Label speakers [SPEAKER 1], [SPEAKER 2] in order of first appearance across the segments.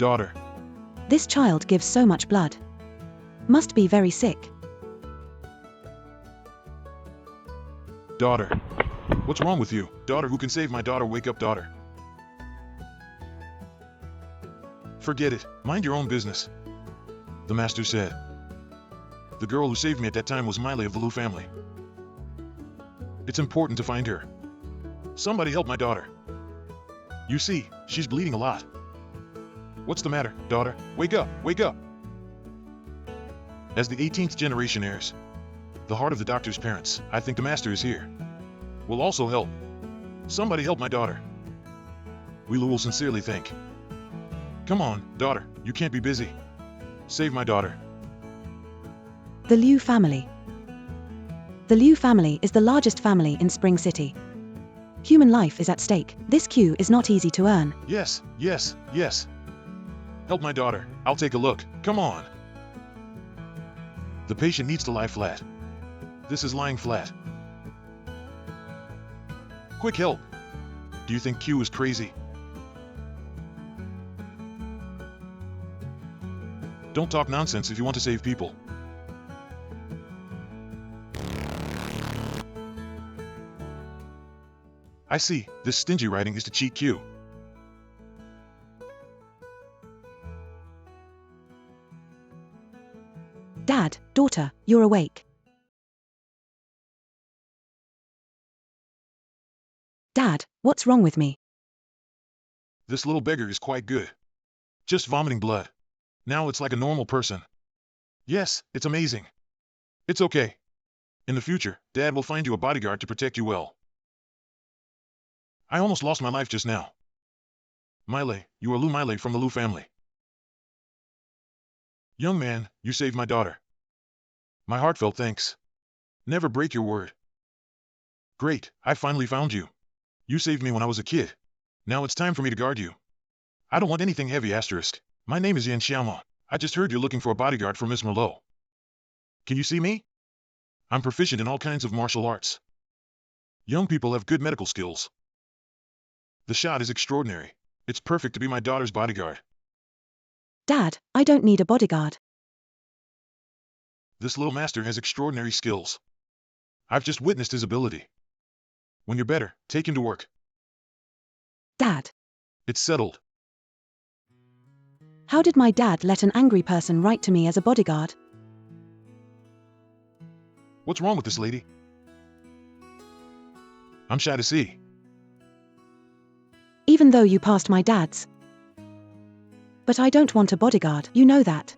[SPEAKER 1] Daughter.
[SPEAKER 2] This child gives so much blood. Must be very sick.
[SPEAKER 1] Daughter. What's wrong with you? Daughter, who can save my daughter? Wake up, daughter. Forget it. Mind your own business. The master said. The girl who saved me at that time was Miley of the Liu family. It's important to find her. Somebody help my daughter. You see, she's bleeding a lot. What's the matter, daughter? Wake up, wake up. As the 18th generation heirs, the heart of the doctor's parents, I think the master is here. Will also help. Somebody help my daughter. We will sincerely thank. Come on, daughter, you can't be busy. Save my daughter.
[SPEAKER 2] The Liu family. The Liu family is the largest family in Spring City. Human life is at stake. This queue is not easy to earn.
[SPEAKER 1] Yes, yes, yes. Help my daughter. I'll take a look. Come on. The patient needs to lie flat. This is lying flat. Quick help. Do you think Q is crazy? Don't talk nonsense if you want to save people. I see, this stingy writing is to cheat Q.
[SPEAKER 2] Dad, daughter, you're awake. Dad, what's wrong with me?
[SPEAKER 1] This little beggar is quite good. Just vomiting blood. Now it's like a normal person. Yes, it's amazing. It's okay. In the future, Dad will find you a bodyguard to protect you well. I almost lost my life just now. Miley, you are Liu Miley from the Liu family. Young man, you saved my daughter. My heartfelt thanks. Never break your word. Great, I finally found you. You saved me when I was a kid. Now it's time for me to guard you. I don't want anything heavy asterisk. My name is Yan Xiaomon. I just heard you're looking for a bodyguard for Miss Merlot. Can you see me? I'm proficient in all kinds of martial arts. Young people have good medical skills. The shot is extraordinary. It's perfect to be my daughter's bodyguard.
[SPEAKER 2] Dad, I don't need a bodyguard.
[SPEAKER 1] This little master has extraordinary skills. I've just witnessed his ability. When you're better, take him to work.
[SPEAKER 2] Dad.
[SPEAKER 1] It's settled.
[SPEAKER 2] How did my dad let an angry person write to me as a bodyguard?
[SPEAKER 1] What's wrong with this lady? I'm shy to see.
[SPEAKER 2] Even though you passed my dad's. But I don't want a bodyguard, you know that.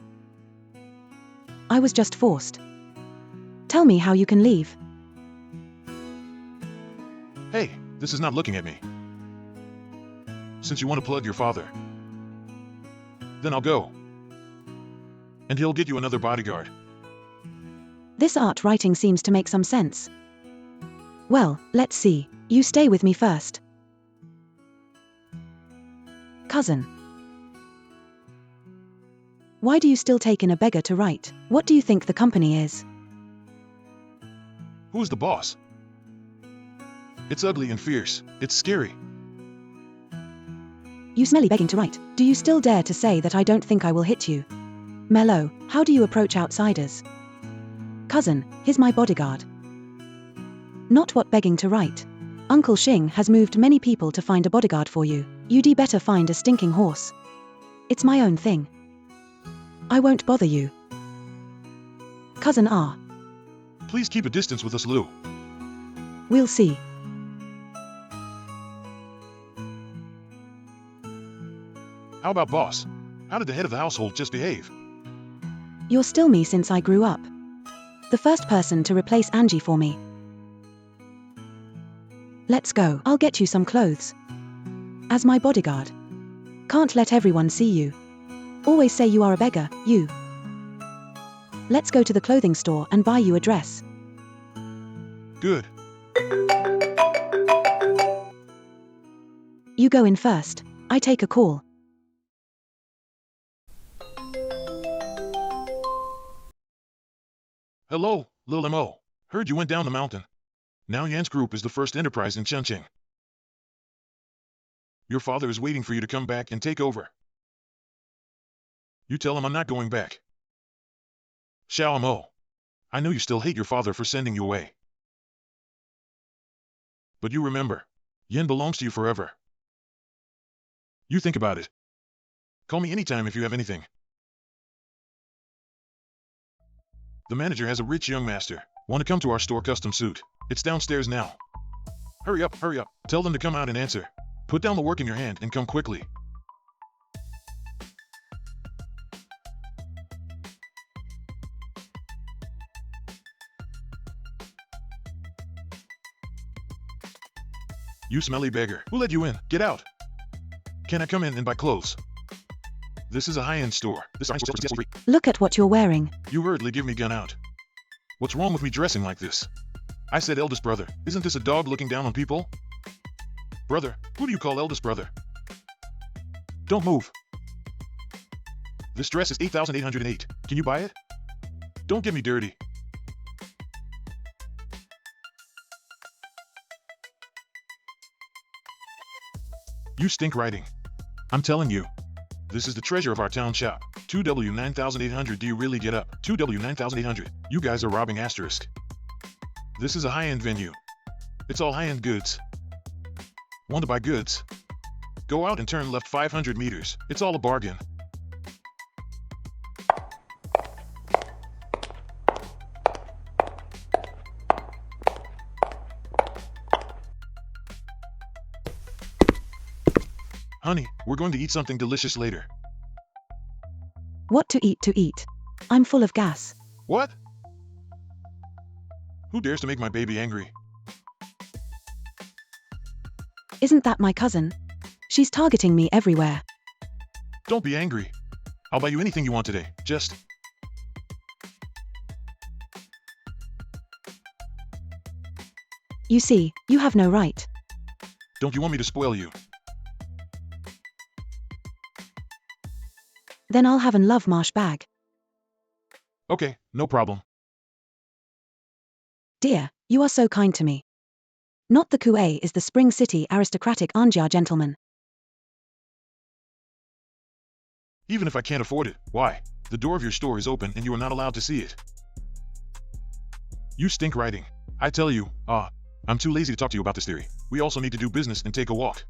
[SPEAKER 2] I was just forced. Tell me how you can leave.
[SPEAKER 1] Hey, this is not looking at me. Since you want to plug your father, then I'll go. And he'll get you another bodyguard.
[SPEAKER 2] This art writing seems to make some sense. Well, let's see. You stay with me first. Cousin. Why do you still take in a beggar to write? What do you think the company is?
[SPEAKER 1] Who's the boss? It's ugly and fierce. It's scary.
[SPEAKER 2] You smelly begging to write. Do you still dare to say that I don't think I will hit you? Mello, how do you approach outsiders? Cousin, he's my bodyguard. Not what begging to write. Uncle Xing has moved many people to find a bodyguard for you. You'd better find a stinking horse. It's my own thing. I won't bother you. Cousin R.
[SPEAKER 1] Please keep a distance with us, Liu.
[SPEAKER 2] We'll see.
[SPEAKER 1] How about boss? How did the head of the household just behave?
[SPEAKER 2] You're still me since I grew up. The first person to replace Angie for me. Let's go. I'll get you some clothes. As my bodyguard. Can't let everyone see you. Always say you are a beggar, you. Let's go to the clothing store and buy you a dress.
[SPEAKER 1] Good.
[SPEAKER 2] You go in first. I take a call.
[SPEAKER 1] Hello, Lil Mo. Heard you went down the mountain. Now Yan's group is the first enterprise in Chengqing. Your father is waiting for you to come back and take over. You tell him I'm not going back. Xiao Mo. I know you still hate your father for sending you away. But you remember, Yin belongs to you forever. You think about it. Call me anytime if you have anything. The manager has a rich young master. Want to come to our store custom suit? It's downstairs now. Hurry up, hurry up. Tell them to come out and answer. Put down the work in your hand and come quickly. You smelly beggar. Who let you in? Get out. Can I come in and buy clothes? This is a high-end store.
[SPEAKER 2] Look at what you're wearing.
[SPEAKER 1] You hurriedly give me gun out. What's wrong with me dressing like this? I said eldest brother. Isn't this a dog looking down on people? Brother, who do you call eldest brother? Don't move. This dress is 8,808. Can you buy it? Don't get me dirty. You stink writing. I'm telling you. This is the treasure of our town shop. 2W 9800. Do you really get up? 2W 9800. You guys are robbing asterisk. This is a high-end venue. It's all high-end goods. Want to buy goods? Go out and turn left 500 meters. It's all a bargain. Honey, we're going to eat something delicious later.
[SPEAKER 2] What to eat to eat? I'm full of gas.
[SPEAKER 1] What? Who dares to make my baby angry?
[SPEAKER 2] Isn't that my cousin? She's targeting me everywhere.
[SPEAKER 1] Don't be angry. I'll buy you anything you want today. Just...
[SPEAKER 2] You see, you have no right.
[SPEAKER 1] Don't you want me to spoil you?
[SPEAKER 2] Then I'll have an love marsh bag.
[SPEAKER 1] Okay, no problem.
[SPEAKER 2] Dear, you are so kind to me. Not the Kuei is the Spring City aristocratic Anjia gentleman.
[SPEAKER 1] Even if I can't afford it, why? The door of your store is open and you are not allowed to see it. You stink writing. I tell you, I'm too lazy to talk to you about this theory. We also need to do business and take a walk.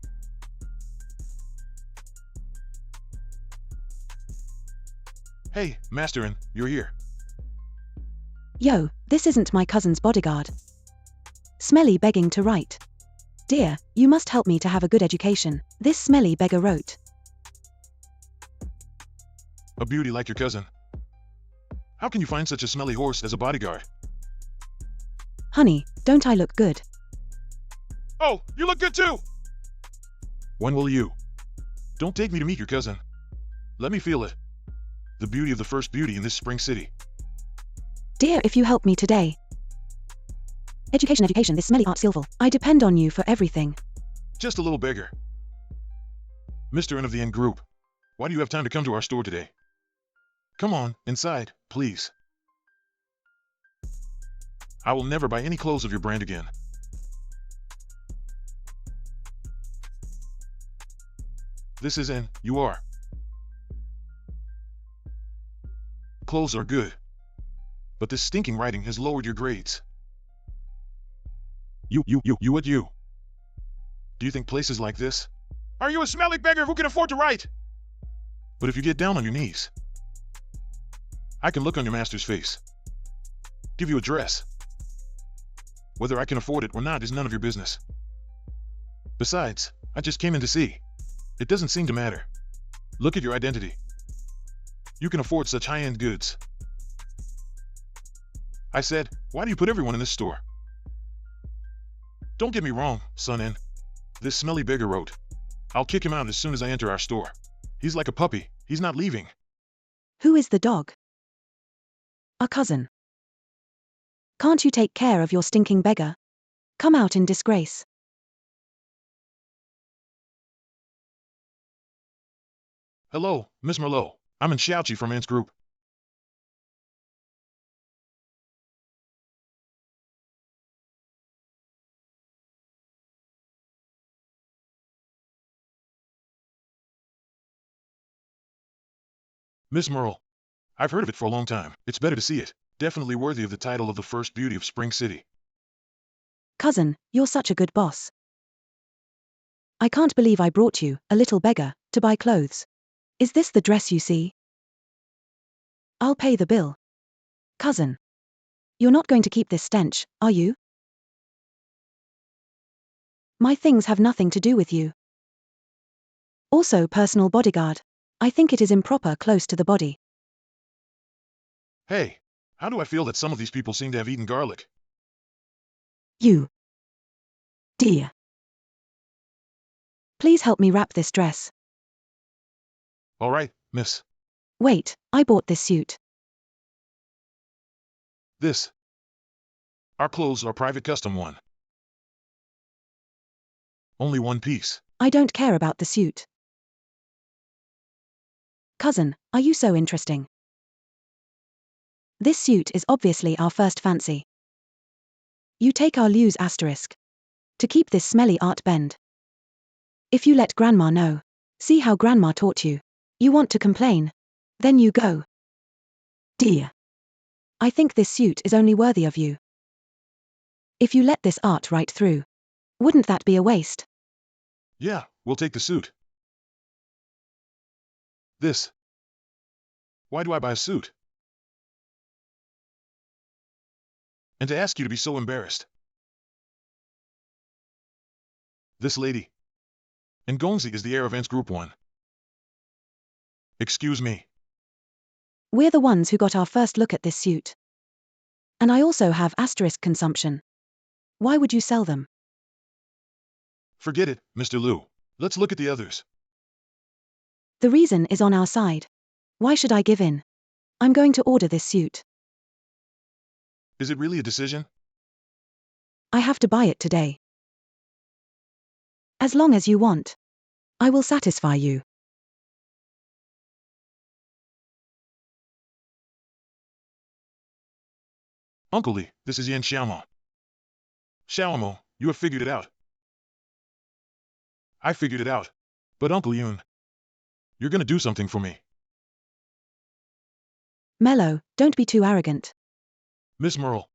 [SPEAKER 1] Hey, Masterin, you're here.
[SPEAKER 2] Yo, this isn't my cousin's bodyguard. Smelly begging to write. Dear, you must help me to have a good education. This smelly beggar wrote.
[SPEAKER 1] A beauty like your cousin. How can you find such a smelly horse as a bodyguard?
[SPEAKER 2] Honey, don't I look good?
[SPEAKER 1] Oh, you look good too! When will you? Don't take me to meet your cousin. Let me feel it. The beauty of the first beauty in this spring city.
[SPEAKER 2] Dear, if you help me today. Education, this smelly art skillful. I depend on you for everything.
[SPEAKER 1] Just a little beggar. Mr. N of the N group. Why do you have time to come to our store today? Come on, inside, please. I will never buy any clothes of your brand again. This is N, you are. Clothes are good. But this stinking writing has lowered your grades. You. Do you think places like this? Are you a smelly beggar who can afford to write? But if you get down on your knees, I can look on your master's face. Give you a dress. Whether I can afford it or not is none of your business. Besides, I just came in to see. It doesn't seem to matter. Look at your identity. You can afford such high-end goods. I said, why do you put everyone in this store? Don't get me wrong, son N. This smelly beggar wrote. I'll kick him out as soon as I enter our store. He's like a puppy. He's not leaving.
[SPEAKER 2] Who is the dog? Our cousin. Can't you take care of your stinking beggar? Come out in disgrace.
[SPEAKER 1] Hello, Miss Merlot. I'm in Xiaoqi from Ant's group. Miss Merle. I've heard of it for a long time. It's better to see it. Definitely worthy of the title of the first beauty of Spring City.
[SPEAKER 2] Cousin, you're such a good boss. I can't believe I brought you, a little beggar, to buy clothes. Is this the dress you see? I'll pay the bill. Cousin. You're not going to keep this stench, are you? My things have nothing to do with you. Also, personal bodyguard. I think it is improper close to the body.
[SPEAKER 1] Hey, how do I feel that some of these people seem to have eaten garlic?
[SPEAKER 2] You. Dear. Please help me wrap this dress.
[SPEAKER 1] All right, miss.
[SPEAKER 2] Wait, I bought this suit.
[SPEAKER 1] This. Our clothes are private custom one. Only one piece.
[SPEAKER 2] I don't care about the suit. Cousin, are you so interesting? This suit is obviously our first fancy. You take our lose asterisk. To keep this smelly art bend. If you let Grandma know. See how Grandma taught you. You want to complain. Then you go. Dear. I think this suit is only worthy of you. If you let this art right through. Wouldn't that be a waste?
[SPEAKER 1] Yeah, we'll take the suit. This. Why do I buy a suit? And to ask you to be so embarrassed. This lady. And Gonzi is the heir of Ants Group 1. Excuse me.
[SPEAKER 2] We're the ones who got our first look at this suit. And I also have asterisk consumption. Why would you sell them?
[SPEAKER 1] Forget it, Mr. Liu. Let's look at the others.
[SPEAKER 2] The reason is on our side. Why should I give in? I'm going to order this suit.
[SPEAKER 1] Is it really a decision?
[SPEAKER 2] I have to buy it today. As long as you want. I will satisfy you.
[SPEAKER 1] Uncle Li, this is Yan Xiaomo. Xiaomo, you have figured it out. I figured it out. But Uncle Yun, you're gonna do something for me.
[SPEAKER 2] Mellow, don't be too arrogant.
[SPEAKER 1] Miss Merle,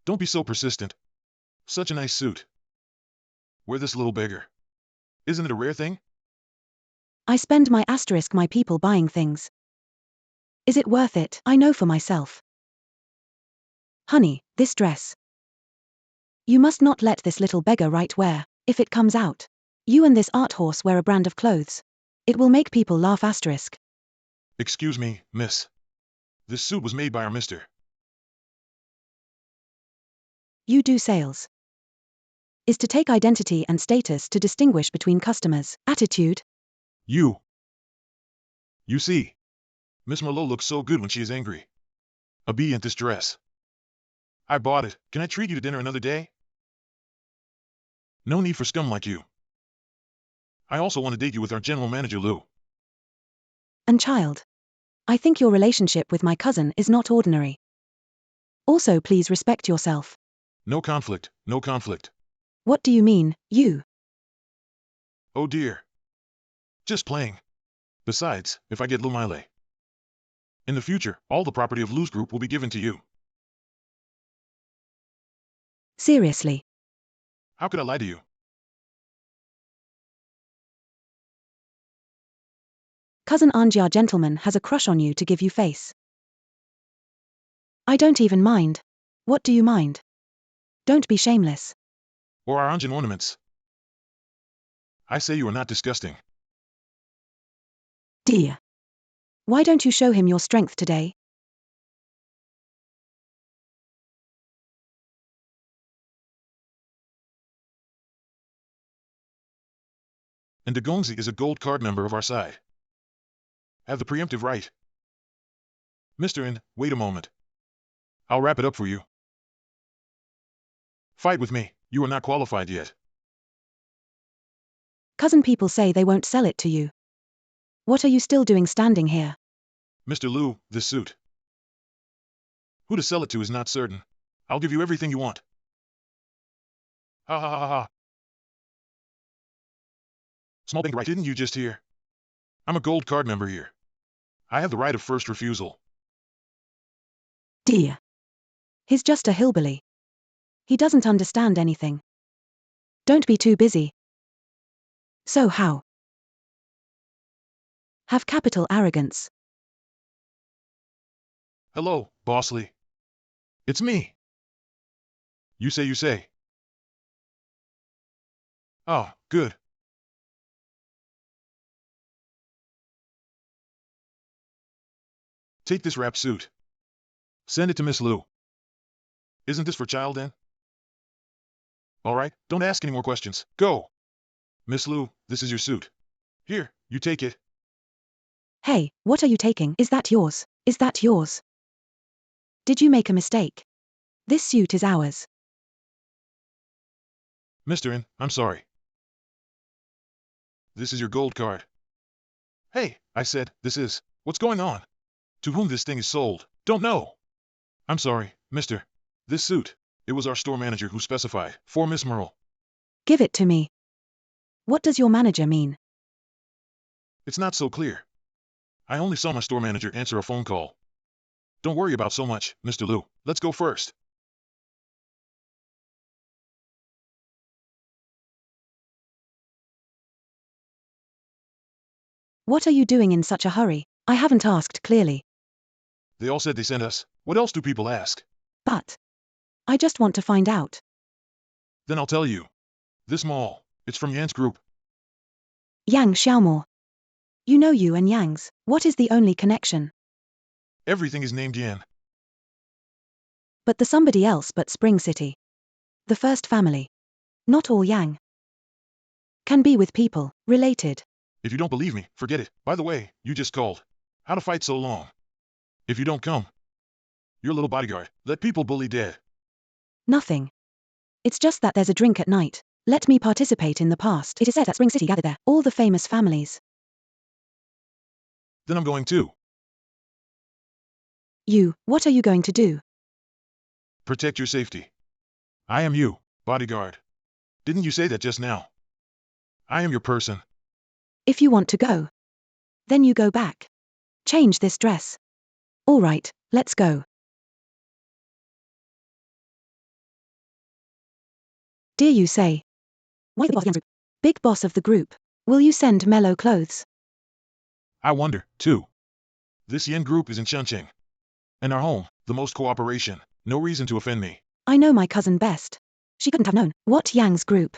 [SPEAKER 1] don't be so persistent. Such a nice suit. Wear this little beggar. Isn't it a rare thing?
[SPEAKER 2] I spend my asterisk my people buying things. Is it worth it? I know for myself. Honey, this dress. You must not let this little beggar right wear, if it comes out. You and this art horse wear a brand of clothes. It will make people laugh asterisk.
[SPEAKER 1] Excuse me, miss. This suit was made by our mister.
[SPEAKER 2] You do sales. Is to take identity and status to distinguish between customers. Attitude.
[SPEAKER 1] You. You see. Miss Merlot looks so good when she is angry. A bee in this dress. I bought it. Can I treat you to dinner another day? No need for scum like you. I also want to date you with our general manager Lou.
[SPEAKER 2] And child. I think your relationship with my cousin is not ordinary. Also, please respect yourself.
[SPEAKER 1] No conflict, no conflict.
[SPEAKER 2] What do you mean, you?
[SPEAKER 1] Oh dear. Just playing. Besides, if I get Lou Miley. In the future, all the property of Lou's group will be given to you.
[SPEAKER 2] Seriously.
[SPEAKER 1] How could I lie to you?
[SPEAKER 2] Cousin Anjia gentleman has a crush on you to give you face. I don't even mind. What do you mind? Don't be shameless.
[SPEAKER 1] Or our Anjin ornaments. I say you are not disgusting.
[SPEAKER 2] Dear. Why don't you show him your strength today?
[SPEAKER 1] And De Gongzi is a gold card member of our side. Have the preemptive right. Mr. In, wait a moment. I'll wrap it up for you. Fight with me, you are not qualified yet.
[SPEAKER 2] Cousin people say they won't sell it to you. What are you still doing standing here?
[SPEAKER 1] Mr. Liu, this suit. Who to sell it to is not certain. I'll give you everything you want. Ha ha ha ha. Small bank right, didn't you just hear? I'm a gold card member here. I have the right of first refusal.
[SPEAKER 2] Dear. He's just a hillbilly. He doesn't understand anything. Don't be too busy. So how? Have capital arrogance.
[SPEAKER 1] Hello, Bosley. It's me. You say. Oh, good. Take this wrap suit. Send it to Miss Lou. Isn't this for child then? All right, don't ask any more questions. Go. Miss Lou, this is your suit. Here, you take it.
[SPEAKER 2] Hey, what are you taking? Is that yours? Is that yours? Did you make a mistake? This suit is ours.
[SPEAKER 1] Mr. In, I'm sorry. This is your gold card. Hey, I said, this is. What's going on? To whom this thing is sold? Don't know. I'm sorry, mister. This suit. It was our store manager who specified. For Miss Merle.
[SPEAKER 2] Give it to me. What does your manager mean?
[SPEAKER 1] It's not so clear. I only saw my store manager answer a phone call. Don't worry about so much, Mr. Lou. Let's go first.
[SPEAKER 2] What are you doing in such a hurry? I haven't asked clearly.
[SPEAKER 1] They all said they sent us. What else do people ask?
[SPEAKER 2] But I just want to find out.
[SPEAKER 1] Then I'll tell you. This mall. It's from Yan's group.
[SPEAKER 2] Yang Xiaomor. You know you and Yang's. What is the only connection?
[SPEAKER 1] Everything is named Yan.
[SPEAKER 2] But the somebody else but Spring City. The first family. Not all Yang. Can be with people, related.
[SPEAKER 1] If you don't believe me, forget it. By the way, you just called. How to fight so long? If you don't come, you're a little bodyguard. Let people bully dead.
[SPEAKER 2] Nothing. It's just that there's a drink at night. Let me participate in the past. It is said that Spring City gathered there, all the famous families.
[SPEAKER 1] Then I'm going too.
[SPEAKER 2] You, what are you going to do?
[SPEAKER 1] Protect your safety. I am you, bodyguard. Didn't you say that just now? I am your person.
[SPEAKER 2] If you want to go, then you go back. Change this dress. All right, let's go. Dear you say. Why the boss of the group? Big boss of the group. Will you send mellow clothes?
[SPEAKER 1] I wonder, too. This Yen group is in Chunching. And our home, the most cooperation. No reason to offend me.
[SPEAKER 2] I know my cousin best. She couldn't have known. What Yang's group?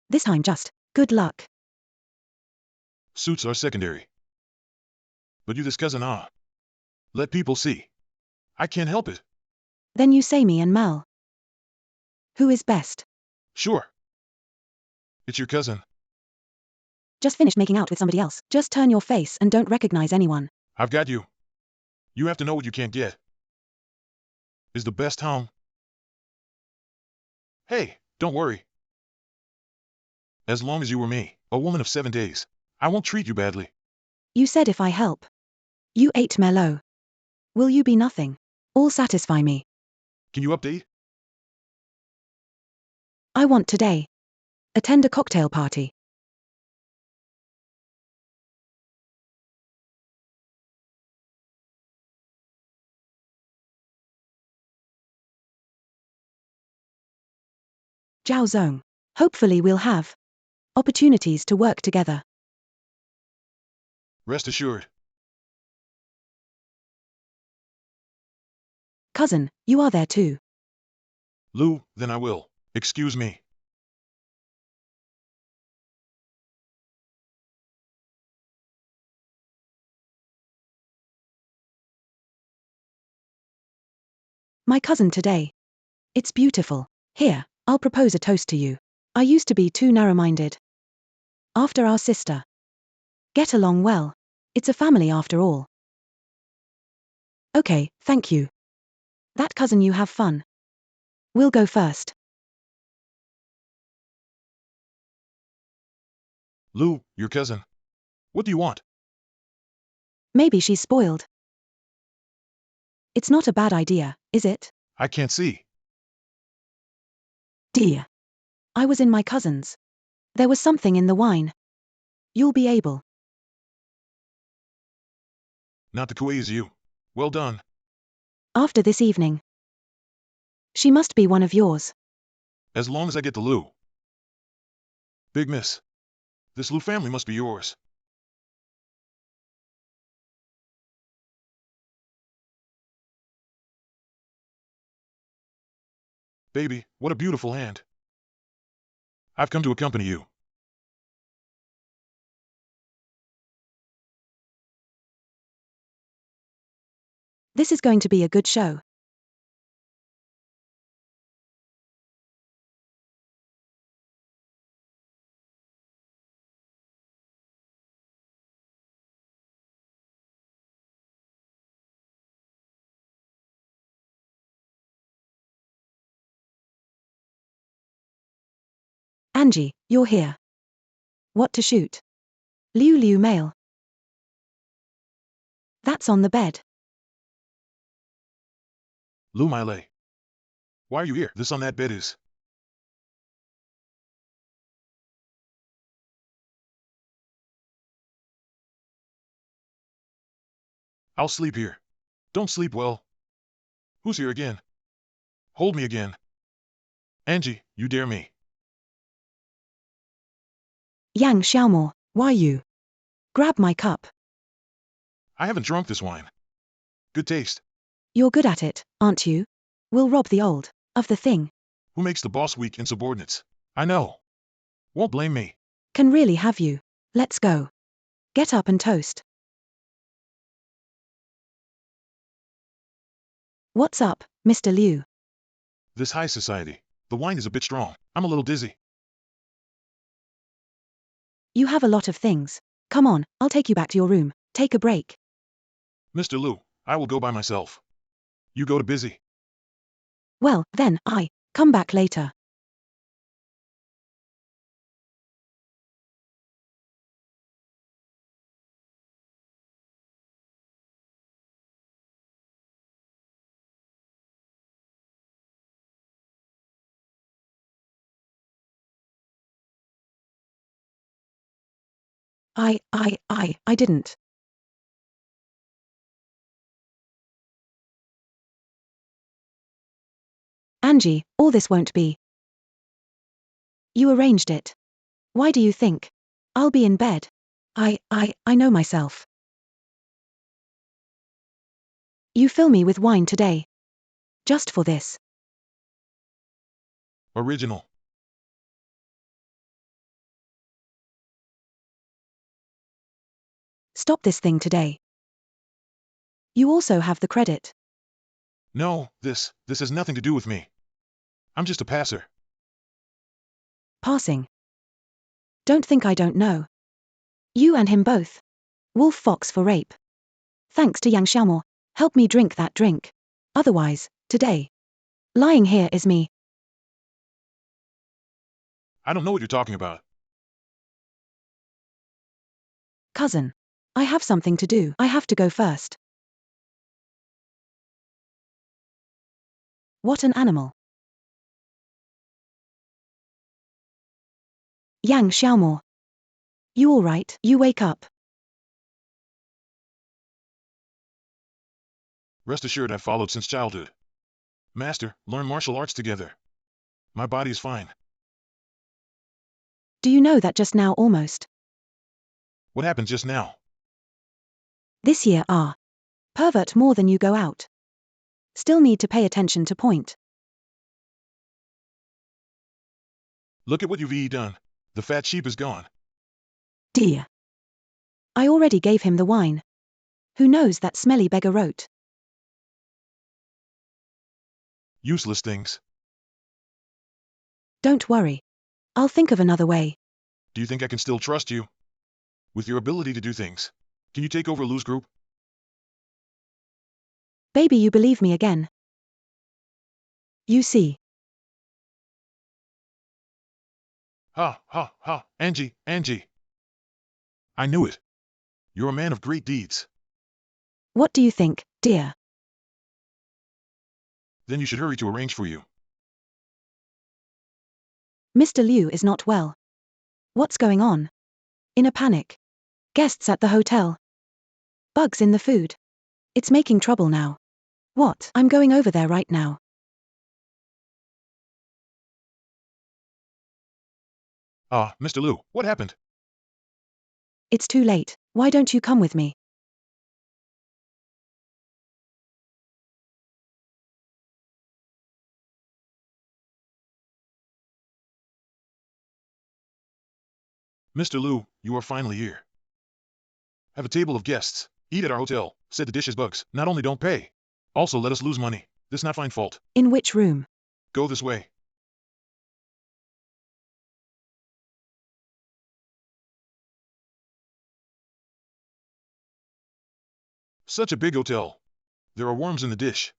[SPEAKER 2] This time just, good luck.
[SPEAKER 1] Suits are secondary. But you this cousin let people see. I can't help it.
[SPEAKER 2] Then you say me and Mel. Who is best?
[SPEAKER 1] Sure. It's your cousin.
[SPEAKER 2] Just finished making out with somebody else. Just turn your face and don't recognize anyone.
[SPEAKER 1] I've got you. You have to know what you can't get. Is the best home. Hey, don't worry. As long as you were me, a woman of 7 days, I won't treat you badly.
[SPEAKER 2] You said if I help. You ate mellow. Will you be nothing? All satisfy me.
[SPEAKER 1] Can you update?
[SPEAKER 2] I want today. Attend a cocktail party. Zhao Zong. Hopefully we'll have opportunities to work together.
[SPEAKER 1] Rest assured.
[SPEAKER 2] Cousin, you are there too.
[SPEAKER 1] Lou, then I will. Excuse me.
[SPEAKER 2] My cousin today. It's beautiful. Here, I'll propose a toast to you. I used to be too narrow-minded. After our sister. Get along well. It's a family after all. Okay, thank you. That cousin you have fun. We'll go first.
[SPEAKER 1] Lou, your cousin. What do you want?
[SPEAKER 2] Maybe she's spoiled. It's not a bad idea, is it?
[SPEAKER 1] I can't see.
[SPEAKER 2] Dear. I was in my cousin's. There was something in the wine. You'll be able.
[SPEAKER 1] Not the Kuwait as you. Well done.
[SPEAKER 2] After this evening. She must be one of yours.
[SPEAKER 1] As long as I get the Lou. Big miss. This Lou family must be yours. Baby, what a beautiful hand. I've come to accompany you.
[SPEAKER 2] This is going to be a good show. Angie, you're here. What to shoot? Liu mail. That's on the bed.
[SPEAKER 1] Lou Miley. Why are you here? This on that bed is. I'll sleep here. Don't sleep well. Who's here again? Hold me again. Angie, you dare me.
[SPEAKER 2] Yang Xiaomo, why you? Grab my cup.
[SPEAKER 1] I haven't drunk this wine. Good taste.
[SPEAKER 2] You're good at it, aren't you? We'll rob the old of the thing.
[SPEAKER 1] Who makes the boss weak in subordinates? I know. Won't blame me.
[SPEAKER 2] Can really have you. Let's go. Get up and toast. What's up, Mr. Liu?
[SPEAKER 1] This high society. The wine is a bit strong. I'm a little dizzy.
[SPEAKER 2] You have a lot of things. Come on, I'll take you back to your room. Take a break.
[SPEAKER 1] Mr. Lou, I will go by myself. You go to busy.
[SPEAKER 2] Well, then, come back later. I didn't. Angie, all this won't be. You arranged it. Why do you think? I'll be in bed. I know myself. You fill me with wine today. Just for this.
[SPEAKER 1] Original.
[SPEAKER 2] Stop this thing today. You also have the credit.
[SPEAKER 1] No, this has nothing to do with me. I'm just a passer.
[SPEAKER 2] Passing. Don't think I don't know. You and him both. Wolf Fox for rape. Thanks to Yang Xiaomo. Help me drink that drink. Otherwise, today. Lying here is me.
[SPEAKER 1] I don't know what you're talking about.
[SPEAKER 2] Cousin. I have something to do. I have to go first. What an animal. Yang Xiaomo. You all right? You wake up.
[SPEAKER 1] Rest assured I've followed since childhood. Master, learn martial arts together. My body is fine.
[SPEAKER 2] Do you know that just now almost?
[SPEAKER 1] What happened just now?
[SPEAKER 2] This year pervert more than you go out. Still need to pay attention to point.
[SPEAKER 1] Look at what you've done. The fat sheep is gone.
[SPEAKER 2] Dear. I already gave him the wine. Who knows that smelly beggar wrote?
[SPEAKER 1] Useless things.
[SPEAKER 2] Don't worry. I'll think of another way.
[SPEAKER 1] Do you think I can still trust you? With your ability to do things. Can you take over Lou's group?
[SPEAKER 2] Baby, you believe me again. You see.
[SPEAKER 1] Ha, ha, ha, Angie. I knew it. You're a man of great deeds.
[SPEAKER 2] What do you think, dear?
[SPEAKER 1] Then you should hurry to arrange for you.
[SPEAKER 2] Mr. Liu is not well. What's going on? In a panic. Guests at the hotel. Bugs in the food. It's making trouble now. What? I'm going over there right now.
[SPEAKER 1] Ah, Mr. Liu, what happened?
[SPEAKER 2] It's too late. Why don't you come with me?
[SPEAKER 1] Mr. Liu, you are finally here. Have a table of guests. Eat at our hotel. Said the dish is bugs. Not only don't pay. Also let us lose money. This not find fault.
[SPEAKER 2] In which room?
[SPEAKER 1] Go this way. Such a big hotel. There are worms in the dish.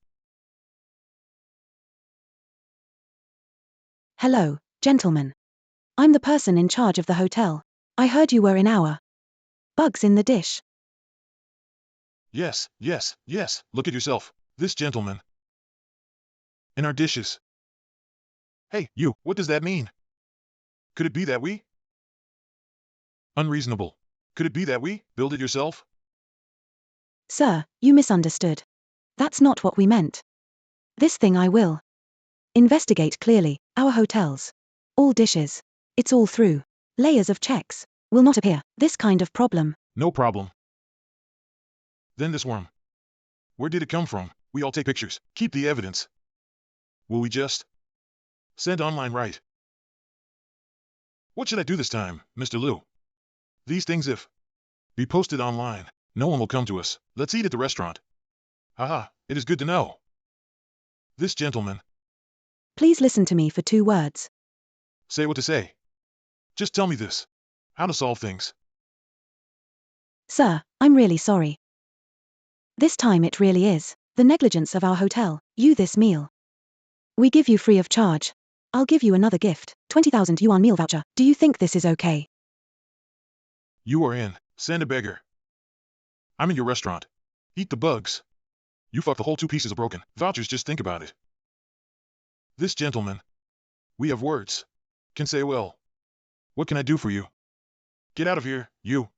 [SPEAKER 2] Hello, gentlemen. I'm the person in charge of the hotel. I heard you were in our bugs in the dish.
[SPEAKER 1] Yes, yes, yes. Look at yourself. This gentleman. In our dishes. Hey, you, what does that mean? Could it be that we? Unreasonable. Could it be that we build it yourself?
[SPEAKER 2] Sir, you misunderstood. That's not what we meant. This thing I will investigate clearly. Our hotels. All dishes. It's all through. Layers of checks. Will not appear. This kind of problem.
[SPEAKER 1] No problem. Then this worm. Where did it come from? We all take pictures. Keep the evidence. Will we just send online, right? What should I do this time, Mr. Liu? These things if be posted online, no one will come to us. Let's eat at the restaurant. Haha, it is good to know. This gentleman.
[SPEAKER 2] Please listen to me for 2 words.
[SPEAKER 1] Say what to say. Just tell me this. How to solve things.
[SPEAKER 2] Sir, I'm really sorry. This time it really is the negligence of our hotel. You this meal. We give you free of charge. I'll give you another gift. 20,000 yuan meal voucher. Do you think this is okay?
[SPEAKER 1] You are in. Send a beggar. I'm in your restaurant. Eat the bugs. You fuck the whole 2 pieces of broken vouchers, just think about it. This gentleman. We have words. Can say well. What can I do for you? Get out of here, you.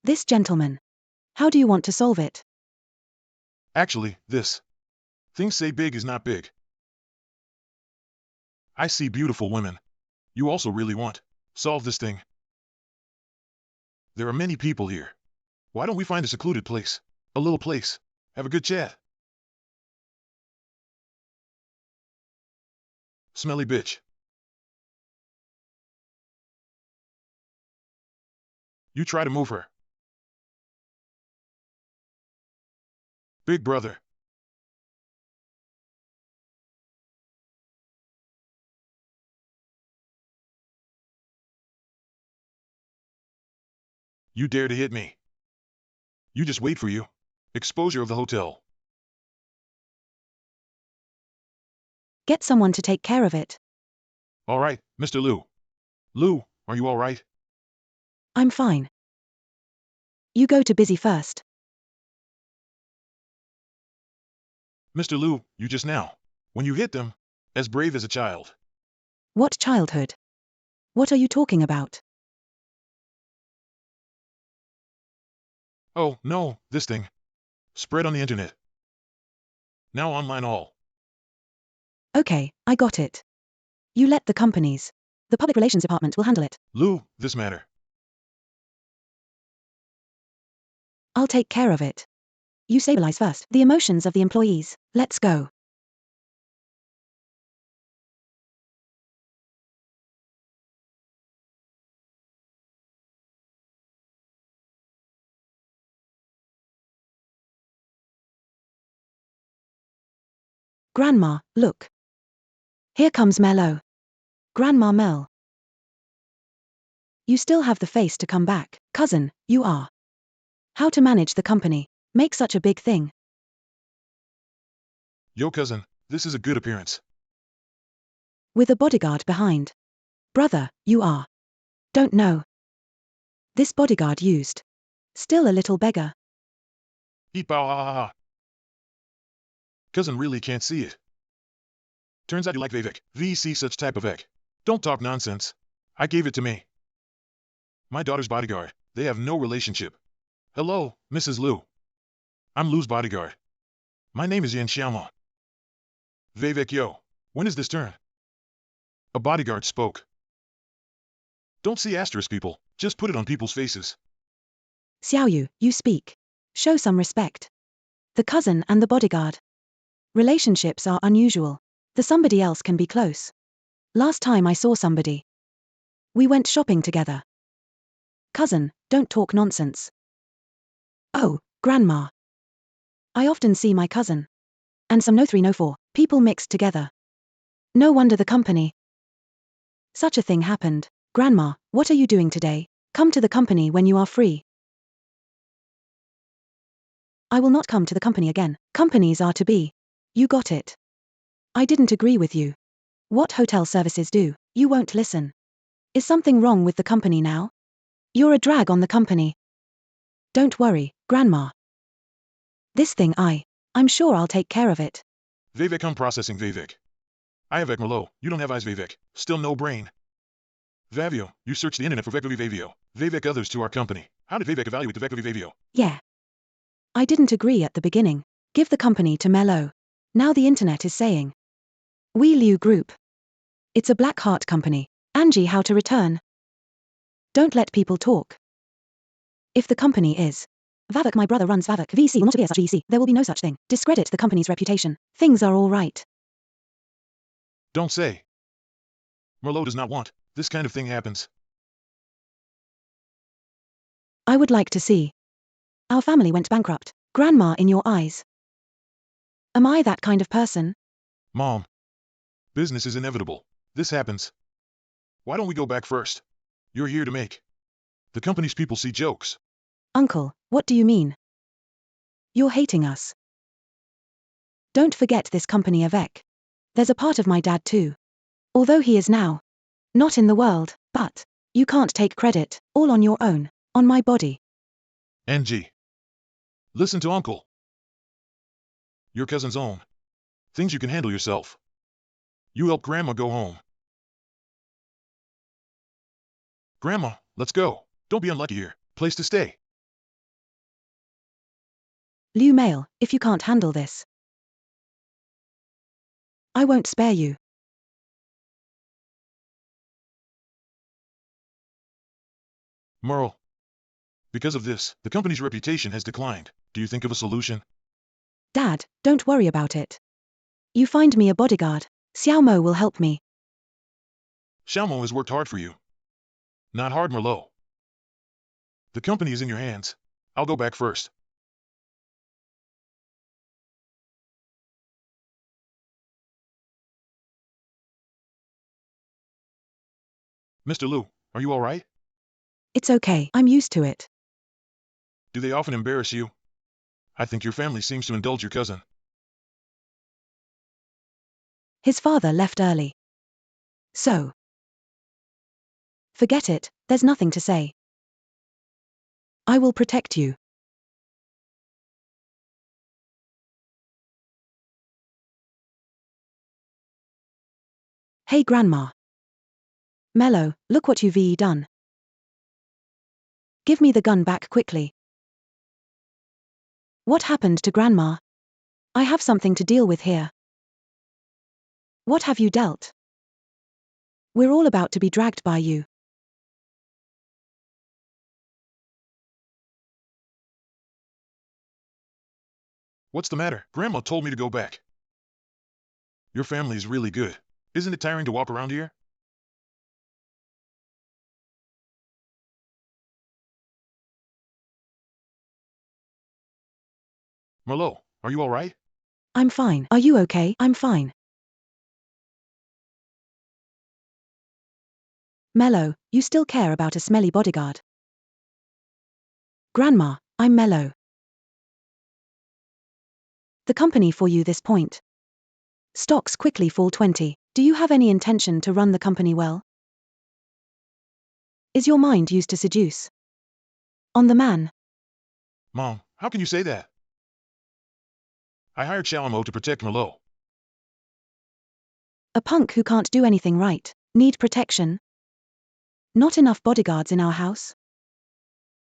[SPEAKER 2] This gentleman. How do you want to solve it?
[SPEAKER 1] Actually, this. Things say big is not big. I see beautiful women. You also really want. Solve this thing. There are many people here. Why don't we find a secluded place? A little place. Have a good chat. Smelly bitch. You try to move her. Big brother. You dare to hit me. You just wait for you. Exposure of the hotel.
[SPEAKER 2] Get someone to take care of it.
[SPEAKER 1] All right, Mr. Liu. Liu, are you all right?
[SPEAKER 2] I'm fine. You go to busy first.
[SPEAKER 1] Mr. Liu, you just now. When you hit them, as brave as a child.
[SPEAKER 2] What childhood? What are you talking about?
[SPEAKER 1] Oh, no, this thing. Spread on the internet. Now online all.
[SPEAKER 2] Okay, I got it. You let the companies. The public relations department will handle it.
[SPEAKER 1] Liu, this matter.
[SPEAKER 2] I'll take care of it. You stabilize first. The emotions of the employees. Let's go. Grandma, look. Here comes Mello. Grandma Mel. You still have the face to come back. Cousin, you are. How to manage the company. Make such a big thing.
[SPEAKER 1] Yo cousin, this is a good appearance.
[SPEAKER 2] With a bodyguard behind. Brother, you are. Don't know. This bodyguard used. Still a little beggar.
[SPEAKER 1] Eat bow ha ha ha. Cousin really can't see it. Turns out you like Vivek. VC such type of egg. Don't talk nonsense. I gave it to me. My daughter's bodyguard. They have no relationship. Hello, Mrs. Liu. I'm Liu's bodyguard. My name is Yan Xiaomon. Vivek yo. When is this turn? A bodyguard spoke. Don't see asterisk people, just put it on people's faces.
[SPEAKER 2] Xiaoyu, you speak. Show some respect. The cousin and the bodyguard. Relationships are unusual. The somebody else can be close. Last time I saw somebody. We went shopping together. Cousin, don't talk nonsense. Oh, grandma. I often see my cousin. And some no 3 no 4, people mixed together. No wonder the company. Such a thing happened. Grandma, what are you doing today? Come to the company when you are free. I will not come to the company again. Companies are to be. You got it. I didn't agree with you. What hotel services do? You won't listen. Is something wrong with the company now? You're a drag on the company. Don't worry, Grandma. This thing I'm sure I'll take care of it.
[SPEAKER 1] Vivek, I'm processing Vivek. I have Merlot, you don't have eyes Vivek, still no brain. Vavio, you search the internet for Vector Vivavio. Vivek others to our company. How did Vivek evaluate the Vector Vivavio?
[SPEAKER 2] Yeah. I didn't agree at the beginning. Give the company to Mello. Now the internet is saying. We Liu Group. It's a black heart company. Angie, how to return? Don't let people talk. If the company is Vavak, my brother runs Vavak, VC will not be a such EC, there will be no such thing. Discredit the company's reputation. Things are all right.
[SPEAKER 1] Don't say. Merlot does not want. This kind of thing happens.
[SPEAKER 2] I would like to see. Our family went bankrupt. Grandma in your eyes. Am I that kind of person?
[SPEAKER 1] Mom. Business is inevitable. This happens. Why don't we go back first? You're here to make the company's people see jokes.
[SPEAKER 2] Uncle, what do you mean? You're hating us. Don't forget this company Avec. There's a part of my dad too. Although he is now not in the world, but you can't take credit, all on your own, on my body.
[SPEAKER 1] Angie. Listen to Uncle. Your cousin's own. Things you can handle yourself. You help Grandma go home. Grandma, let's go. Don't be unlucky here. Place to stay.
[SPEAKER 2] Liu Mail, if you can't handle this, I won't spare you.
[SPEAKER 1] Merle. Because of this, the company's reputation has declined. Do you think of a solution?
[SPEAKER 2] Dad, don't worry about it. You find me a bodyguard. Xiao Mo will help me.
[SPEAKER 1] Xiaomo has worked hard for you. Not hard, Merlot. The company is in your hands. I'll go back first. Mr. Liu, are you all right?
[SPEAKER 2] It's okay, I'm used to it.
[SPEAKER 1] Do they often embarrass you? I think your family seems to indulge your cousin.
[SPEAKER 2] His father left early. So. Forget it, there's nothing to say. I will protect you. Hey Grandma. Mello, look what you've done. Give me the gun back quickly. What happened to Grandma? I have something to deal with here. What have you dealt? We're all about to be dragged by you.
[SPEAKER 1] What's the matter? Grandma told me to go back. Your family is really good. Isn't it tiring to walk around here? Merlot, are you all right?
[SPEAKER 2] I'm fine. Are you okay? I'm fine. Mello, you still care about a smelly bodyguard. Grandma, I'm Mello. The company for you this point. Stocks quickly fall 20. Do you have any intention to run the company well? Is your mind used to seduce? On the man.
[SPEAKER 1] Mom, how can you say that? I hired Xiaomo to protect Merlot.
[SPEAKER 2] A punk who can't do anything right. Need protection? Not enough bodyguards in our house?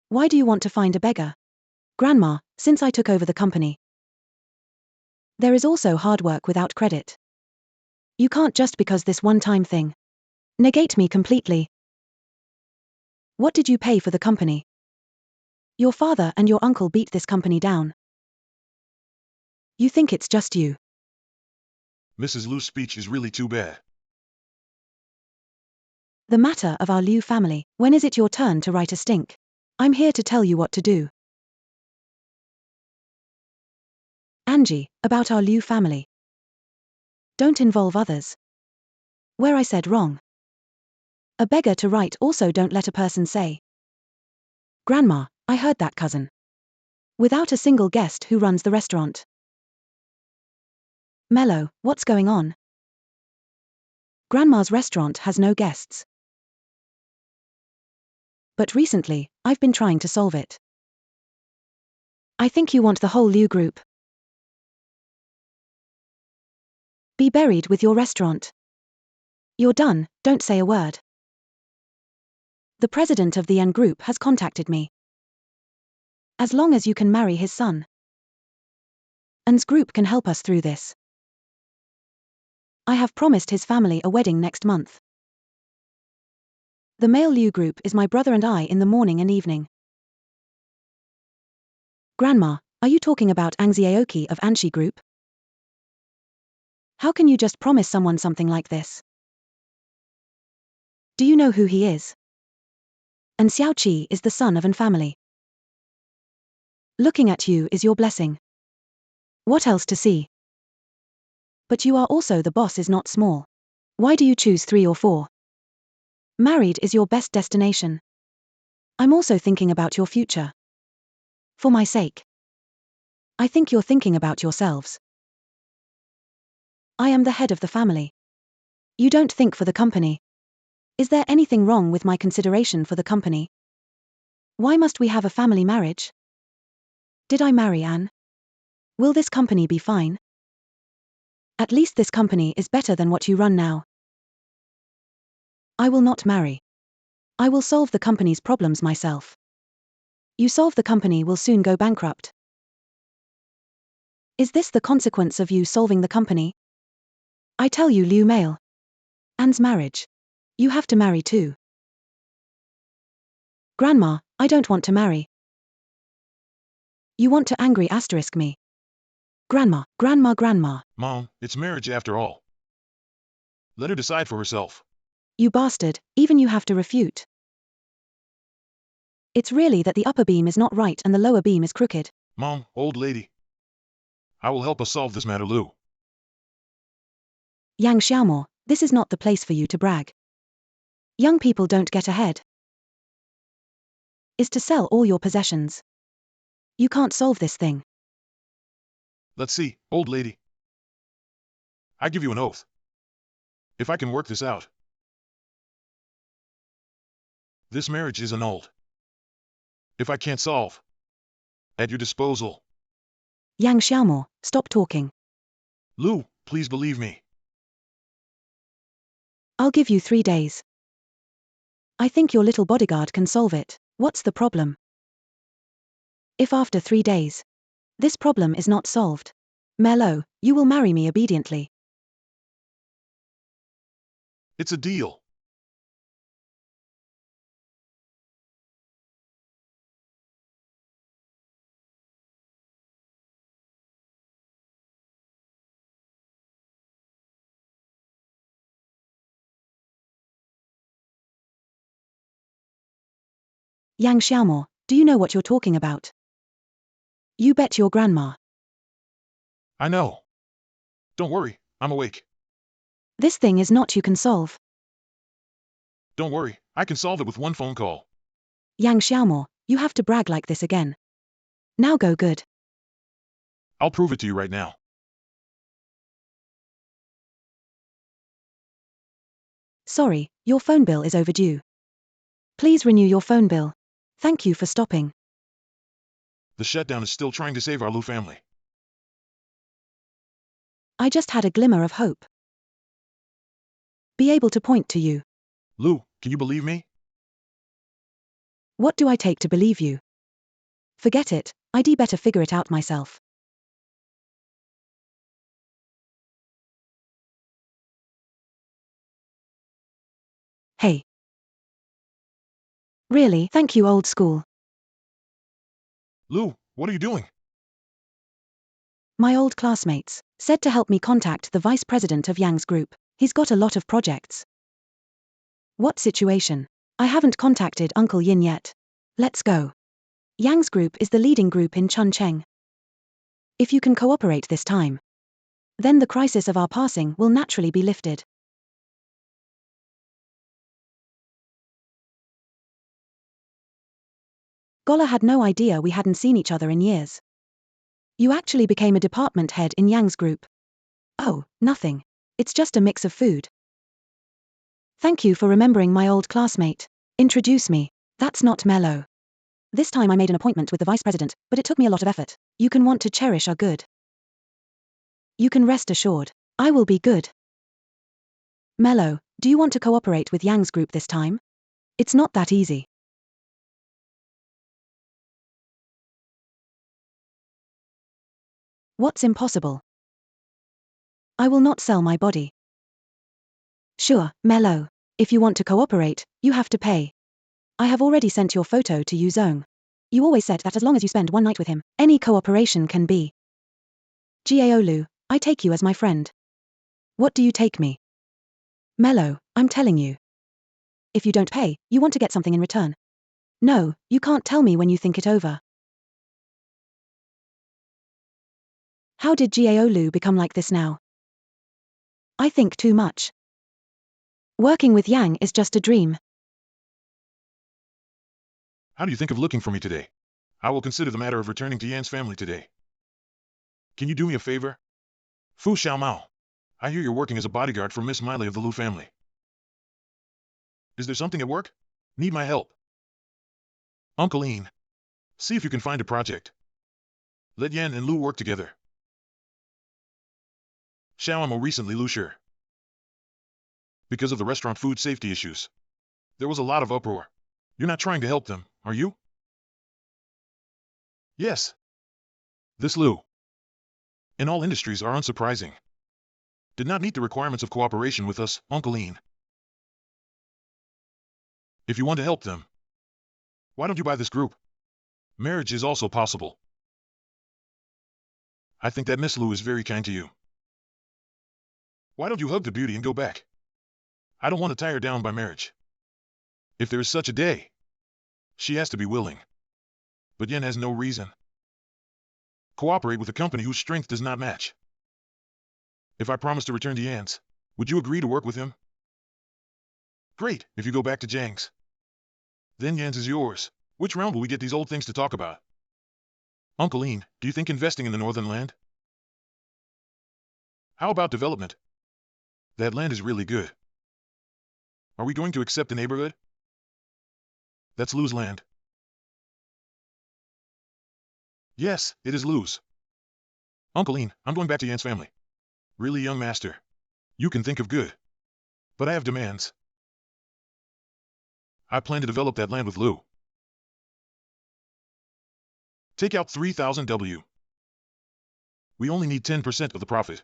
[SPEAKER 2] Why do you want to find a beggar? Grandma, since I took over the company. There is also hard work without credit. You can't just because this one-time thing. Negate me completely. What did you pay for the company? Your father and your uncle beat this company down. You think it's just you.
[SPEAKER 1] Mrs. Liu's speech is really too bad.
[SPEAKER 2] The matter of our Liu family, when is it your turn to write a stink? I'm here to tell you what to do. Angie, about our Liu family. Don't involve others. Where I said wrong. A beggar to write also don't let a person say. Grandma, I heard that cousin. Without a single guest who runs the restaurant. Mello, what's going on? Grandma's restaurant has no guests. But recently, I've been trying to solve it. I think you want the whole Liu group. Be buried with your restaurant. You're done, don't say a word. The president of the N group has contacted me. As long as you can marry his son. N's group can help us through this. I have promised his family a wedding next month. The male Liu group is my brother and I in the morning and evening. Grandma, are you talking about Angzi of Anshi group? How can you just promise someone something like this? Do you know who he is? And Xiaoqi is the son of an family. Looking at you is your blessing. What else to see? But you are also the boss is not small. Why do you choose 3 or 4? Married is your best destination. I'm also thinking about your future. For my sake. I think you're thinking about yourselves. I am the head of the family. You don't think for the company. Is there anything wrong with my consideration for the company? Why must we have a family marriage? Did I marry Anne? Will this company be fine? At least this company is better than what you run now. I will not marry. I will solve the company's problems myself. You solve the company will soon go bankrupt. Is this the consequence of you solving the company? I tell you Liu male. Anne's marriage. You have to marry too. Grandma, I don't want to marry. You want to angry asterisk me. Grandma.
[SPEAKER 1] Mom, it's marriage after all. Let her decide for herself.
[SPEAKER 2] You bastard, even you have to refute. It's really that the upper beam is not right and the lower beam is crooked.
[SPEAKER 1] Mom, old lady. I will help us solve this matter, Liu.
[SPEAKER 2] Yang Xiaomo, this is not the place for you to brag. Young people don't get ahead. Is to sell all your possessions. You can't solve this thing.
[SPEAKER 1] Let's see, old lady. I give you an oath. If I can work this out, this marriage is annulled. If I can't solve, at your disposal.
[SPEAKER 2] Yang Xiaomo, stop talking.
[SPEAKER 1] Liu, please believe me.
[SPEAKER 2] I'll give you 3 days. I think your little bodyguard can solve it. What's the problem? If after 3 days, this problem is not solved, Mello, you will marry me obediently.
[SPEAKER 1] It's a deal.
[SPEAKER 2] Yang Xiaomo, do you know what you're talking about? You bet your grandma.
[SPEAKER 1] I know. Don't worry, I'm awake.
[SPEAKER 2] This thing is not you can solve.
[SPEAKER 1] Don't worry, I can solve it with one phone call.
[SPEAKER 2] Yang Xiaomo, you have to brag like this again. Now go good.
[SPEAKER 1] I'll prove it to you right now.
[SPEAKER 2] Sorry, your phone bill is overdue. Please renew your phone bill. Thank you for stopping.
[SPEAKER 1] The shutdown is still trying to save our Liu family.
[SPEAKER 2] I just had a glimmer of hope. Be able to point to you.
[SPEAKER 1] Liu, can you believe me?
[SPEAKER 2] What do I take to believe you? Forget it, I'd better figure it out myself. Hey. Really, thank you, old school.
[SPEAKER 1] Lou, what are you doing?
[SPEAKER 2] My old classmates said to help me contact the vice president of Yang's group. He's got a lot of projects. What situation? I haven't contacted Uncle Yin yet. Let's go. Yang's group is the leading group in Chuncheng. If you can cooperate this time, then the crisis of our passing will naturally be lifted. Gola had no idea we hadn't seen each other in years. You actually became a department head in Yang's group. Oh, nothing. It's just a mix of food. Thank you for remembering my old classmate. Introduce me. That's not mellow. This time I made an appointment with the vice president, but it took me a lot of effort. You can want to cherish our good. You can rest assured. I will be good. Mellow, do you want to cooperate with Yang's group this time? It's not that easy. What's impossible? I will not sell my body. Sure, Mellow. If you want to cooperate, you have to pay. I have already sent your photo to Yu Zong. You always said that as long as you spend one night with him, any cooperation can be. Gaolu, I take you as my friend. What do you take me? Mellow, I'm telling you. If you don't pay, you want to get something in return. No, you can't tell me when you think it over. How did Gaolu become like this now? I think too much. Working with Yang is just a dream.
[SPEAKER 1] How do you think of looking for me today? I will consider the matter of returning to Yan's family today. Can you do me a favor? Fu Xiaomao, I hear you're working as a bodyguard for Miss Miley of the Lu family. Is there something at work? Need my help? Uncle Ian, see if you can find a project. Let Yan and Lu work together. Xiaomo recently Lu Shi. Because of the restaurant food safety issues, there was a lot of uproar. You're not trying to help them, are you? Yes. This Lu, in all industries, are unsurprising. Did not meet the requirements of cooperation with us, Uncle Ian. If you want to help them, why don't you buy this group? Marriage is also possible. I think that Miss Lu is very kind to you. Why don't you hug the beauty and go back? I don't want to tie her down by marriage. If there is such a day, she has to be willing. But Yan has no reason. Cooperate with a company whose strength does not match. If I promise to return to Yan's, would you agree to work with him? Great, if you go back to Jiang's. Then Yan's is yours. Which round will we get these old things to talk about? Uncle Ian, do you think investing in the northern land? How about development? That land is really good. Are we going to accept the neighborhood? That's Lu's land. Yes, it is Lu's. Uncle Ian, I'm going back to Yan's family. Really, young master. You can think of good. But I have demands. I plan to develop that land with Lu. Take out 3,000 W. We only need 10% of the profit.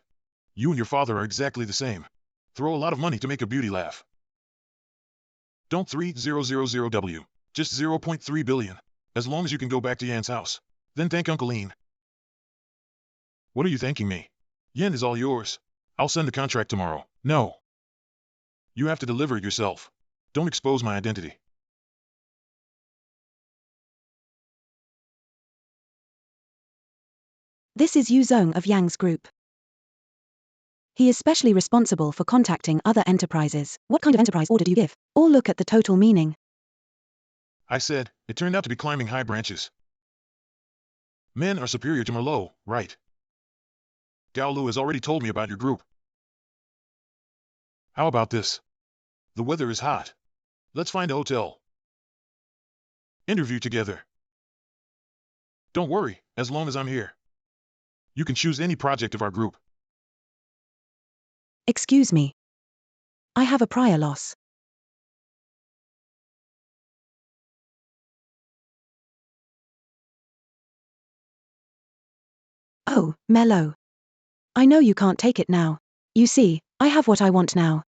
[SPEAKER 1] You and your father are exactly the same. Throw a lot of money to make a beauty laugh. Don't 3,000 W. Just 0.3 billion. As long as you can go back to Yan's house. Then thank Uncle Ian. What are you thanking me? Yen is all yours. I'll send the contract tomorrow. No. You have to deliver it yourself. Don't expose my identity.
[SPEAKER 2] This is Yu Zong of Yang's group. He is specially responsible for contacting other enterprises. What kind of enterprise order do you give? Or look at the total meaning.
[SPEAKER 1] I said, it turned out to be climbing high branches. Men are superior to Merlot, right? Gao Lu has already told me about your group. How about this? The weather is hot. Let's find a hotel. Interview together. Don't worry, as long as I'm here. You can choose any project of our group.
[SPEAKER 2] Excuse me. I have a prior loss. Oh, Mello. I know you can't take it now. You see, I have what I want now.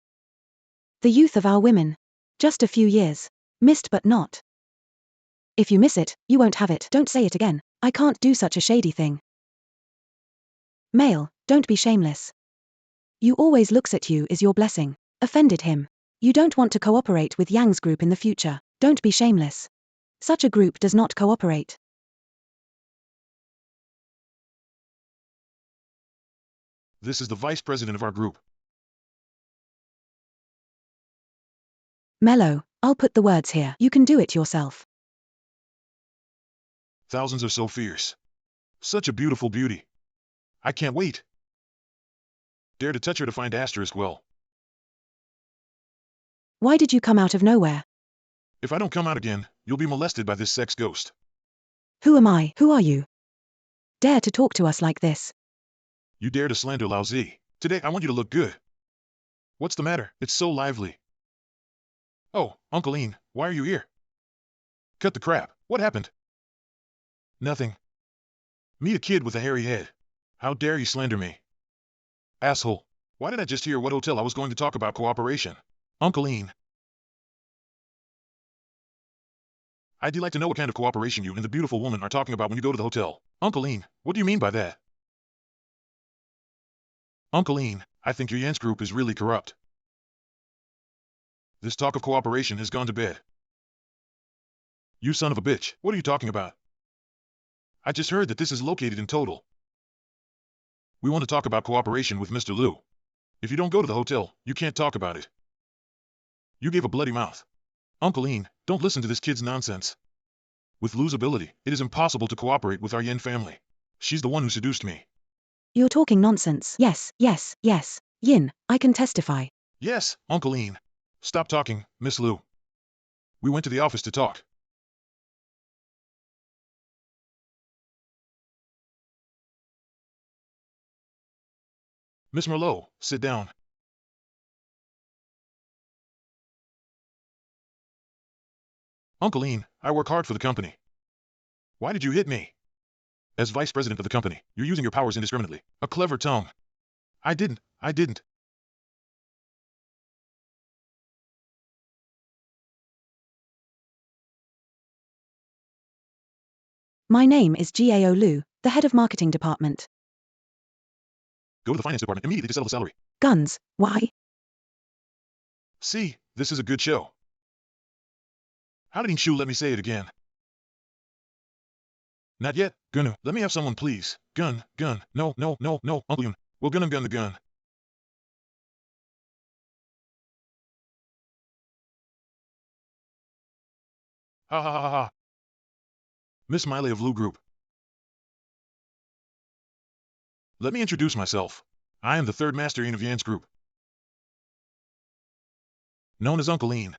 [SPEAKER 2] The youth of our women. Just a few years. Missed but not. If you miss it, you won't have it. Don't say it again. I can't do such a shady thing. Male, don't be shameless. You always looks at you is your blessing. Offended him. You don't want to cooperate with Yang's group in the future. Don't be shameless. Such a group does not cooperate.
[SPEAKER 1] This is the vice president of our group.
[SPEAKER 2] Mello, I'll put the words here. You can do it yourself.
[SPEAKER 1] Thousands are so fierce. Such a beautiful beauty. I can't wait. Dare to touch her to find asterisk well.
[SPEAKER 2] Why did you come out of nowhere?
[SPEAKER 1] If I don't come out again, you'll be molested by this sex ghost.
[SPEAKER 2] Who am I? Who are you? Dare to talk to us like this.
[SPEAKER 1] You dare to slander Lao Zi. Today I want you to look good. What's the matter? It's so lively. Oh, Uncle Ian, why are you here? Cut the crap. What happened? Nothing. Meet a kid with a hairy head. How dare you slander me? Asshole. Why did I just hear what hotel I was going to talk about cooperation? Uncle Ian. I'd like to know what kind of cooperation you and the beautiful woman are talking about when you go to the hotel. Uncle Ian, what do you mean by that? Uncle Ian, I think your Jens group is really corrupt. This talk of cooperation has gone to bed. You son of a bitch, what are you talking about? I just heard that this is located in Total. We want to talk about cooperation with Mr. Liu. If you don't go to the hotel, you can't talk about it. You gave a bloody mouth. Uncle Ian, don't listen to this kid's nonsense. With Liu's ability, it is impossible to cooperate with our Yen family. She's the one who seduced me.
[SPEAKER 2] You're talking nonsense. Yes, yes, yes. Yin, I can testify.
[SPEAKER 1] Yes, Uncle Ian. Stop talking, Miss Liu. We went to the office to talk. Miss Merlot, sit down. Uncle Ian, I work hard for the company. Why did you hit me? As vice president of the company, you're using your powers indiscriminately. A clever tongue. I didn't.
[SPEAKER 2] My name is Gao Lu, the head of marketing department.
[SPEAKER 1] Go to the finance department immediately to settle the salary.
[SPEAKER 2] Guns, why?
[SPEAKER 1] See, this is a good show. How did Shu let me say it again? Not yet, Gunu. Let me have someone, please. Gun. No, Uncle Yun. We'll gun the gun. Ha ha ha ha ha. Miss Miley of Lu Group. Let me introduce myself. I am the third master Ian of Yan's group. Known as Uncle Ian.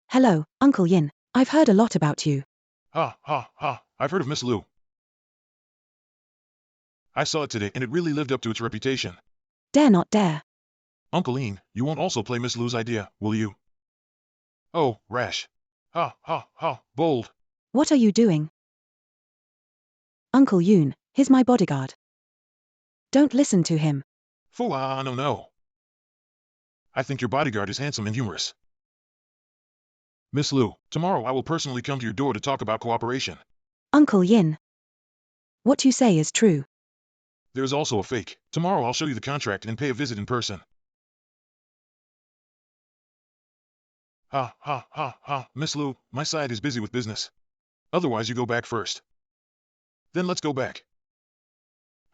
[SPEAKER 2] Hello, Uncle Yin. I've heard a lot about you.
[SPEAKER 1] Ha ha ha. I've heard of Miss Liu. I saw it today and it really lived up to its reputation.
[SPEAKER 2] Dare not dare.
[SPEAKER 1] Uncle Ian, you won't also play Miss Liu's idea, will you? Oh, rash. Ha ha ha. Bold.
[SPEAKER 2] What are you doing? Uncle Yoon, he's my bodyguard. Don't listen to him.
[SPEAKER 1] Fool, no. I think your bodyguard is handsome and humorous. Miss Liu, tomorrow I will personally come to your door to talk about cooperation.
[SPEAKER 2] Uncle Yin. What you say is true.
[SPEAKER 1] There is also a fake. Tomorrow I'll show you the contract and pay a visit in person. Ha ha ha ha. Miss Liu, my side is busy with business. Otherwise you go back first. Then let's go back.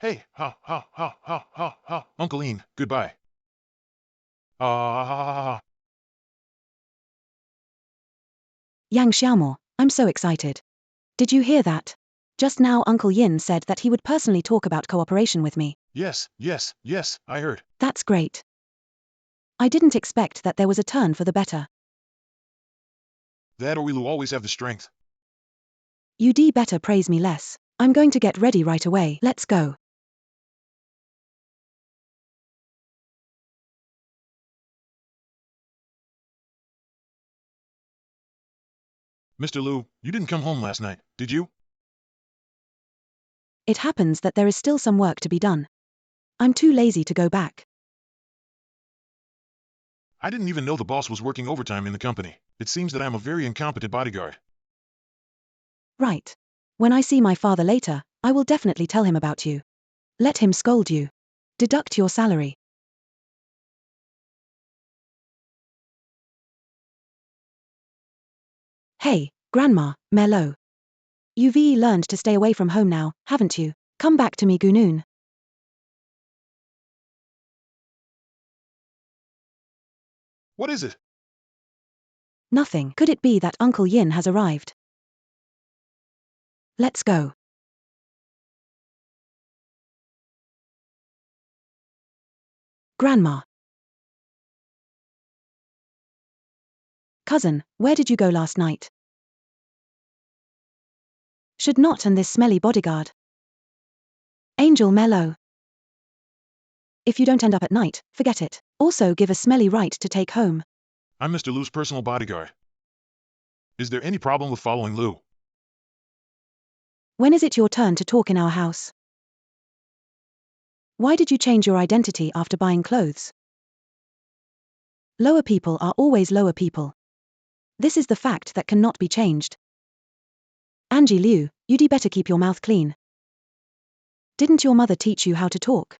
[SPEAKER 1] Hey, ha ha ha ha ha ha. Uncle Ian, goodbye. Ha ha ha ha.
[SPEAKER 2] Yang Xiaomo, I'm so excited. Did you hear that? Just now Uncle Yin said that he would personally talk about cooperation with me.
[SPEAKER 1] Yes, I heard.
[SPEAKER 2] That's great. I didn't expect that there was a turn for the better.
[SPEAKER 1] That or we'll always have the strength.
[SPEAKER 2] You'd better praise me less. I'm going to get ready right away. Let's go.
[SPEAKER 1] Mr. Liu, you didn't come home last night, did you?
[SPEAKER 2] It happens that there is still some work to be done. I'm too lazy to go back.
[SPEAKER 1] I didn't even know the boss was working overtime in the company. It seems that I'm a very incompetent bodyguard.
[SPEAKER 2] Right. When I see my father later, I will definitely tell him about you. Let him scold you. Deduct your salary. Hey, Grandma, Mello. You've learned to stay away from home now, haven't you? Come back to me, Gunoon.
[SPEAKER 1] What is it?
[SPEAKER 2] Nothing. Could it be that Uncle Yin has arrived? Let's go. Grandma. Cousin, where did you go last night? Should not and this smelly bodyguard. Angel Mello. If you don't end up at night, forget it. Also give a smelly right to take home.
[SPEAKER 1] I'm Mr. Lu's personal bodyguard. Is there any problem with following Lu?
[SPEAKER 2] When is it your turn to talk in our house? Why did you change your identity after buying clothes? Lower people are always lower people. This is the fact that cannot be changed. Angie Liu, you'd better keep your mouth clean. Didn't your mother teach you how to talk?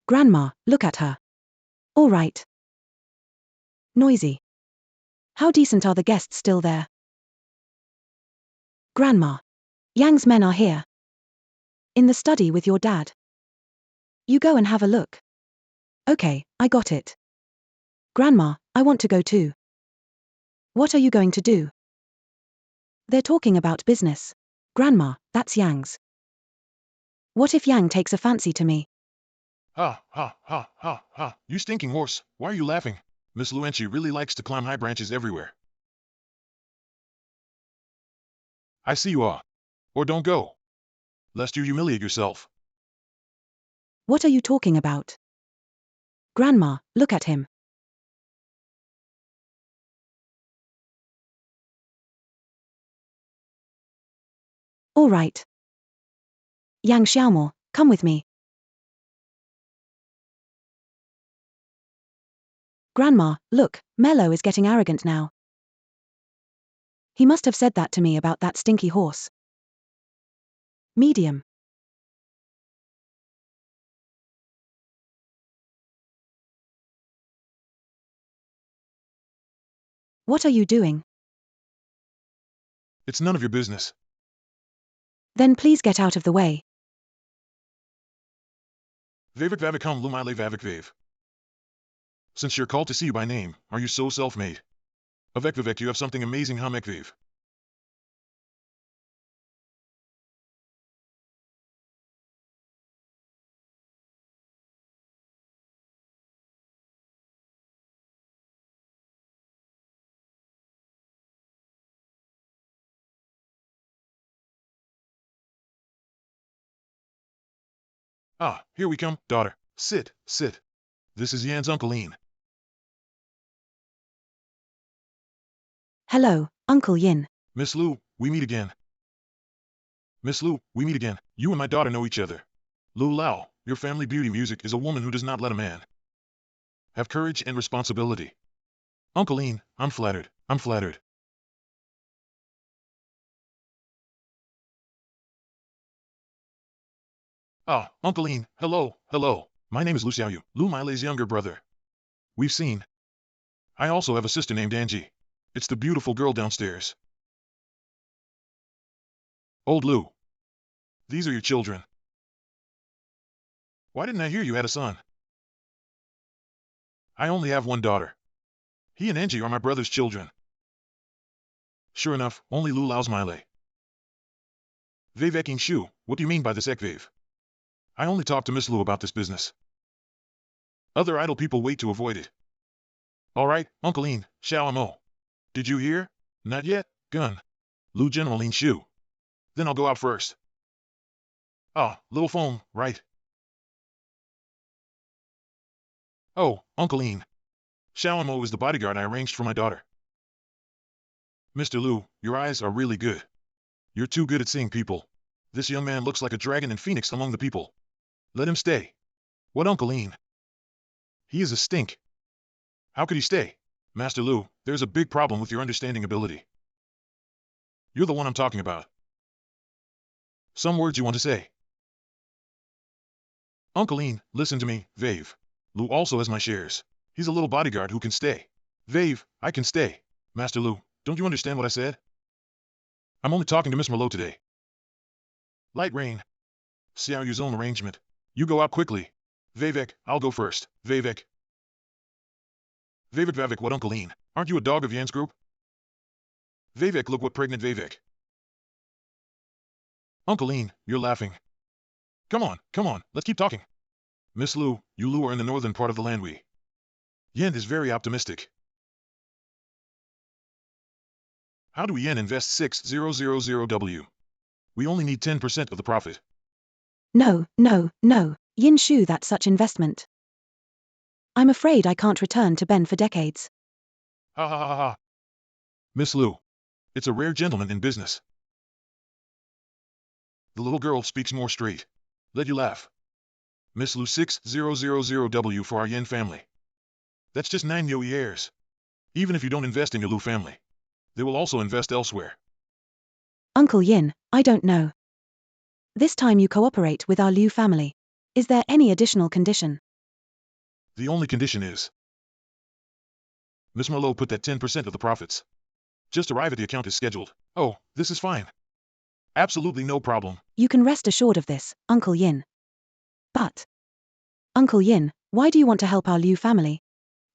[SPEAKER 2] Grandma, look at her. All right. Noisy. How decent are the guests still there? Grandma. Yang's men are here. In the study with your dad. You go and have a look. Okay, I got it. Grandma, I want to go too. What are you going to do? They're talking about business. Grandma, that's Yang's. What if Yang takes a fancy to me?
[SPEAKER 1] Ha, ha, ha, ha, ha. You stinking horse. Why are you laughing? Miss Luenchi really likes to climb high branches everywhere. I see you are. Or don't go. Lest you humiliate yourself.
[SPEAKER 2] What are you talking about? Grandma, look at him. All right. Yang Xiaomo, come with me. Grandma, look, Mello is getting arrogant now. He must have said that to me about that stinky horse. Medium. What are you doing?
[SPEAKER 1] It's none of your business.
[SPEAKER 2] Then please get out of the way.
[SPEAKER 1] Vavik Vavikam Lumile Vavik Vave. Since you're called to see you by name, are you so self-made? Avec Vivek, you have something amazing, Hamek Vave. Ah, here we come, daughter. Sit, sit. This is Yan's Uncle Ian.
[SPEAKER 2] Hello, Uncle Yin.
[SPEAKER 1] Miss Lu, we meet again. Miss Lu, we meet again. You and my daughter know each other. Lu Lao, your family beauty music is a woman who does not let a man have courage and responsibility. Uncle Ian, I'm flattered. I'm flattered. Ah, Uncle Ian, hello, hello. My name is Lu Xiaoyu, Lu Mailei's younger brother. We've seen. I also have a sister named Angie. It's the beautiful girl downstairs. Old Lu. These are your children. Why didn't I hear you had a son? I only have one daughter. He and Angie are my brother's children. Sure enough, only Lu Lao's Maile. Vaveking Shu, what do you mean by this ekvave? I only talk to Miss Lu about this business. Other idle people wait to avoid it. Alright, Uncle Ian, Xiao Mo. Did you hear? Not yet, gun. Lu General Ian Shu. Then I'll go out first. Ah, little phone, right? Oh, Uncle Ian. Xiao Mo is the bodyguard I arranged for my daughter. Mr. Lu, your eyes are really good. You're too good at seeing people. This young man looks like a dragon and phoenix among the people. Let him stay. What, Uncle Ian? He is a stink. How could he stay? Master Lu, there's a big problem with your understanding ability. You're the one I'm talking about. Some words you want to say. Uncle Ian, listen to me, Vave. Lu also has my shares. He's a little bodyguard who can stay. Vave, I can stay. Master Lu, don't you understand what I said? I'm only talking to Miss Merlot today. Light rain. See how you zone arrangement. You go out quickly. Vavek, I'll go first. Vavek. Vavek, what, Uncle Ian? Aren't you a dog of Yan's group? Vavek, look what pregnant Vavek. Uncle Ian, you're laughing. Come on, let's keep talking. Miss Lu, you Lu are in the northern part of the land we. Yan is very optimistic. How do we Yen invest 6000W? We only need 10% of the profit.
[SPEAKER 2] No, Yin Shu, that's such investment. I'm afraid I can't return to Ben for decades.
[SPEAKER 1] Ha ha ha ha. Miss Lu, it's a rare gentleman in business. The little girl speaks more straight. Let you laugh. Miss Lu, 6000W for our Yen family. That's just 9 Yo years. Even if you don't invest in your Lu family, they will also invest elsewhere.
[SPEAKER 2] Uncle Yin, I don't know. This time you cooperate with our Liu family. Is there any additional condition?
[SPEAKER 1] The only condition is Miss Merlot put that 10% of the profits. Just arrive at the account as scheduled. Oh, this is fine. Absolutely no problem.
[SPEAKER 2] You can rest assured of this, Uncle Yin. But, Uncle Yin, why do you want to help our Liu family?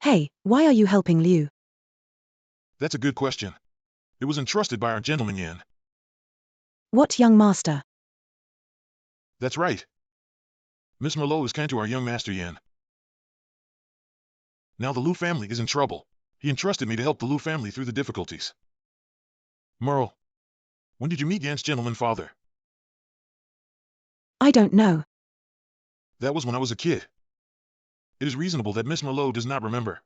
[SPEAKER 2] Hey, why are you helping Liu?
[SPEAKER 1] That's a good question. It was entrusted by our gentleman Yan.
[SPEAKER 2] What, young master?
[SPEAKER 1] That's right. Miss Merlot is kind to our young master Yan. Now the Lu family is in trouble. He entrusted me to help the Lu family through the difficulties. Merle, when did you meet Yan's gentleman father?
[SPEAKER 2] I don't know.
[SPEAKER 1] That was when I was a kid. It is reasonable that Miss Merlot does not remember.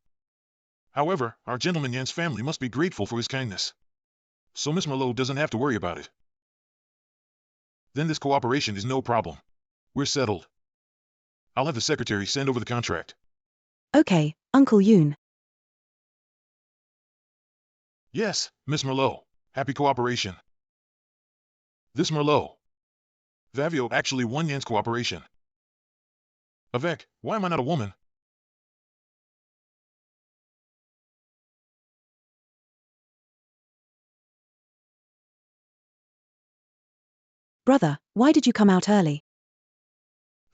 [SPEAKER 1] However, our gentleman Yan's family must be grateful for his kindness. So Miss Merlot doesn't have to worry about it. Then this cooperation is no problem. We're settled. I'll have the secretary send over the contract.
[SPEAKER 2] Okay, Uncle Yoon.
[SPEAKER 1] Yes, Miss Merlot. Happy cooperation. This Merlot. Vavio actually won Yan's cooperation. Avec, why am I not a woman?
[SPEAKER 2] Brother, why did you come out early?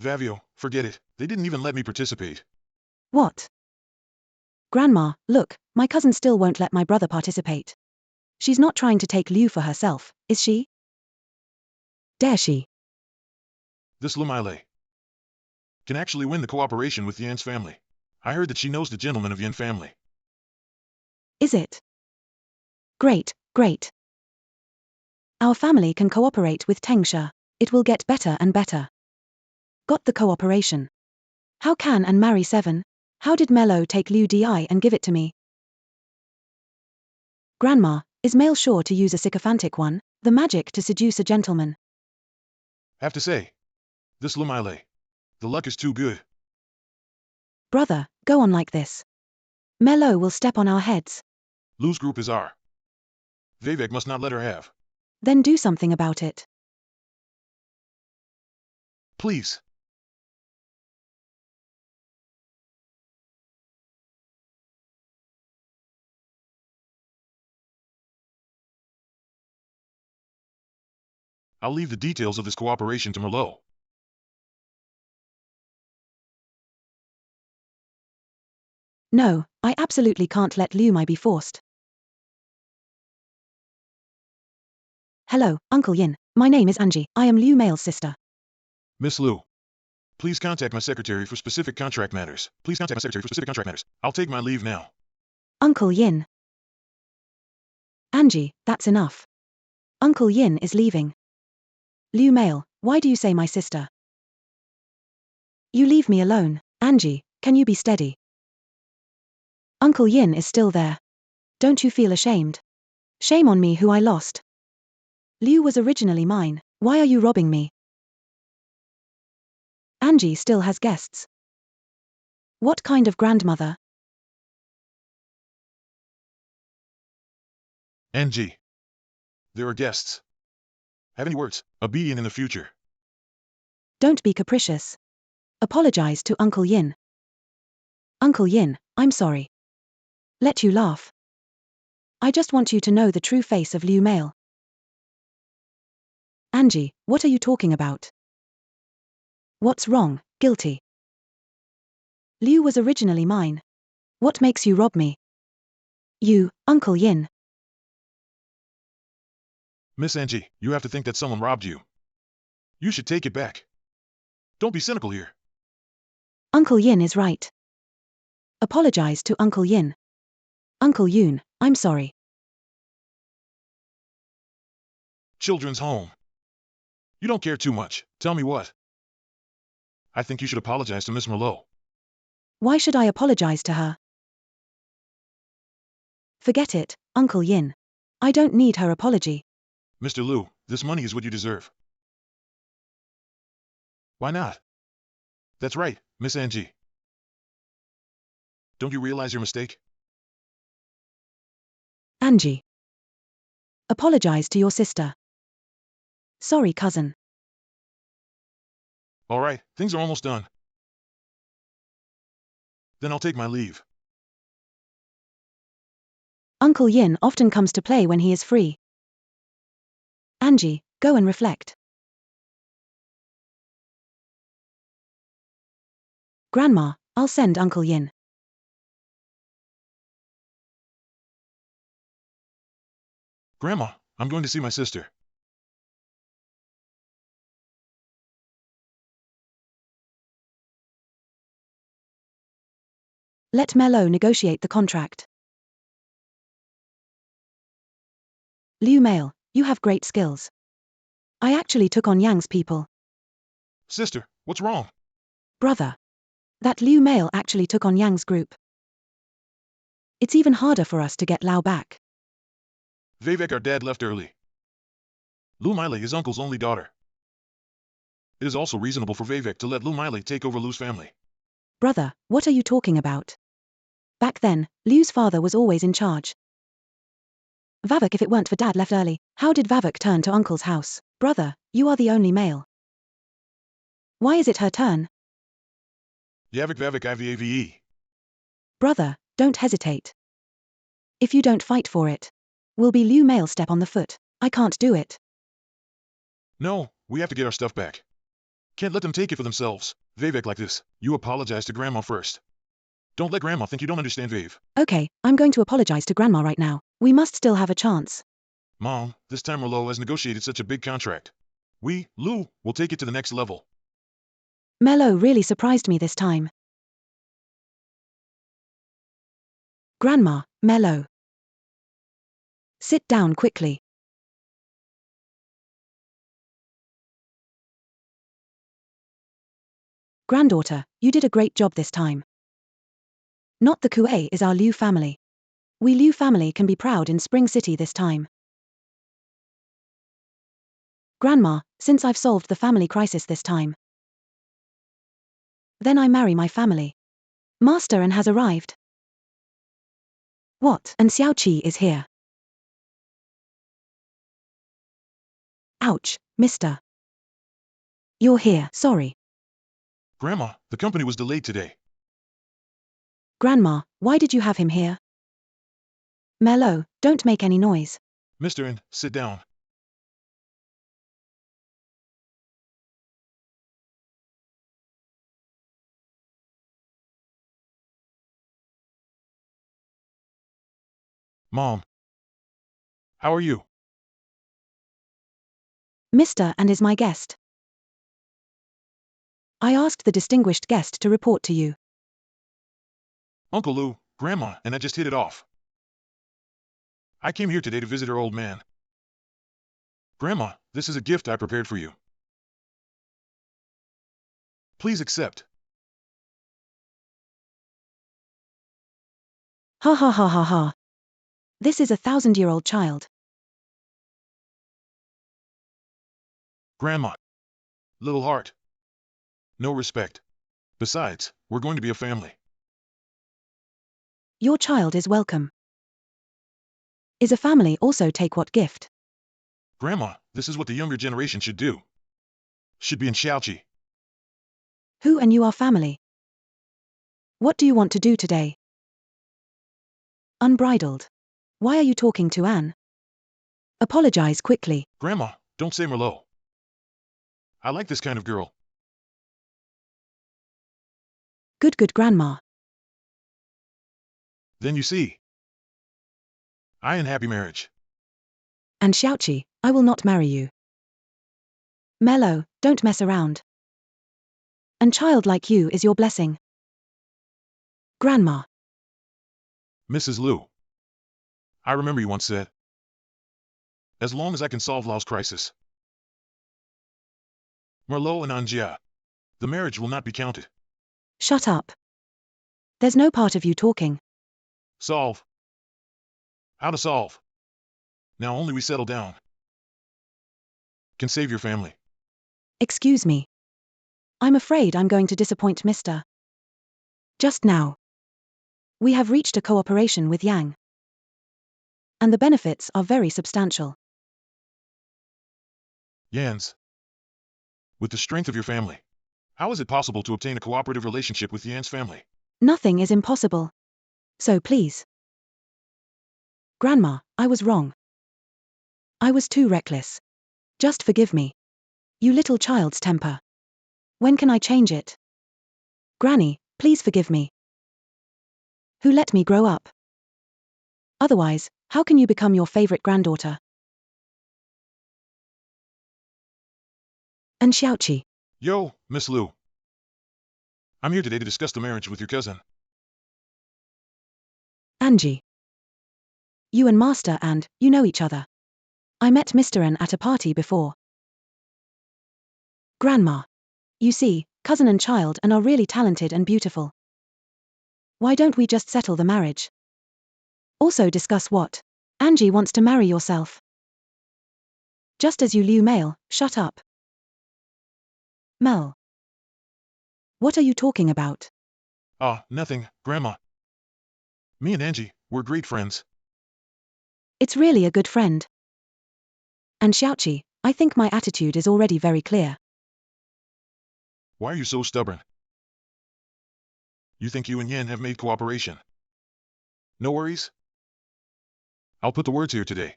[SPEAKER 1] Vavio, forget it. They didn't even let me participate.
[SPEAKER 2] What? Grandma, look, my cousin still won't let my brother participate. She's not trying to take Liu for herself, is she? Dare she?
[SPEAKER 1] This Lumaile can actually win the cooperation with Yan's family. I heard that she knows the gentleman of Yan family.
[SPEAKER 2] Is it? Great. Our family can cooperate with Tengsha. It will get better and better. Got the cooperation. How can and marry 7? How did Mello take Liu Di and give it to me? Grandma, is male sure to use a sycophantic one, the magic to seduce a gentleman?
[SPEAKER 1] Have to say, this Lumaile, the luck is too good.
[SPEAKER 2] Brother, go on like this. Mello will step on our heads.
[SPEAKER 1] Lu's group is our. Vavek must not let her have.
[SPEAKER 2] Then do something about it.
[SPEAKER 1] Please. I'll leave the details of this cooperation to Merlot.
[SPEAKER 2] No, I absolutely can't let Liu Mai be forced. Hello, Uncle Yin. My name is Angie. I am Liu Male's sister.
[SPEAKER 1] Miss Lu, please contact my secretary for specific contract matters. I'll take my leave now.
[SPEAKER 2] Uncle Yin. Angie, that's enough. Uncle Yin is leaving. Liu Male, why do you say my sister? You leave me alone. Angie, can you be steady? Uncle Yin is still there. Don't you feel ashamed? Shame on me who I lost. Liu was originally mine. Why are you robbing me? Angie still has guests. What kind of grandmother?
[SPEAKER 1] Angie. There are guests. Have any words? Obedient in the future.
[SPEAKER 2] Don't be capricious. Apologize to Uncle Yin. Uncle Yin, I'm sorry. Let you laugh. I just want you to know the true face of Liu Male. Angie, what are you talking about? What's wrong? Guilty. Liu was originally mine. What makes you rob me? You, Uncle Yin.
[SPEAKER 1] Miss Angie, you have to think that someone robbed you. You should take it back. Don't be cynical here.
[SPEAKER 2] Uncle Yin is right. Apologize to Uncle Yin. Uncle Yoon, I'm sorry.
[SPEAKER 1] Children's home. You don't care too much. Tell me what. I think you should apologize to Miss Merlot.
[SPEAKER 2] Why should I apologize to her? Forget it, Uncle Yin. I don't need her apology.
[SPEAKER 1] Mr. Liu, this money is what you deserve. Why not? That's right, Miss Angie. Don't you realize your mistake?
[SPEAKER 2] Angie. Apologize to your sister. Sorry, cousin.
[SPEAKER 1] All right, things are almost done. Then I'll take my leave.
[SPEAKER 2] Uncle Yin often comes to play when he is free. Angie, go and reflect. Grandma, I'll send Uncle Yin.
[SPEAKER 1] Grandma, I'm going to see my sister.
[SPEAKER 2] Let Melo negotiate the contract. Liu Male, you have great skills. I actually took on Yang's people.
[SPEAKER 1] Sister, what's wrong?
[SPEAKER 2] Brother. That Liu Male actually took on Yang's group. It's even harder for us to get Lao back.
[SPEAKER 1] Vivek, our dad, left early. Lu Miley is uncle's only daughter. It is also reasonable for Vivek to let Lu Miley take over Lu's family.
[SPEAKER 2] Brother, what are you talking about? Back then, Liu's father was always in charge. Vavek, if it weren't for dad left early, how did Vavek turn to uncle's house? Brother, you are the only male. Why is it her turn?
[SPEAKER 1] Yavik Vavik Ivave.
[SPEAKER 2] Brother, don't hesitate. If you don't fight for it, will be Liu Male step on the foot. I can't do it.
[SPEAKER 1] No, we have to get our stuff back. Can't let them take it for themselves. Vivek like this. You apologize to Grandma first. Don't let Grandma think you don't understand Viv.
[SPEAKER 2] Okay, I'm going to apologize to Grandma right now. We must still have a chance.
[SPEAKER 1] Mom, this time Merlot has negotiated such a big contract. We, Lu, will take it to the next level.
[SPEAKER 2] Melo really surprised me this time. Grandma, Melo. Sit down quickly. Granddaughter, you did a great job this time. Not the Kuei is our Liu family. We Liu family can be proud in Spring City this time. Grandma, since I've solved the family crisis this time, then I marry my family. Master An has arrived. What? And Xiaoqi is here. Ouch, mister. You're here, sorry.
[SPEAKER 1] Grandma, the company was delayed today.
[SPEAKER 2] Grandma, why did you have him here? Melo, don't make any noise.
[SPEAKER 1] Mr. N, sit down. Mom. How are you?
[SPEAKER 2] Mr. and is my guest. I asked the distinguished guest to report to you.
[SPEAKER 1] Uncle Lu, Grandma, and I just hit it off. I came here today to visit our old man. Grandma, this is a gift I prepared for you. Please accept.
[SPEAKER 2] Ha ha ha ha ha. This is a 1,000-year-old child.
[SPEAKER 1] Grandma. Little heart. No respect. Besides, we're going to be a family.
[SPEAKER 2] Your child is welcome. Is a family also take what gift?
[SPEAKER 1] Grandma, this is what the younger generation should do. Should be in Xiaoqi.
[SPEAKER 2] Who and you are family? What do you want to do today? Unbridled. Why are you talking to Anne? Apologize quickly.
[SPEAKER 1] Grandma, don't say Merlot. I like this kind of girl.
[SPEAKER 2] Good grandma.
[SPEAKER 1] Then you see. I in happy marriage.
[SPEAKER 2] And Xiaoqi, I will not marry you. Mello, don't mess around. And child like you is your blessing. Grandma.
[SPEAKER 1] Mrs. Liu. I remember you once said. As long as I can solve Lao's crisis. Merlot and Anjia. The marriage will not be counted.
[SPEAKER 2] Shut up. There's no part of you talking.
[SPEAKER 1] Solve. How to solve. Now only we settle down. Can save your family.
[SPEAKER 2] Excuse me. I'm afraid I'm going to disappoint Mr. Just now. We have reached a cooperation with Yang. And the benefits are very substantial.
[SPEAKER 1] Yan's. With the strength of your family. How is it possible to obtain a cooperative relationship with Yan's family?
[SPEAKER 2] Nothing is impossible. So please. Grandma, I was wrong. I was too reckless. Just forgive me. You little child's temper. When can I change it? Granny, please forgive me. Who let me grow up? Otherwise, how can you become your favorite granddaughter? And Xiaoqi.
[SPEAKER 1] Yo, Miss Liu. I'm here today to discuss the marriage with your cousin.
[SPEAKER 2] Angie. You and Master and, you know each other. I met Mr. N at a party before. Grandma. You see, cousin and child and are really talented and beautiful. Why don't we just settle the marriage? Also discuss what? Angie wants to marry yourself. Just as you Liu male, shut up. Mel. What are you talking about?
[SPEAKER 1] Nothing, Grandma. Me and Angie, we're great friends.
[SPEAKER 2] It's really a good friend. And Xiaoqi, I think my attitude is already very clear.
[SPEAKER 1] Why are you so stubborn? You think you and Yan have made cooperation? No worries? I'll put the words here today.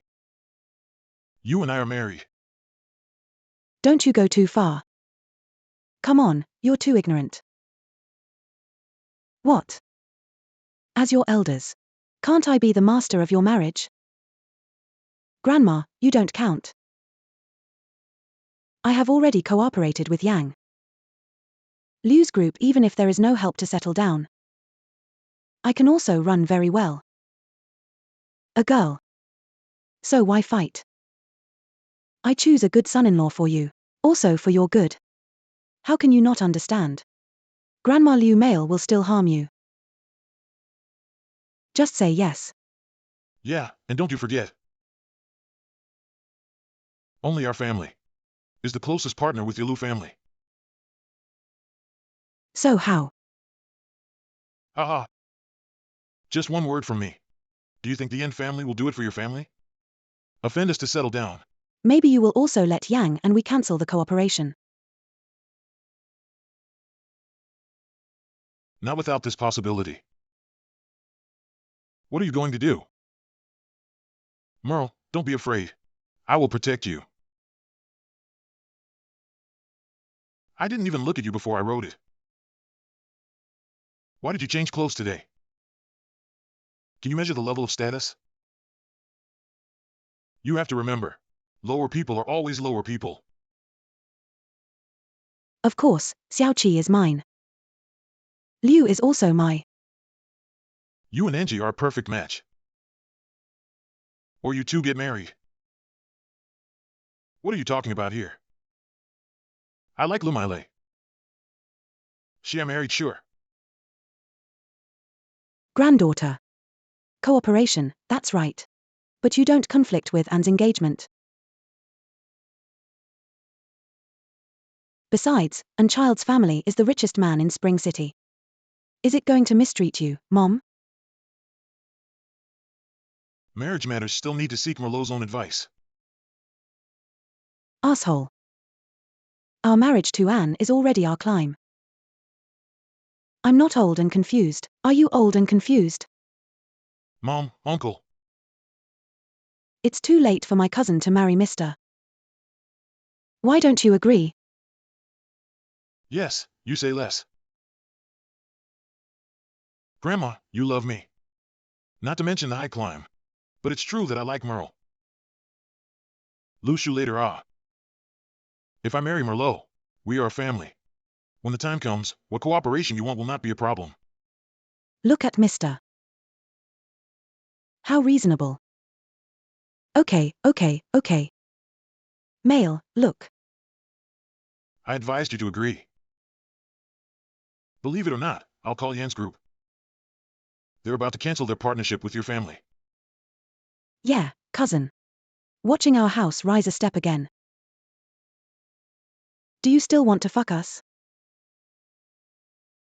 [SPEAKER 1] You and I are married.
[SPEAKER 2] Don't you go too far. Come on, you're too ignorant. What? As your elders. Can't I be the master of your marriage? Grandma, you don't count. I have already cooperated with Yang. Liu's group even if there is no help to settle down. I can also run very well. A girl. So why fight? I choose a good son-in-law for you. Also for your good. How can you not understand? Grandma Liu male will still harm you. Just say yes.
[SPEAKER 1] Yeah, and don't you forget. Only our family is the closest partner with your Liu family.
[SPEAKER 2] So how?
[SPEAKER 1] Haha. Just one word from me. Do you think the Yan family will do it for your family? Offend us to settle down.
[SPEAKER 2] Maybe you will also let Yang and we cancel the cooperation.
[SPEAKER 1] Not without this possibility. What are you going to do? Merle, don't be afraid. I will protect you. I didn't even look at you before I wrote it. Why did you change clothes today? Can you measure the level of status? You have to remember, lower people are always lower people.
[SPEAKER 2] Of course, Xiaoqi is mine. Liu is also my.
[SPEAKER 1] You and Angie are a perfect match. Or you two get married. What are you talking about here? I like Lumaile. She are married, sure.
[SPEAKER 2] Granddaughter. Cooperation, that's right. But you don't conflict with Anne's engagement. Besides, An Child's family is the richest man in Spring City. Is it going to mistreat you, Mom?
[SPEAKER 1] Marriage matters still need to seek Merlot's own advice.
[SPEAKER 2] Asshole. Our marriage to Anne is already our climb. I'm not old and confused. Are you old and confused?
[SPEAKER 1] Mom, Uncle.
[SPEAKER 2] It's too late for my cousin to marry Mr. Why don't you agree?
[SPEAKER 1] Yes, you say less. Grandma, you love me. Not to mention the high climb. But it's true that I like Merle. Lose you later, ah. If I marry Merlot, we are a family. When the time comes, what cooperation you want will not be a problem.
[SPEAKER 2] Look at Mr. How reasonable. Okay. Male, look.
[SPEAKER 1] I advised you to agree. Believe it or not, I'll call Jan's group. They're about to cancel their partnership with your family.
[SPEAKER 2] Yeah, cousin. Watching our house rise a step again. Do you still want to fuck us?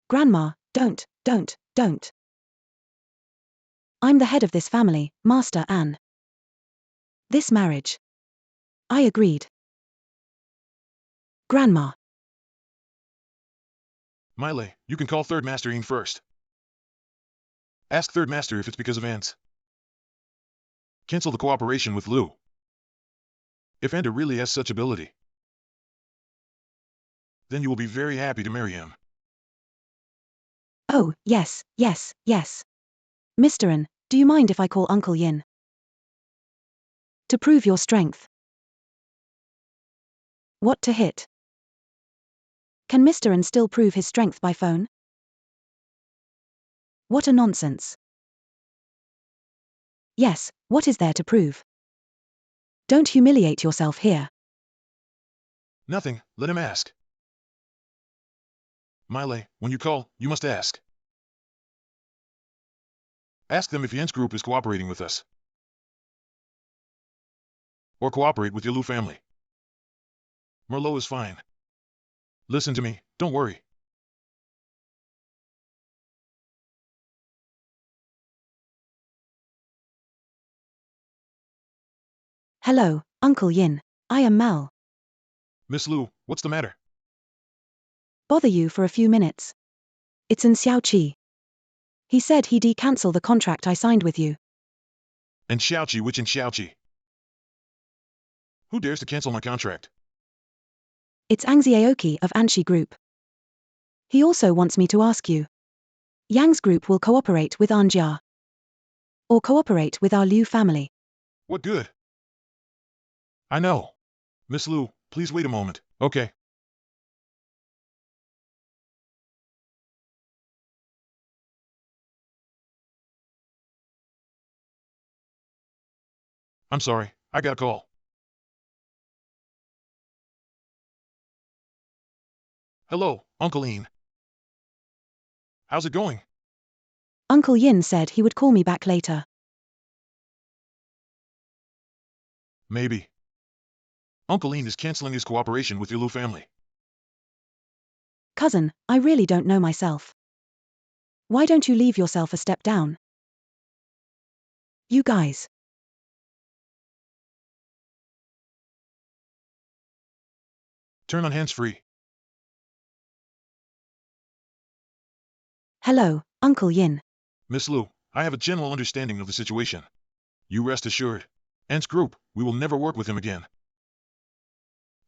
[SPEAKER 2] Grandma, don't. I'm the head of this family, Master Anne. This marriage. I agreed. Grandma.
[SPEAKER 1] Miley, you can call Third Master Ian first. Ask Third Master if it's because of Anne's. Cancel the cooperation with Lou. If Anda really has such ability, then you will be very happy to marry him.
[SPEAKER 2] Oh, yes. Mr. An, do you mind if I call Uncle Yin? To prove your strength. What to hit? Can Mr. An still prove his strength by phone? What a nonsense. Yes, what is there to prove? Don't humiliate yourself here.
[SPEAKER 1] Nothing, let him ask. Miley, when you call, you must ask. Ask them if Jan's group is cooperating with us. Or cooperate with your Lou family. Merlot is fine. Listen to me, don't worry.
[SPEAKER 2] Hello, Uncle Yin. I am Mal.
[SPEAKER 1] Miss Lou, what's the matter?
[SPEAKER 2] Bother you for a few minutes. It's in Xiaoqi. He said he'd cancel the contract I signed with you.
[SPEAKER 1] And Xiaoqi, which in Xiaoqi? Who dares to cancel my contract?
[SPEAKER 2] It's Angxiaoki of Anshi Group. He also wants me to ask you. Yang's group will cooperate with Anjia. Or cooperate with our Liu family.
[SPEAKER 1] What good? I know. Miss Lou, please wait a moment, okay? I'm sorry, I got a call. Hello, Uncle Ian. How's it going?
[SPEAKER 2] Uncle Yin said he would call me back later.
[SPEAKER 1] Maybe. Uncle Ian is canceling his cooperation with your Lou family.
[SPEAKER 2] Cousin, I really don't know myself. Why don't you leave yourself a step down? You guys.
[SPEAKER 1] Turn on hands-free.
[SPEAKER 2] Hello, Uncle Yin.
[SPEAKER 1] Miss Lou, I have a general understanding of the situation. You rest assured. Ant's group, we will never work with him again.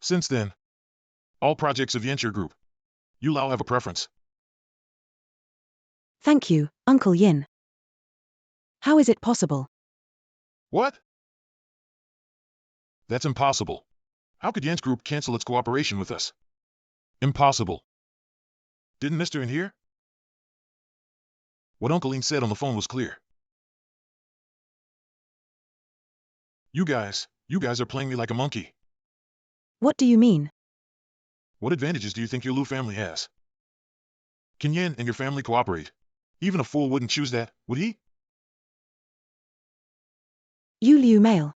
[SPEAKER 1] Since then, all projects of Yenture Group. You Lao have a preference.
[SPEAKER 2] Thank you, Uncle Yin. How is it possible?
[SPEAKER 1] What? That's impossible. How could Yen's group cancel its cooperation with us? Impossible. Didn't Mr. In hear? What Uncle Ian said on the phone was clear. You guys are playing me like a monkey.
[SPEAKER 2] What do you mean?
[SPEAKER 1] What advantages do you think your Lu family has? Can Yan and your family cooperate? Even a fool wouldn't choose that, would he?
[SPEAKER 2] You Liu male.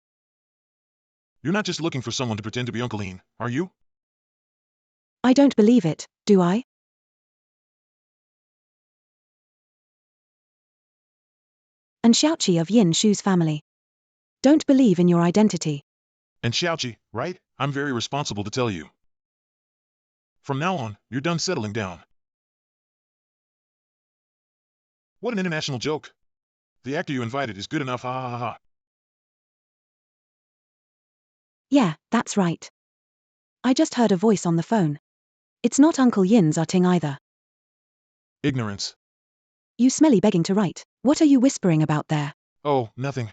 [SPEAKER 1] You're not just looking for someone to pretend to be Uncle Ian, are you?
[SPEAKER 2] I don't believe it, do I? And Xiaoqi of Yin Shu's family. Don't believe in your identity.
[SPEAKER 1] And Xiaoqi, right? I'm very responsible to tell you. From now on, you're done settling down. What an international joke. The actor you invited is good enough, ha ha ha ha.
[SPEAKER 2] Yeah, that's right. I just heard a voice on the phone. It's not Uncle Yin's Ting either.
[SPEAKER 1] Ignorance.
[SPEAKER 2] You smelly begging to write. What are you whispering about there?
[SPEAKER 1] Oh, nothing.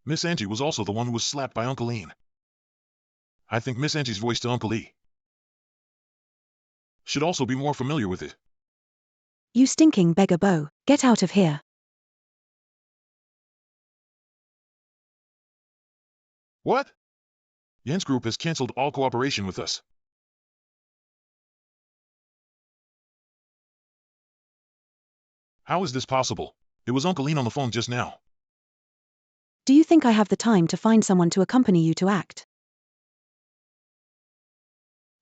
[SPEAKER 1] Miss Angie was also the one who was slapped by Uncle Ian. I think Miss Angie's voice to Uncle E should also be more familiar with it.
[SPEAKER 2] You stinking beggar Bo, get out of here.
[SPEAKER 1] What? Yen's group has cancelled all cooperation with us. How is this possible? It was Uncle Ian on the phone just now.
[SPEAKER 2] Do you think I have the time to find someone to accompany you to act?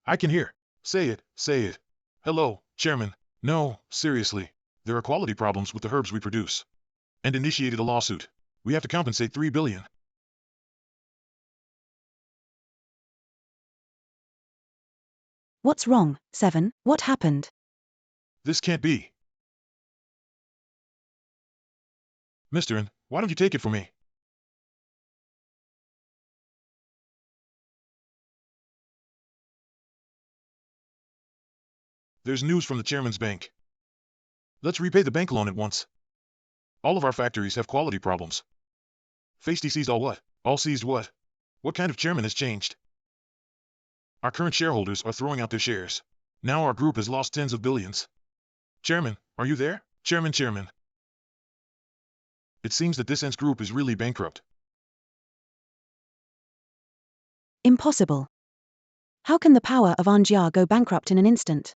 [SPEAKER 1] I can hear. Say it, say it. Hello, Chairman. No, seriously. There are quality problems with the herbs we produce. And initiated a lawsuit. We have to compensate $3 billion.
[SPEAKER 2] What's wrong, Seven? What happened?
[SPEAKER 1] This can't be. Mr. N, why don't you take it for me? There's news from the chairman's bank. Let's repay the bank loan at once. All of our factories have quality problems. Feisty seized all what? All seized what? What kind of chairman has changed? Our current shareholders are throwing out their shares. Now our group has lost tens of billions. Chairman, are you there? Chairman. It seems that this N's group is really bankrupt.
[SPEAKER 2] Impossible. How can the power of Anjia go bankrupt in an instant?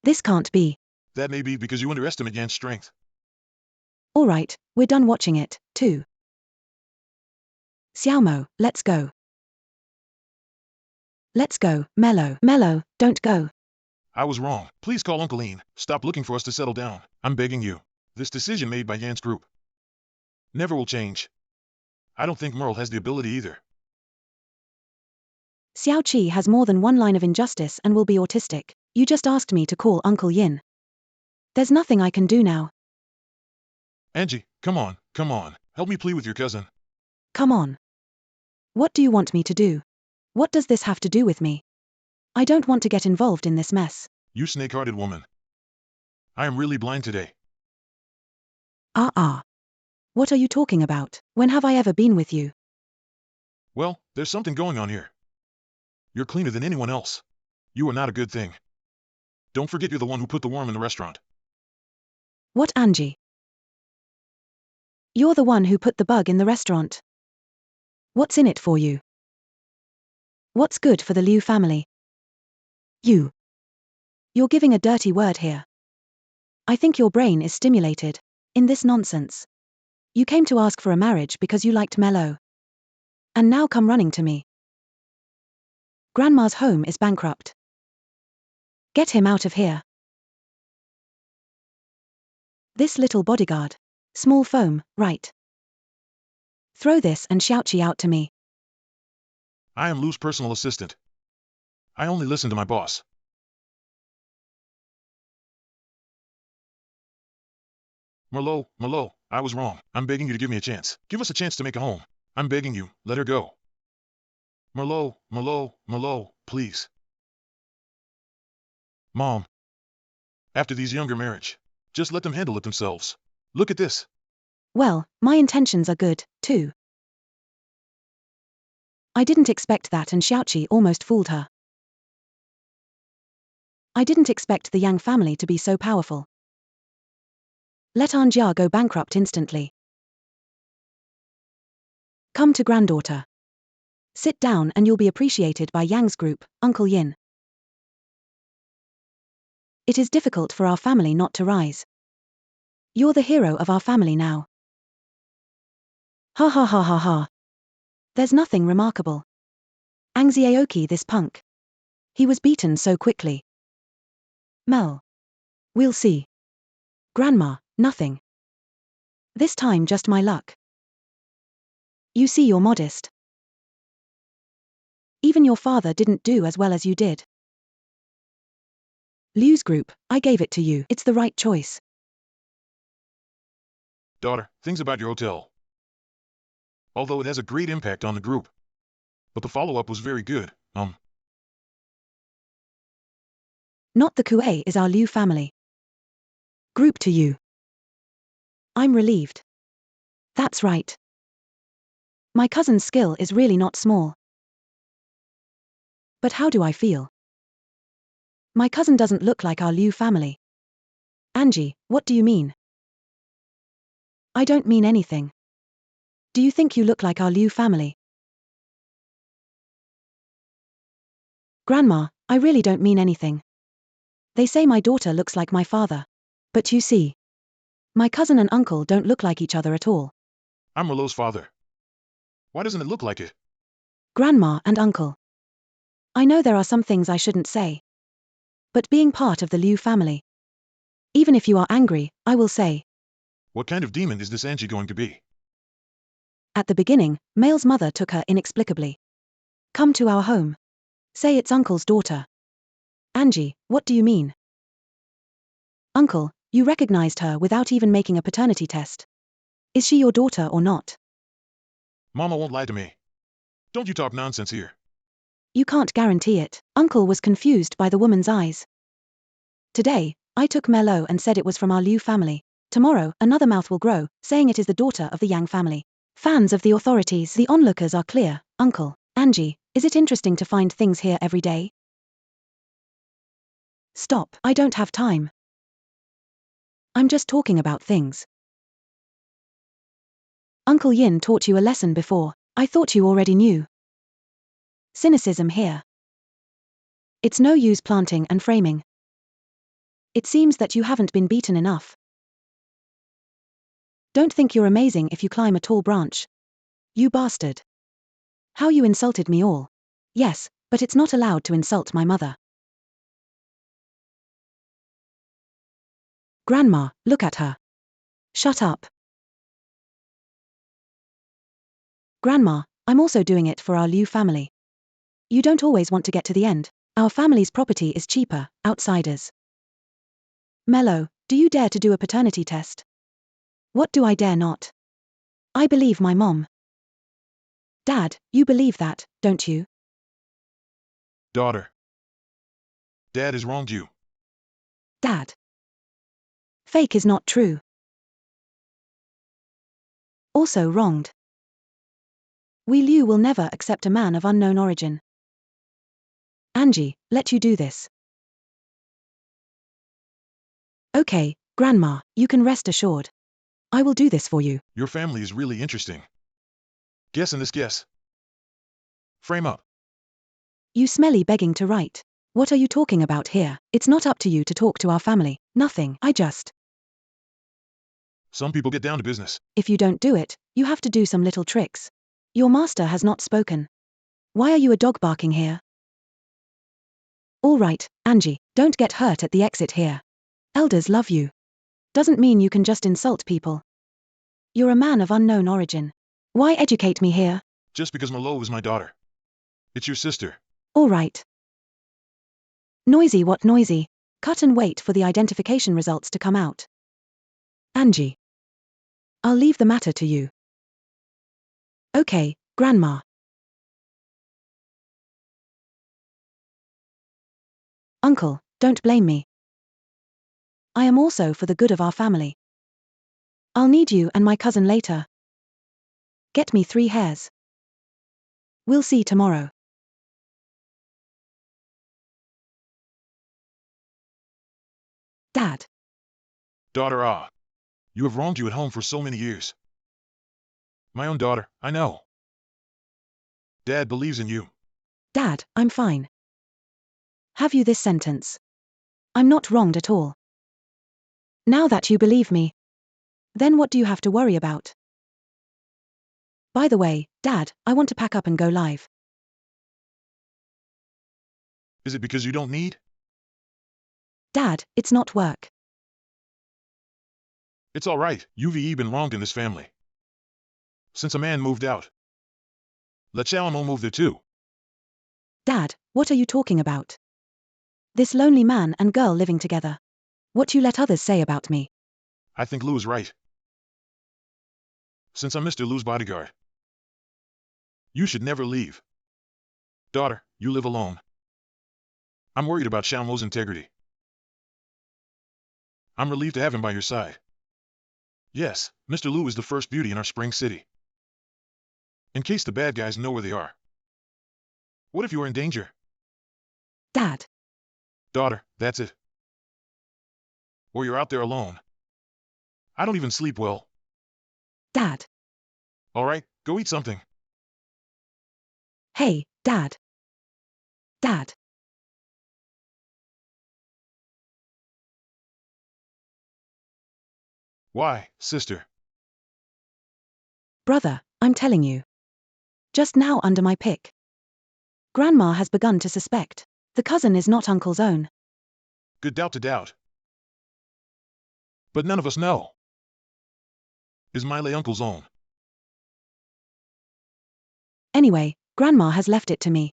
[SPEAKER 2] This can't be.
[SPEAKER 1] That may be because you underestimate Yan's strength.
[SPEAKER 2] All right, we're done watching it, too. Xiaomo, let's go. Let's go, Mello, don't go.
[SPEAKER 1] I was wrong. Please call Uncle Ian. Stop looking for us to settle down. I'm begging you. This decision made by Yan's group never will change. I don't think Merle has the ability either.
[SPEAKER 2] Xiaoqi has more than one line of injustice and will be autistic. You just asked me to call Uncle Yin. There's nothing I can do now.
[SPEAKER 1] Angie, come on. Help me plead with your cousin.
[SPEAKER 2] Come on. What do you want me to do? What does this have to do with me? I don't want to get involved in this mess.
[SPEAKER 1] You snake-hearted woman. I am really blind today.
[SPEAKER 2] What are you talking about? When have I ever been with you?
[SPEAKER 1] Well, there's something going on here. You're cleaner than anyone else. You are not a good thing. Don't forget you're the one who put the worm in the restaurant.
[SPEAKER 2] What, Angie? You're the one who put the bug in the restaurant. What's in it for you? What's good for the Liu family? You're giving a dirty word here. I think your brain is stimulated in this nonsense. You came to ask for a marriage because you liked Mello. And now come running to me. Grandma's home is bankrupt. Get him out of here. This little bodyguard. Small foam, right. Throw this and Xiaoqi out to me.
[SPEAKER 1] I am Lu's personal assistant. I only listen to my boss. Merlot, I was wrong. I'm begging you to give me a chance. Give us a chance to make a home. I'm begging you, let her go. Merlot, please. Mom. After these younger marriage, just let them handle it themselves. Look at this.
[SPEAKER 2] Well, my intentions are good, too. I didn't expect that and Xiaoqi almost fooled her. I didn't expect the Yang family to be so powerful. Let Anjia go bankrupt instantly. Come to granddaughter. Sit down and you'll be appreciated by Yang's group, Uncle Yin. It is difficult for our family not to rise. You're the hero of our family now. Ha. There's nothing remarkable. Angzi Aoki this punk. He was beaten so quickly. Mel. We'll see. Grandma, nothing. This time just my luck. You see, you're modest. Even your father didn't do as well as you did. Liu's group, I gave it to you. It's the right choice.
[SPEAKER 1] Daughter, things about your hotel. Although it has a great impact on the group. But the follow-up was very good.
[SPEAKER 2] Not the Kuei is our Liu family. Group to you. I'm relieved. That's right. My cousin's skill is really not small. But how do I feel? My cousin doesn't look like our Liu family. Angie, what do you mean? I don't mean anything. Do you think you look like our Liu family? Grandma, I really don't mean anything. They say my daughter looks like my father. But you see, my cousin and uncle don't look like each other at all.
[SPEAKER 1] I'm Merlot's father. Why doesn't it look like it?
[SPEAKER 2] Grandma and uncle. I know there are some things I shouldn't say. But being part of the Liu family. Even if you are angry, I will say.
[SPEAKER 1] What kind of demon is this Angie going to be?
[SPEAKER 2] At the beginning, Mail's mother took her inexplicably. Come to our home. Say it's uncle's daughter. Angie, what do you mean? Uncle, you recognized her without even making a paternity test. Is she your daughter or not?
[SPEAKER 1] Mama won't lie to me. Don't you talk nonsense here.
[SPEAKER 2] You can't guarantee it. Uncle was confused by the woman's eyes. Today, I took Melo and said it was from our Liu family. Tomorrow, another mouth will grow, saying it is the daughter of the Yang family. Fans of the authorities, the onlookers are clear. Uncle, Angie, is it interesting to find things here every day? Stop, I don't have time. I'm just talking about things. Uncle Yin taught you a lesson before. I thought you already knew. Cynicism here. It's no use planting and framing. It seems that you haven't been beaten enough. Don't think you're amazing if you climb a tall branch. You bastard. How you insulted me all. Yes, but it's not allowed to insult my mother. Grandma, look at her. Shut up. Grandma, I'm also doing it for our Liu family. You don't always want to get to the end. Our family's property is cheaper, outsiders. Melo, do you dare to do a paternity test? What do I dare not? I believe my mom. Dad, you believe that, don't you?
[SPEAKER 1] Daughter. Dad has wronged you.
[SPEAKER 2] Dad. Fake is not true. Also wronged. We Liu will never accept a man of unknown origin. Angie, let you do this. Okay, Grandma, you can rest assured. I will do this for you.
[SPEAKER 1] Your family is really interesting. Guess in this guess. Frame up.
[SPEAKER 2] You smelly begging to write. What are you talking about here? It's not up to you to talk to our family. Nothing, I just.
[SPEAKER 1] Some people get down to business.
[SPEAKER 2] If you don't do it, you have to do some little tricks. Your master has not spoken. Why are you a dog barking here? All right, Angie, don't get hurt at the exit here. Elders love you. Doesn't mean you can just insult people. You're a man of unknown origin. Why educate me here?
[SPEAKER 1] Just because Merlot is my daughter. It's your sister.
[SPEAKER 2] All right. Noisy what noisy? Cut and wait for the identification results to come out. Angie. I'll leave the matter to you. Okay, Grandma. Uncle, don't blame me. I am also for the good of our family. I'll need you and my cousin later. Get me 3 hairs. We'll see tomorrow. Dad.
[SPEAKER 1] Daughter, you have wronged you at home for so many years. My own daughter, I know. Dad believes in you.
[SPEAKER 2] Dad, I'm fine. Have you this sentence? I'm not wronged at all. Now that you believe me, then what do you have to worry about? By the way, Dad, I want to pack up and go live.
[SPEAKER 1] Is it because you don't need?
[SPEAKER 2] Dad, it's not work.
[SPEAKER 1] It's all right, you've been wronged in this family. Since a man moved out. Let Shalamo move there too.
[SPEAKER 2] Dad, what are you talking about? This lonely man and girl living together. What you let others say about me.
[SPEAKER 1] I think Lou is right. Since I'm Mr. Lou's bodyguard. You should never leave. Daughter, you live alone. I'm worried about Shalamo's integrity. I'm relieved to have him by your side. Yes, Mr. Lou is the first beauty in our spring city. In case the bad guys know where they are. What if you are in danger?
[SPEAKER 2] Dad.
[SPEAKER 1] Daughter, that's it. Or you're out there alone. I don't even sleep well.
[SPEAKER 2] Dad.
[SPEAKER 1] All right, go eat something.
[SPEAKER 2] Hey, Dad. Dad.
[SPEAKER 1] Why, sister?
[SPEAKER 2] Brother, I'm telling you. Just now under my pick. Grandma has begun to suspect. The cousin is not Uncle's own.
[SPEAKER 1] Good doubt to doubt. But none of us know. Is Miley Uncle's own?
[SPEAKER 2] Anyway, Grandma has left it to me.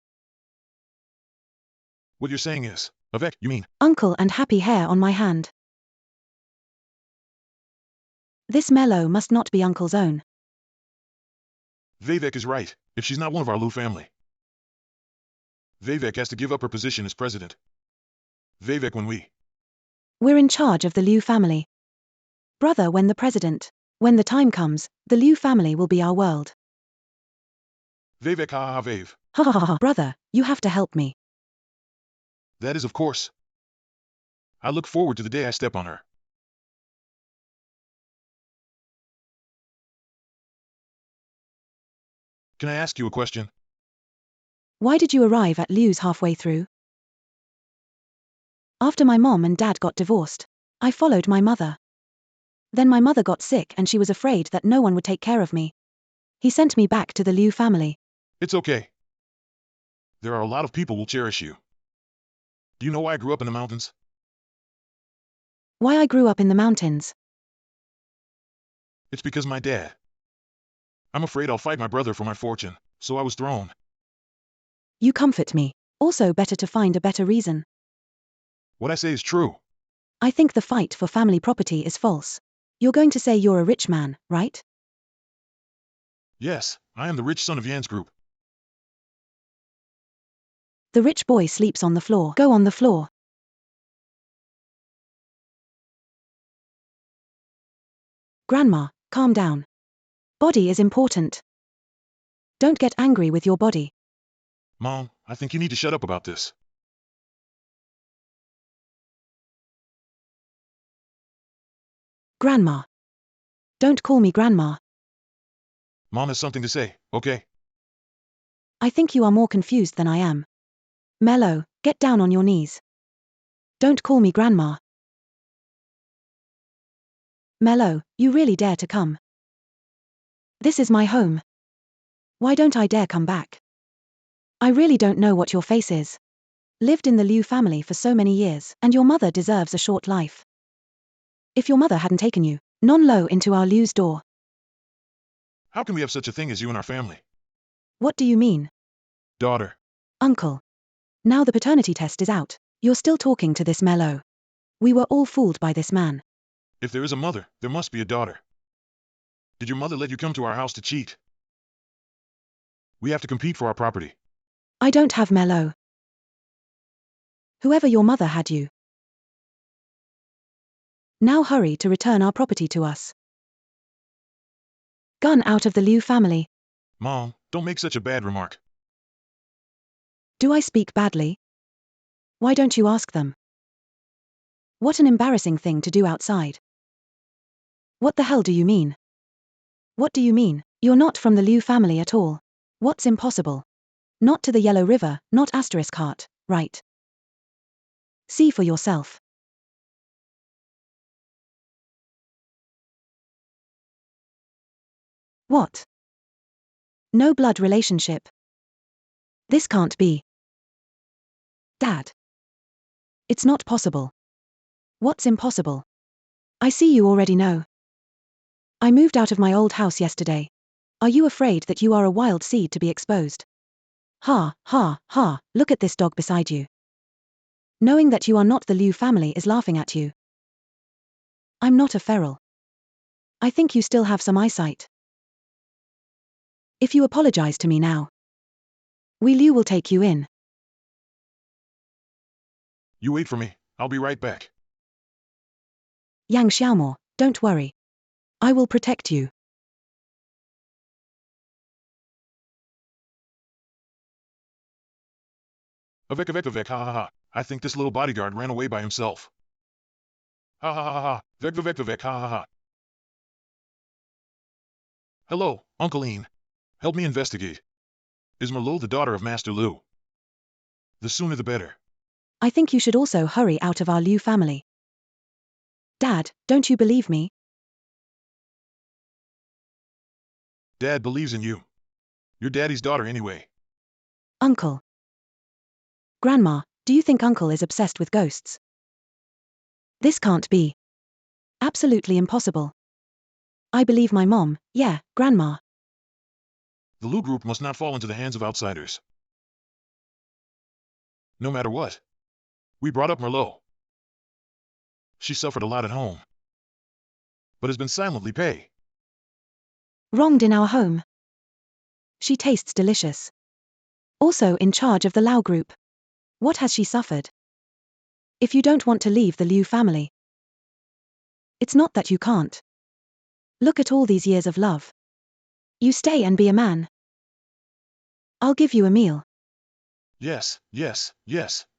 [SPEAKER 1] What you're saying is, Avec, you mean?
[SPEAKER 2] Uncle and happy hair on my hand. This Mello must not be Uncle's own.
[SPEAKER 1] Vivek is right, if she's not one of our Lou family. Vivek has to give up her position as president. Vivek when
[SPEAKER 2] We're in charge of the Liu family. Brother when the president. When the time comes, the Liu family will be our world.
[SPEAKER 1] Vivek ha ha Vave.
[SPEAKER 2] Ha ha ha ha. Brother, you have to help me.
[SPEAKER 1] That is of course. I look forward to the day I step on her. Can I ask you a question?
[SPEAKER 2] Why did you arrive at Liu's halfway through? After my mom and dad got divorced, I followed my mother. Then my mother got sick and she was afraid that no one would take care of me. He sent me back to the Liu family.
[SPEAKER 1] It's okay. There are a lot of people who'll cherish you. Do you know why I grew up in the mountains?
[SPEAKER 2] Why I grew up in the mountains?
[SPEAKER 1] It's because my dad. I'm afraid I'll fight my brother for my fortune, so I was thrown.
[SPEAKER 2] You comfort me. Also better to find a better reason.
[SPEAKER 1] What I say is true.
[SPEAKER 2] I think the fight for family property is false. You're going to say you're a rich man, right?
[SPEAKER 1] Yes, I am the rich son of Yan's group.
[SPEAKER 2] The rich boy sleeps on the floor. Go on the floor. Grandma, calm down. Body is important. Don't get angry with your body.
[SPEAKER 1] Mom, I think you need to shut up about this.
[SPEAKER 2] Grandma. Don't call me grandma.
[SPEAKER 1] Mom has something to say, okay?
[SPEAKER 2] I think you are more confused than I am. Mello, get down on your knees. Don't call me grandma. Mello, you really dare to come. This is my home. Why don't I dare come back? I really don't know what your face is. Lived in the Liu family for so many years, and your mother deserves a short life. If your mother hadn't taken you, non-lo into our Liu's door.
[SPEAKER 1] How can we have such a thing as you in our family?
[SPEAKER 2] What do you mean?
[SPEAKER 1] Daughter.
[SPEAKER 2] Uncle. Now the paternity test is out. You're still talking to this Mello. We were all fooled by this man.
[SPEAKER 1] If there is a mother, there must be a daughter. Did your mother let you come to our house to cheat? We have to compete for our property.
[SPEAKER 2] I don't have Mello. Whoever your mother had you. Now hurry to return our property to us. Gun out of the Liu family.
[SPEAKER 1] Mom, don't make such a bad remark.
[SPEAKER 2] Do I speak badly? Why don't you ask them? What an embarrassing thing to do outside. What the hell do you mean? What do you mean? You're not from the Liu family at all. What's impossible? Not to the Yellow River, not asterisk heart, right? See for yourself. What? No blood relationship. This can't be. Dad. It's not possible. What's impossible? I see you already know. I moved out of my old house yesterday. Are you afraid that you are a wild seed to be exposed? Ha, ha, ha, look at this dog beside you. Knowing that you are not the Liu family is laughing at you. I'm not a feral. I think you still have some eyesight. If you apologize to me now, Liu will take you in.
[SPEAKER 1] You wait for me, I'll be right back.
[SPEAKER 2] Yang Xiaomo, don't worry. I will protect you.
[SPEAKER 1] Avek, ha ha ha. I think this little bodyguard ran away by himself. Ha ha ha ha, Vek, ha ha ha. Hello, Uncle Ian. Help me investigate. Is Merlot the daughter of Master Liu? The sooner the better.
[SPEAKER 2] I think you should also hurry out of our Liu family. Dad, don't you believe me?
[SPEAKER 1] Dad believes in you. You're Daddy's daughter anyway.
[SPEAKER 2] Uncle. Grandma, do you think Uncle is obsessed with ghosts? This can't be. Absolutely impossible. I believe my mom, yeah, Grandma.
[SPEAKER 1] The Liu group must not fall into the hands of outsiders. No matter what. We brought up Merlot. She suffered a lot at home, but has been silently pay.
[SPEAKER 2] Wronged in our home. She tastes delicious. Also in charge of the Lao group. What has she suffered? If you don't want to leave the Liu family, it's not that you can't. Look at all these years of love. You stay and be a man. I'll give you a meal.
[SPEAKER 1] Yes,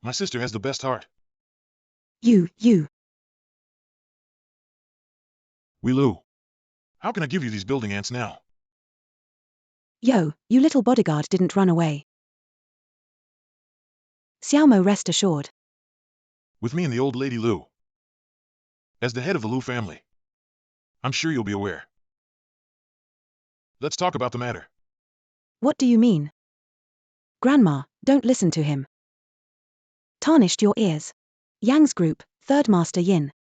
[SPEAKER 1] my sister has the best heart.
[SPEAKER 2] You.
[SPEAKER 1] We Liu. How can I give you these building ants now?
[SPEAKER 2] Yo, you little bodyguard didn't run away. Xiaomo, rest assured.
[SPEAKER 1] With me and the old lady Liu. As the head of the Liu family. I'm sure you'll be aware. Let's talk about the matter.
[SPEAKER 2] What do you mean? Grandma, don't listen to him. Tarnished your ears. Yang's group, Third Master Yin.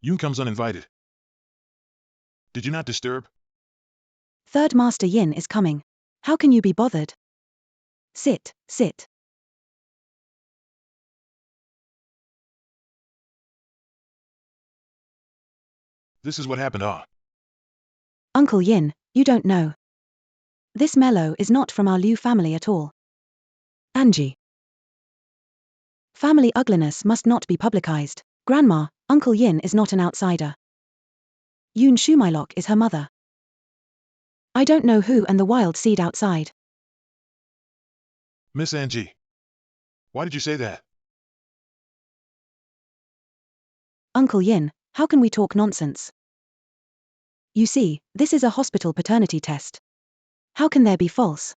[SPEAKER 1] Yun comes uninvited. Did you not disturb?
[SPEAKER 2] Third Master Yin is coming. How can you be bothered? Sit.
[SPEAKER 1] This is what happened,
[SPEAKER 2] Uncle Yin, you don't know. This Mello is not from our Liu family at all. Angie. Family ugliness must not be publicized. Grandma, Uncle Yin is not an outsider. Yoon Shumailok is her mother. I don't know who and the wild seed outside.
[SPEAKER 1] Miss Angie. Why did you say that?
[SPEAKER 2] Uncle Yin, how can we talk nonsense? You see, this is a hospital paternity test. How can there be false?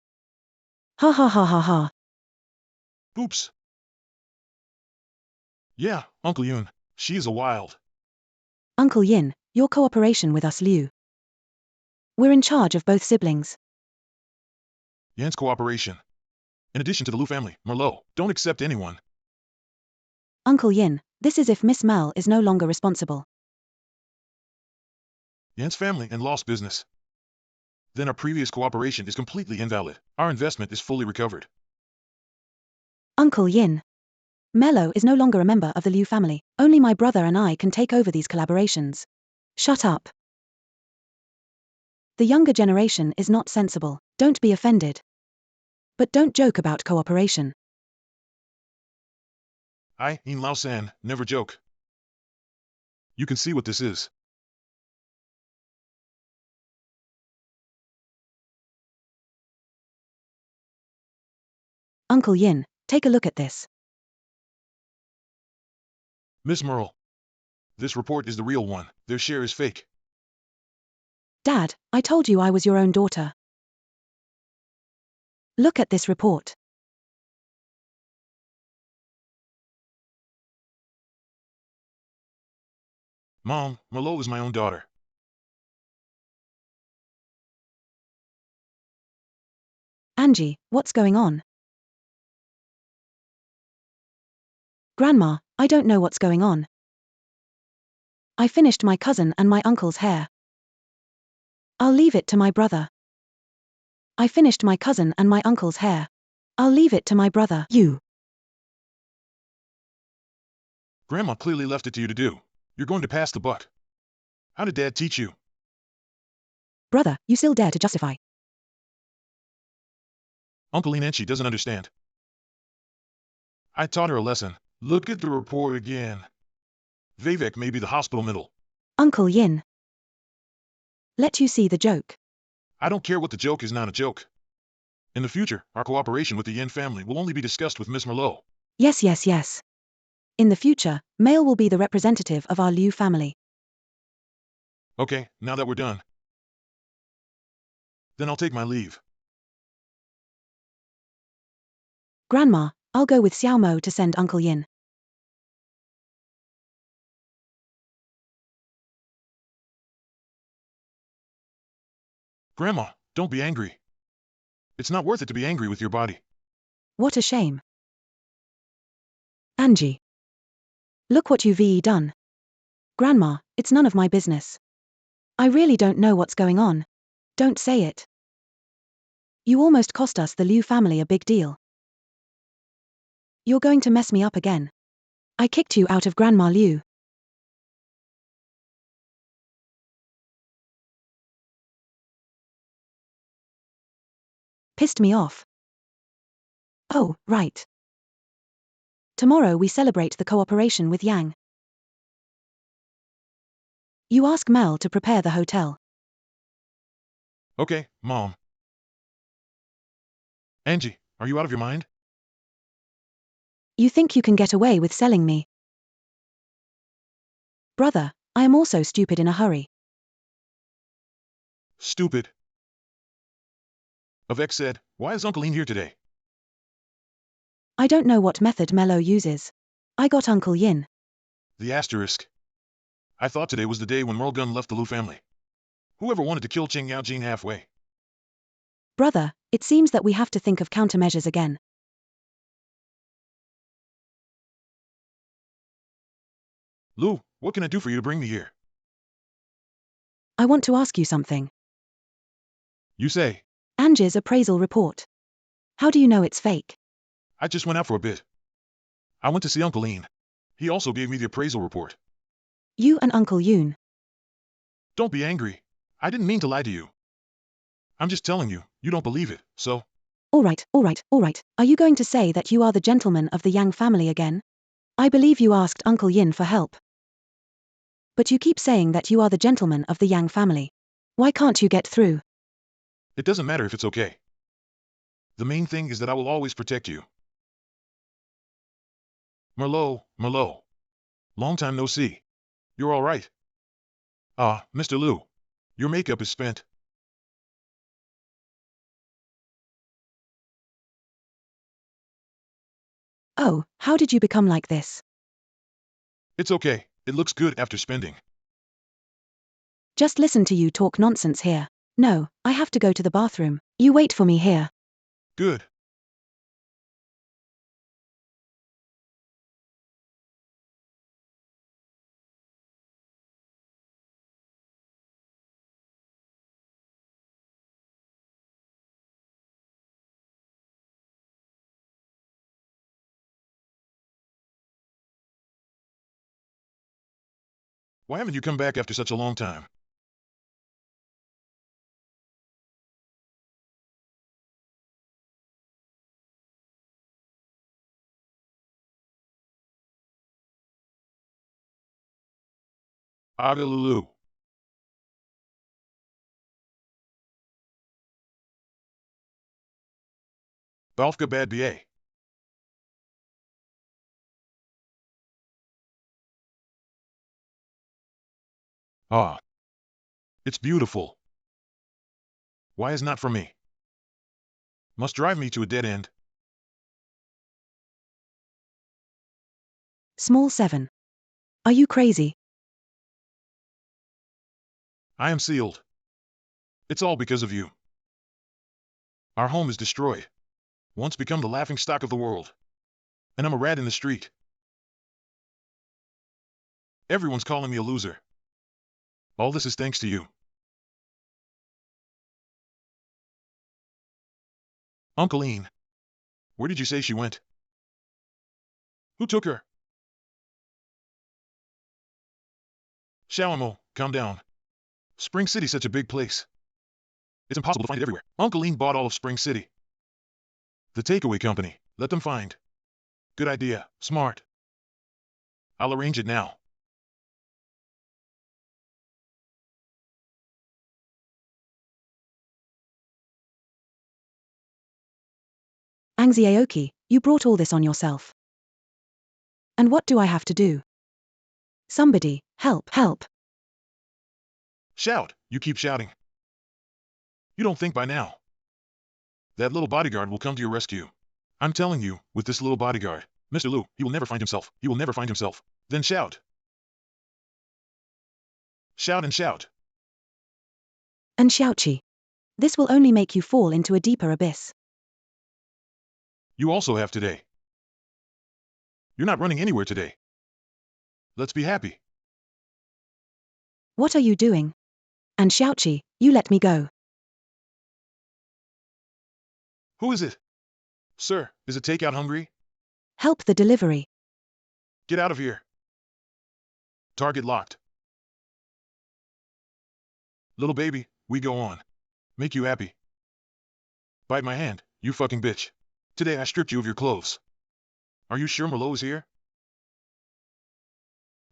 [SPEAKER 2] Ha ha ha ha ha.
[SPEAKER 1] Oops. Yeah, Uncle Yun, she is a wild.
[SPEAKER 2] Uncle Yin, your cooperation with us Liu. We're in charge of both siblings.
[SPEAKER 1] Yan's cooperation. In addition to the Liu family, Merlot, don't accept anyone.
[SPEAKER 2] Uncle Yin, this is if Miss Mel is no longer responsible.
[SPEAKER 1] Yan's family and lost business. Then our previous cooperation is completely invalid. Our investment is fully recovered.
[SPEAKER 2] Uncle Yin. Mello is no longer a member of the Liu family. Only my brother and I can take over these collaborations. Shut up. The younger generation is not sensible. Don't be offended. But don't joke about cooperation.
[SPEAKER 1] I, In Lao San, never joke. You can see what this is.
[SPEAKER 2] Uncle Yin, take a look at this.
[SPEAKER 1] Miss Merle. This report is the real one. Their share is fake.
[SPEAKER 2] Dad, I told you I was your own daughter. Look at this report.
[SPEAKER 1] Mom, Merlot is my own daughter.
[SPEAKER 2] Angie. Angie, what's going on? Grandma, I don't know what's going on. I finished my cousin and my uncle's hair. I'll leave it to my brother. I finished my cousin and my uncle's hair. I'll leave it to my brother. You.
[SPEAKER 1] Grandma clearly left it to you to do. You're going to pass the buck. How did Dad teach you?
[SPEAKER 2] Brother, you still dare to justify.
[SPEAKER 1] Uncle Nancy doesn't understand. I taught her a lesson. Look at the report again. Vivek may be the hospital middle.
[SPEAKER 2] Uncle Yin. Let you see the joke.
[SPEAKER 1] I don't care what the joke is, not a joke. In the future, our cooperation with the Yin family will only be discussed with Miss Merlot.
[SPEAKER 2] Yes, yes, yes. In the future, Male will be the representative of our Liu family.
[SPEAKER 1] Okay, now that we're done. Then I'll take my leave.
[SPEAKER 2] Grandma, I'll go with Xiao Mo to send Uncle Yin.
[SPEAKER 1] Grandma, don't be angry. It's not worth it to be angry with your body.
[SPEAKER 2] What a shame. Angie. Look what you've done. Grandma, it's none of my business. I really don't know what's going on. Don't say it. You almost cost us the Liu family a big deal. You're going to mess me up again. I kicked you out of Grandma Liu. Pissed me off. Oh, right. Tomorrow we celebrate the cooperation with Yang. You ask Mel to prepare the hotel.
[SPEAKER 1] Okay, Mom. Angie, are you out of your mind?
[SPEAKER 2] You think you can get away with selling me? Brother, I am also stupid in a hurry.
[SPEAKER 1] Stupid. Vivek said, why is Uncle Ian here today?
[SPEAKER 2] I don't know what method Mello uses. I got Uncle Yin.
[SPEAKER 1] The asterisk. I thought today was the day when Merle Gun left the Liu family. Whoever wanted to kill Cheng Yao Jing halfway?
[SPEAKER 2] Brother, it seems that we have to think of countermeasures again.
[SPEAKER 1] Lou, what can I do for you to bring me here?
[SPEAKER 2] I want to ask you something.
[SPEAKER 1] You say.
[SPEAKER 2] Angie's appraisal report. How do you know it's fake?
[SPEAKER 1] I just went out for a bit. I went to see Uncle Ian. He also gave me the appraisal report.
[SPEAKER 2] You and Uncle Yoon.
[SPEAKER 1] Don't be angry. I didn't mean to lie to you. I'm just telling you, you don't believe it, so.
[SPEAKER 2] All right. Are you going to say that you are the gentleman of the Yang family again? I believe you asked Uncle Yin for help. But you keep saying that you are the gentleman of the Yang family. Why can't you get through?
[SPEAKER 1] It doesn't matter if it's okay. The main thing is that I will always protect you. Merlot. Long time no see. You're all right. Ah, Mr. Liu. Your makeup is spent.
[SPEAKER 2] Oh, how did you become like this?
[SPEAKER 1] It's okay. It looks good after spending.
[SPEAKER 2] Just listen to you talk nonsense here. No, I have to go to the bathroom. You wait for me here.
[SPEAKER 1] Good. Why haven't you come back after such a long time? Agalulu. Balfka Bad BA. Ah. It's beautiful. Why is not for me? Must drive me to a dead end.
[SPEAKER 2] Small 7. Are you crazy?
[SPEAKER 1] I am sealed. It's all because of you. Our home is destroyed. Once become the laughing stock of the world. And I'm a rat in the street. Everyone's calling me a loser. All this is thanks to you. Uncle Ian. Where did you say she went? Who took her? Shawamo, calm down. Spring City's such a big place. It's impossible to find it everywhere. Uncle Ian bought all of Spring City. The takeaway company. Let them find. Good idea. Smart. I'll arrange it now.
[SPEAKER 2] Angziaoki, you brought all this on yourself. And what do I have to do? Somebody, help, help.
[SPEAKER 1] Shout. You keep shouting. You don't think by now. That little bodyguard will come to your rescue. I'm telling you, with this little bodyguard, Mr. Liu, he will never find himself. He will never find himself. Then shout. Shout and shout.
[SPEAKER 2] And Xiaoqi. This will only make you fall into a deeper abyss.
[SPEAKER 1] You also have today. You're not running anywhere today. Let's be happy.
[SPEAKER 2] What are you doing? And Xiaoqi, you let me go.
[SPEAKER 1] Who is it? Sir, is it takeout hungry?
[SPEAKER 2] Help the delivery.
[SPEAKER 1] Get out of here. Target locked. Little baby, we go on. Make you happy. Bite my hand, you fucking bitch. Today I stripped you of your clothes. Are you sure Merlot is here?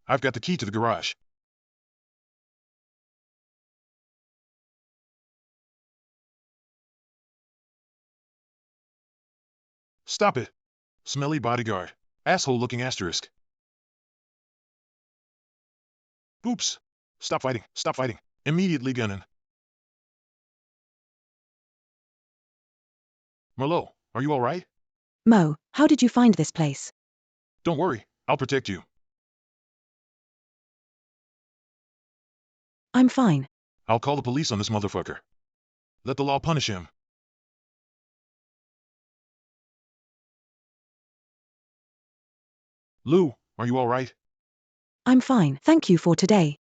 [SPEAKER 1] I've got the key to the garage. Stop it. Smelly bodyguard. Asshole-looking asterisk. Oops. Stop fighting. Stop fighting. Immediately gunning. Merlot, are you all right?
[SPEAKER 2] Mo, how did you find this place?
[SPEAKER 1] Don't worry, I'll protect you.
[SPEAKER 2] I'm fine.
[SPEAKER 1] I'll call the police on this motherfucker. Let the law punish him. Lou, are you all right?
[SPEAKER 2] I'm fine, thank you for today.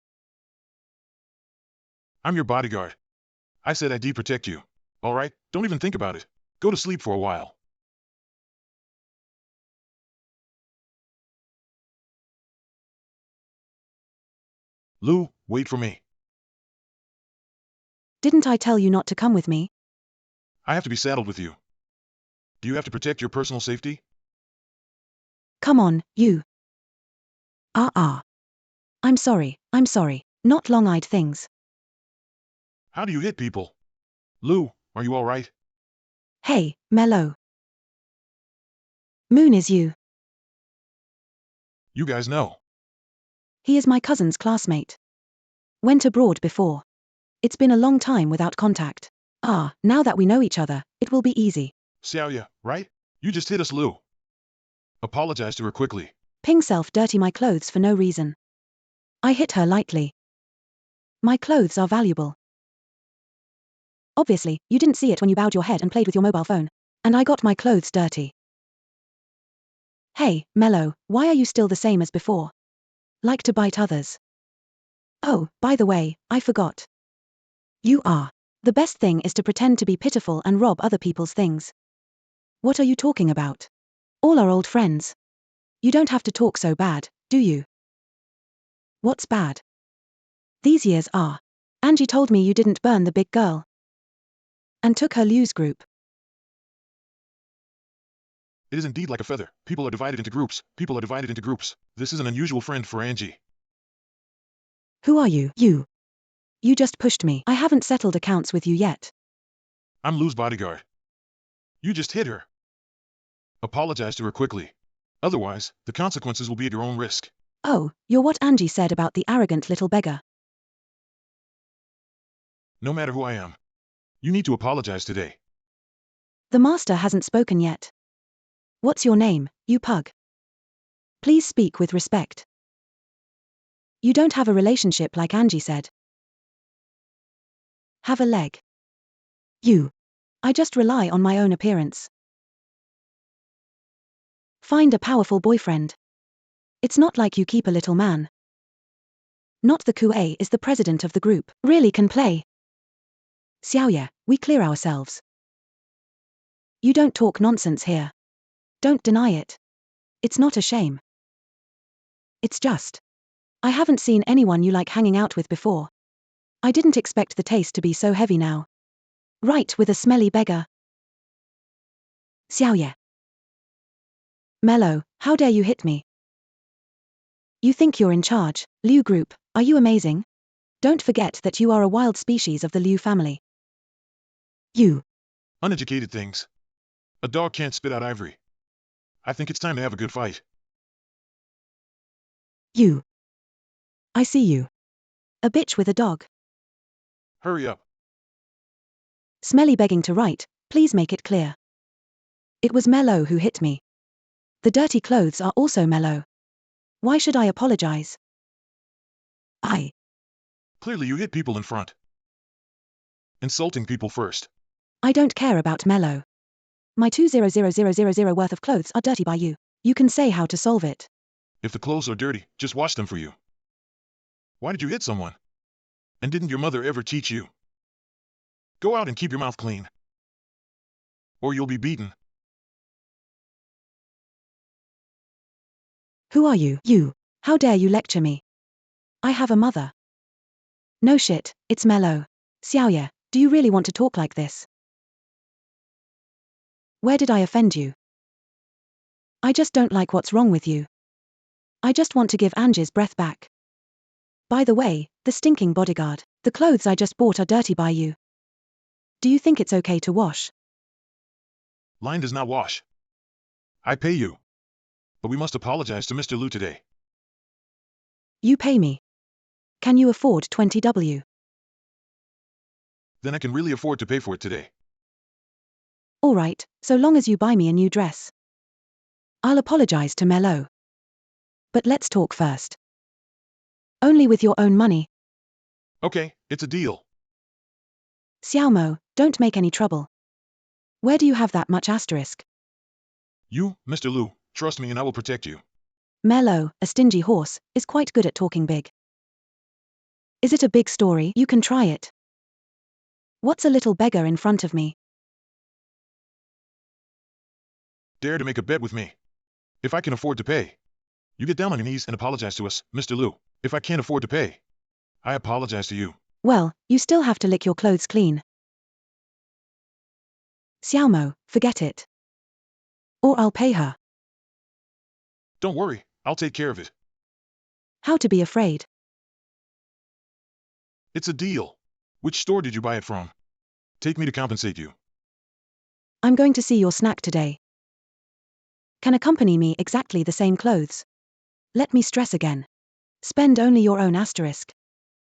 [SPEAKER 1] I'm your bodyguard. I said I'd protect you. All right, don't even think about it. Go to sleep for a while. Lou, wait for me.
[SPEAKER 2] Didn't I tell you not to come with me?
[SPEAKER 1] I have to be saddled with you. Do you have to protect your personal safety?
[SPEAKER 2] Come on, you. I'm sorry, not long-eyed things.
[SPEAKER 1] How do you hit people? Lou, are you all right?
[SPEAKER 2] Hey, Mello. Moon is you.
[SPEAKER 1] You guys know.
[SPEAKER 2] He is my cousin's classmate. Went abroad before. It's been a long time without contact. Now that we know each other, it will be easy.
[SPEAKER 1] Xiaoya, right? You just hit us, Lou. Apologize to her quickly.
[SPEAKER 2] Ping self dirty my clothes for no reason. I hit her lightly. My clothes are valuable. Obviously, you didn't see it when you bowed your head and played with your mobile phone. And I got my clothes dirty. Hey, Mello, why are you still the same as before? Like to bite others. Oh, by the way, I forgot. You are. The best thing is to pretend to be pitiful and rob other people's things. What are you talking about? All are old friends. You don't have to talk so bad, do you? What's bad? These years are. Angie told me you didn't burn the big girl. And took her Liu's group.
[SPEAKER 1] It is indeed like a feather. People are divided into groups. People are divided into groups. This is an unusual friend for Angie.
[SPEAKER 2] Who are you? You. You just pushed me. I haven't settled accounts with you yet.
[SPEAKER 1] I'm Lou's bodyguard. You just hit her. Apologize to her quickly. Otherwise, the consequences will be at your own risk.
[SPEAKER 2] Oh, you're what Angie said about the arrogant little beggar.
[SPEAKER 1] No matter who I am. You need to apologize today.
[SPEAKER 2] The master hasn't spoken yet. What's your name, you pug? Please speak with respect. You don't have a relationship like Angie said. Have a leg. You. I just rely on my own appearance. Find a powerful boyfriend. It's not like you keep a little man. Not the Kue is the president of the group, really can play. Xiaoye, we clear ourselves. You don't talk nonsense here. Don't deny it. It's not a shame. It's just. I haven't seen anyone you like hanging out with before. I didn't expect the taste to be so heavy now. Right with a smelly beggar. Xiaoye. Mello, how dare you hit me? You think you're in charge, Liu Group, are you amazing? Don't forget that you are a wild species of the Liu family. You.
[SPEAKER 1] Uneducated things. A dog can't spit out ivory. I think it's time to have a good fight.
[SPEAKER 2] You. I see you. A bitch with a dog.
[SPEAKER 1] Hurry up.
[SPEAKER 2] Smelly begging to write, please make it clear. It was Mello who hit me. The dirty clothes are also Mello. Why should I apologize?
[SPEAKER 1] Clearly you hit people in front. Insulting people first.
[SPEAKER 2] I don't care about Mello. My 200,000 worth of clothes are dirty by you. You can say how to solve it.
[SPEAKER 1] If the clothes are dirty, just wash them for you. Why did you hit someone? And didn't your mother ever teach you? Go out and keep your mouth clean. Or you'll be beaten.
[SPEAKER 2] Who are you? You. How dare you lecture me? I have a mother. No shit, it's Mello. Xiaoye, do you really want to talk like this? Where did I offend you? I just don't like what's wrong with you. I just want to give Angie's breath back. By the way, the stinking bodyguard, the clothes I just bought are dirty by you. Do you think it's okay to wash?
[SPEAKER 1] Line does not wash. I pay you. But we must apologize to Mr. Liu today.
[SPEAKER 2] You pay me. Can you afford 20W?
[SPEAKER 1] Then I can really afford to pay for it today.
[SPEAKER 2] Alright, so long as you buy me a new dress. I'll apologize to Mello. But let's talk first. Only with your own money.
[SPEAKER 1] Okay, it's a deal.
[SPEAKER 2] Xiaomo, don't make any trouble. Where do you have that much asterisk?
[SPEAKER 1] You, Mr. Liu, trust me and I will protect you.
[SPEAKER 2] Mello, a stingy horse, is quite good at talking big. Is it a big story? You can try it. What's a little beggar in front of me?
[SPEAKER 1] Dare to make a bet with me. If I can afford to pay. You get down on your knees and apologize to us, Mr. Liu. If I can't afford to pay. I apologize to you.
[SPEAKER 2] Well, you still have to lick your clothes clean. Xiaomo, forget it. Or I'll pay her.
[SPEAKER 1] Don't worry, I'll take care of it.
[SPEAKER 2] How to be afraid.
[SPEAKER 1] It's a deal. Which store did you buy it from? Take me to compensate you.
[SPEAKER 2] I'm going to see your snack today. Can accompany me exactly the same clothes. Let me stress again. Spend only your own asterisk.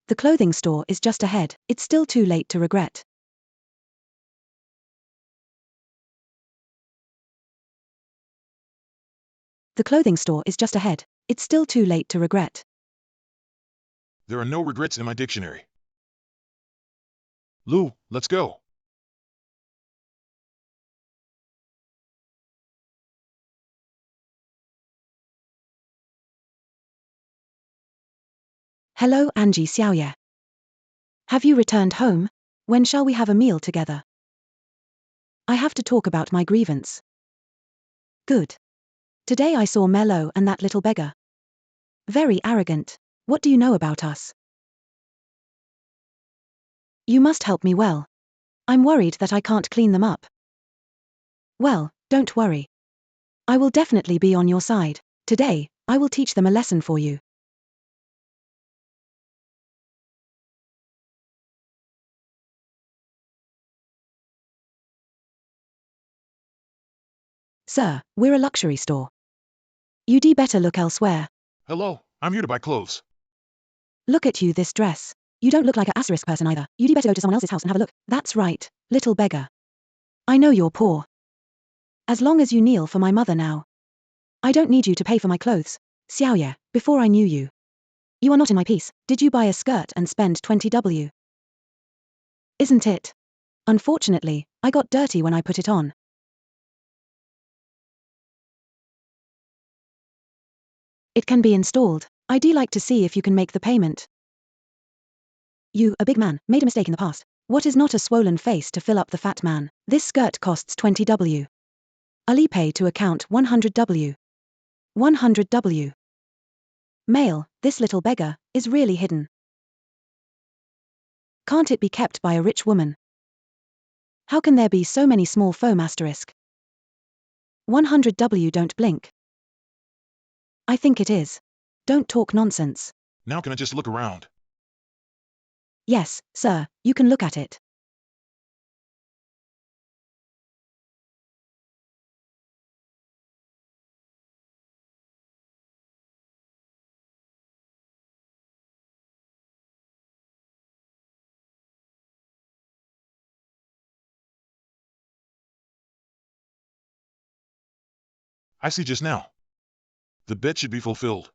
[SPEAKER 2] The clothing store is just ahead, it's still too late to regret. The clothing store is just ahead, it's still too late to regret.
[SPEAKER 1] There are no regrets in my dictionary. Liu, let's go.
[SPEAKER 2] Hello Angie Xiaoye. Have you returned home? When shall we have a meal together? I have to talk about my grievance. Good. Today I saw Mello and that little beggar. Very arrogant. What do you know about us? You must help me well. I'm worried that I can't clean them up. Well, don't worry. I will definitely be on your side. Today, I will teach them a lesson for you. Sir, we're a luxury store. You'd better look elsewhere.
[SPEAKER 1] Hello, I'm here to buy clothes.
[SPEAKER 2] Look at you this dress. You don't look like an asterisk person either. You'd better go to someone else's house and have a look. That's right, little beggar. I know you're poor. As long as you kneel for my mother now. I don't need you to pay for my clothes. Xiaoye, before I knew you. You are not in my piece. Did you buy a skirt and spend 20W? Isn't it? Unfortunately, I got dirty when I put it on. It can be installed. I'd like to see if you can make the payment. You, a big man, made a mistake in the past. What is not a swollen face to fill up the fat man? This skirt costs 20W. I'll pay to account 100W. 100W. Male, this little beggar, is really hidden. Can't it be kept by a rich woman? How can there be so many small foam asterisk? 100W don't blink. I think it is. Don't talk nonsense.
[SPEAKER 1] Now can I just look around?
[SPEAKER 2] Yes, sir, you can look at it.
[SPEAKER 1] I see just now. The bet should be fulfilled.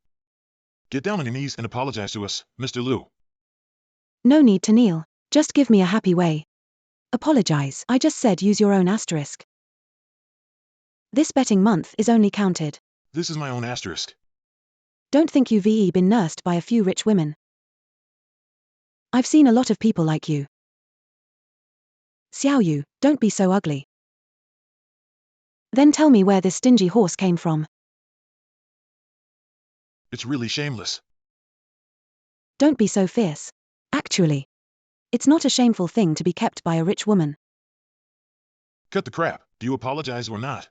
[SPEAKER 1] Get down on your knees and apologize to us, Mr. Liu.
[SPEAKER 2] No need to kneel. Just give me a happy way. Apologize. I just said use your own asterisk. This betting month is only counted.
[SPEAKER 1] This is my own asterisk.
[SPEAKER 2] Don't think you've been nursed by a few rich women. I've seen a lot of people like you. Xiao Yu, don't be so ugly. Then tell me where this stingy horse came from.
[SPEAKER 1] It's really shameless.
[SPEAKER 2] Don't be so fierce. Actually, it's not a shameful thing to be kept by a rich woman.
[SPEAKER 1] Cut the crap. Do you apologize or not?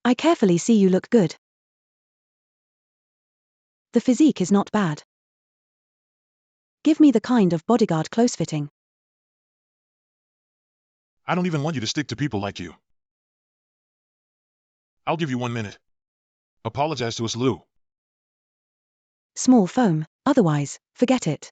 [SPEAKER 2] I carefully see you look good. The physique is not bad. Give me the kind of bodyguard close-fitting.
[SPEAKER 1] I don't even want you to stick to people like you. I'll give you 1 minute. Apologize to us, Liu.
[SPEAKER 2] Small foam, otherwise, forget it.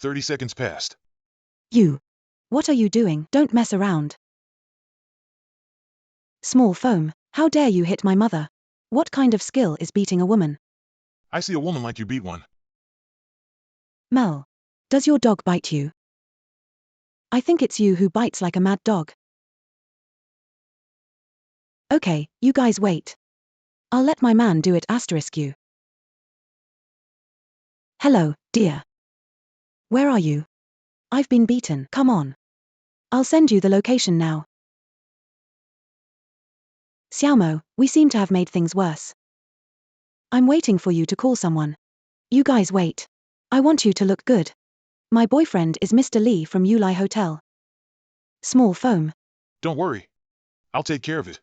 [SPEAKER 1] "30 seconds passed.
[SPEAKER 2] You. What are you doing? Don't mess around. Small foam, how dare you hit my mother? What kind of skill is beating a woman?
[SPEAKER 1] I see a woman like you beat one.
[SPEAKER 2] Mel. Does your dog bite you? I think it's you who bites like a mad dog. Okay, you guys wait. I'll let my man do it asterisk you. Hello, dear. Where are you? I've been beaten. Come on. I'll send you the location now. Xiaomo, we seem to have made things worse. I'm waiting for you to call someone. You guys wait. I want you to look good. My boyfriend is Mr. Lee from Yulai Hotel. Small foam.
[SPEAKER 1] Don't worry. I'll take care of it.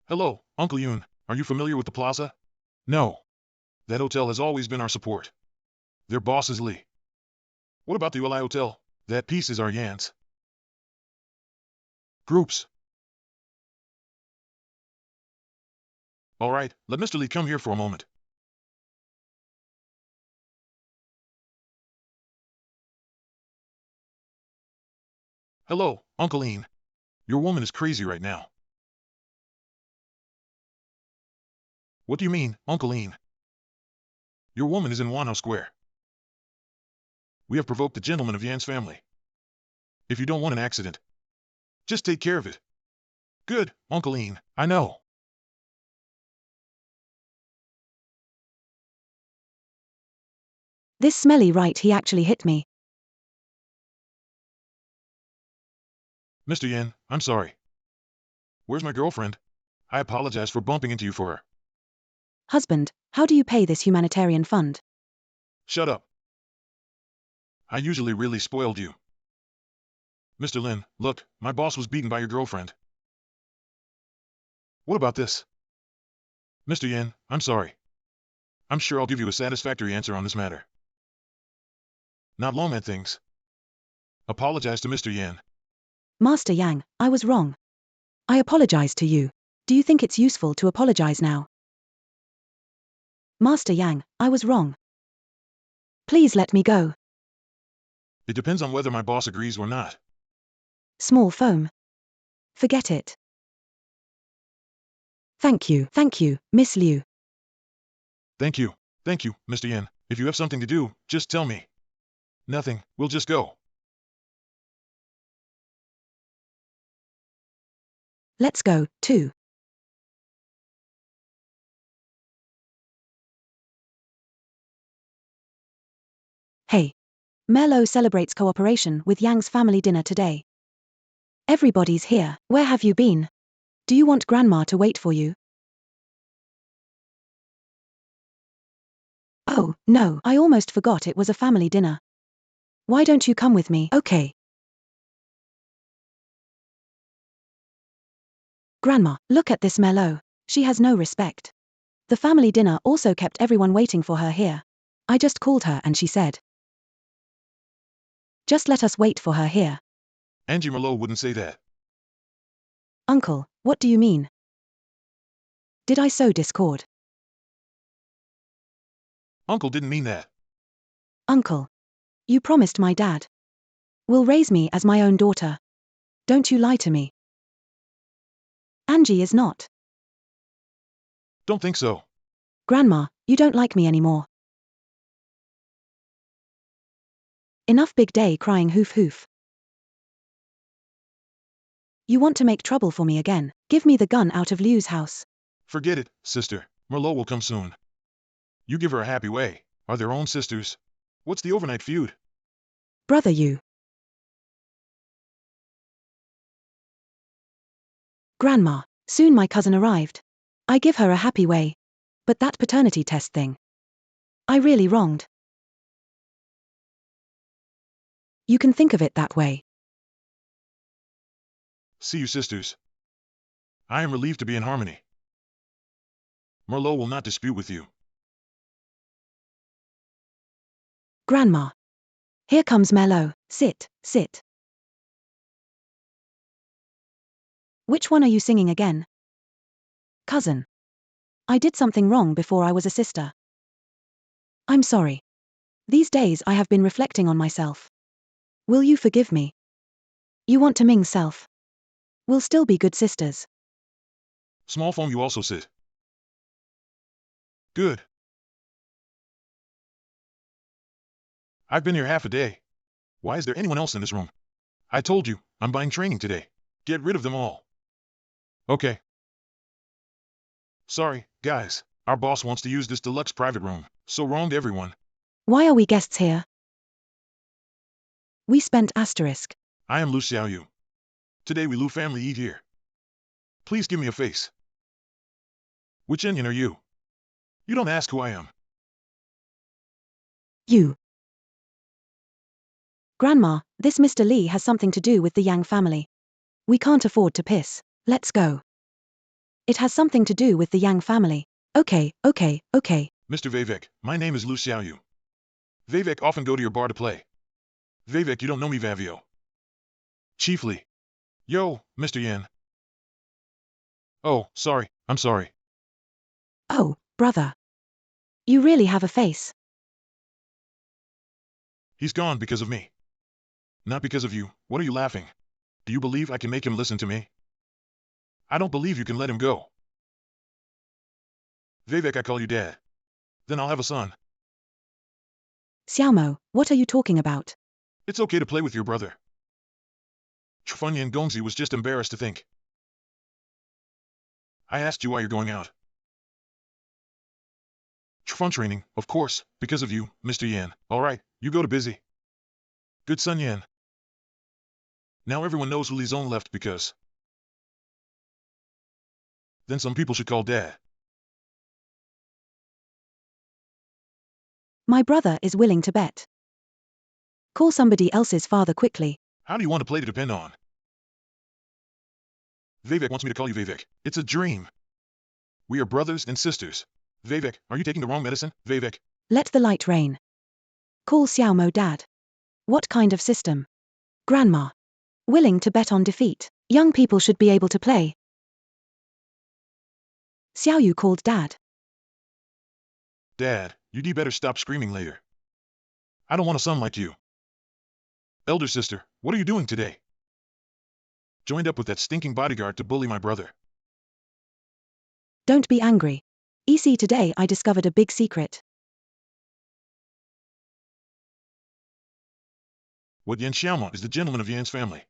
[SPEAKER 1] Hello, Uncle Yoon. Are you familiar with the plaza? No. That hotel has always been our support. Their boss is Lee. What about the Yulai Hotel? That piece is our Yan's. Groups. All right, let Mr. Lee come here for a moment. Hello, Uncle Ian. Your woman is crazy right now. What do you mean, Uncle Ian? Your woman is in Wano Square. We have provoked the gentleman of Yan's family. If you don't want an accident, just take care of it. Good, Uncle Ian, I know.
[SPEAKER 2] This smelly right, he actually hit me.
[SPEAKER 1] Mr. Yan, I'm sorry. Where's my girlfriend? I apologize for bumping into you for her.
[SPEAKER 2] Husband, how do you pay this humanitarian fund?
[SPEAKER 1] Shut up. I usually really spoiled you. Mr. Lin, look, my boss was beaten by your girlfriend. What about this? Mr. Yan, I'm sorry. I'm sure I'll give you a satisfactory answer on this matter. Not long at things. Apologize to Mr. Yan.
[SPEAKER 2] Master Yang, I was wrong. I apologize to you. Do you think it's useful to apologize now? Master Yang, I was wrong. Please let me go.
[SPEAKER 1] It depends on whether my boss agrees or not.
[SPEAKER 2] Small foam. Forget it. Thank you, Miss Liu.
[SPEAKER 1] Thank you, Mr. Yin. If you have something to do, just tell me. Nothing, we'll just go.
[SPEAKER 2] Let's go, too. Hey. Merlot celebrates cooperation with Yang's family dinner today. Everybody's here. Where have you been? Do you want Grandma to wait for you? Oh, no, I almost forgot it was a family dinner. Why don't you come with me? Okay. Grandma, look at this Merlot. She has no respect. The family dinner also kept everyone waiting for her here. I just called her and she said, just let us wait for her here.
[SPEAKER 1] Angie Merlot wouldn't say that.
[SPEAKER 2] Uncle, what do you mean? Did I sow discord?
[SPEAKER 1] Uncle didn't mean that.
[SPEAKER 2] Uncle, you promised my dad will raise me as my own daughter. Don't you lie to me. Angie is not.
[SPEAKER 1] Don't think so.
[SPEAKER 2] Grandma, you don't like me anymore. Enough big day crying hoof hoof. You want to make trouble for me again. Give me the gun out of Liu's house.
[SPEAKER 1] Forget it, sister. Merlot will come soon. You give her a happy way. Are their own sisters. What's the overnight feud?
[SPEAKER 2] Brother you. Grandma, soon my cousin arrived. I give her a happy way. But that paternity test thing. I really wronged. You can think of it that way.
[SPEAKER 1] See you sisters. I am relieved to be in harmony. Merlot will not dispute with you.
[SPEAKER 2] Grandma. Here comes Merlot. Sit, sit. Which one are you singing again? Cousin. I did something wrong before I was a sister. I'm sorry. These days I have been reflecting on myself. Will you forgive me? You want to Ming self. We'll still be good sisters.
[SPEAKER 1] Small phone you also sit. Good. I've been here half a day. Why is there anyone else in this room? I told you, I'm buying training today. Get rid of them all. Okay. Sorry, guys. Our boss wants to use this deluxe private room, so wronged everyone.
[SPEAKER 2] Why are we guests here? We spent asterisk.
[SPEAKER 1] I am Lu Xiaoyu. Today we Lu family eat here. Please give me a face. Which Indian are you? You don't ask who I am.
[SPEAKER 2] You. Grandma, this Mr. Li has something to do with the Yang family. We can't afford to piss. Let's go. It has something to do with the Yang family. Okay.
[SPEAKER 1] Mr. Vivek, my name is Lu Xiaoyu. Vivek often go to your bar to play. Vivek, you don't know me, Vavio. Chiefly. Yo, Mr. Yin. Oh, sorry, I'm sorry.
[SPEAKER 2] Oh, brother. You really have a face.
[SPEAKER 1] He's gone because of me. Not because of you. What are you laughing? Do you believe I can make him listen to me? I don't believe you can let him go. Vivek, I call you dad. Then I'll have a son.
[SPEAKER 2] Xiaomo, what are you talking about?
[SPEAKER 1] It's okay to play with your brother. Chufunyan Gongzi was just embarrassed to think. I asked you why you're going out. Chufun training, of course, because of you, Mr. Yan. Alright, you go to busy. Good son Yan. Now everyone knows who Li Zong left because. Then some people should call dad.
[SPEAKER 2] My brother is willing to bet. Call somebody else's father quickly.
[SPEAKER 1] How do you want to play to depend on? Vivek wants me to call you Vivek. It's a dream. We are brothers and sisters. Vivek, are you taking the wrong medicine, Vivek?
[SPEAKER 2] Let the light rain. Call Xiaomo dad. What kind of system? Grandma. Willing to bet on defeat. Young people should be able to play. Xiaoyu called dad.
[SPEAKER 1] Dad, you'd better stop screaming later. I don't want a son like you. Elder sister, what are you doing today? Joined up with that stinking bodyguard to bully my brother.
[SPEAKER 2] Don't be angry. EC, today I discovered a big secret.
[SPEAKER 1] What Yan Xiaomont is the gentleman of Yan's family.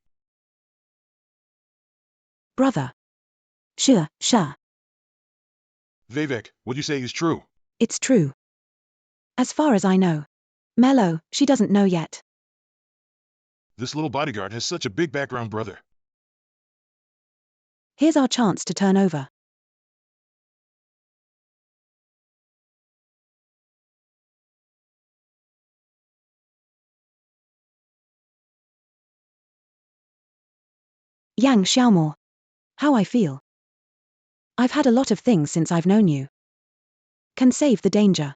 [SPEAKER 2] Brother. Sure.
[SPEAKER 1] Vivek, what you say is true.
[SPEAKER 2] It's true. As far as I know. Mello, she doesn't know yet.
[SPEAKER 1] This little bodyguard has such a big background, brother.
[SPEAKER 2] Here's our chance to turn over. Yang Xiaomo. How I feel. I've had a lot of things since I've known you. Can save the danger.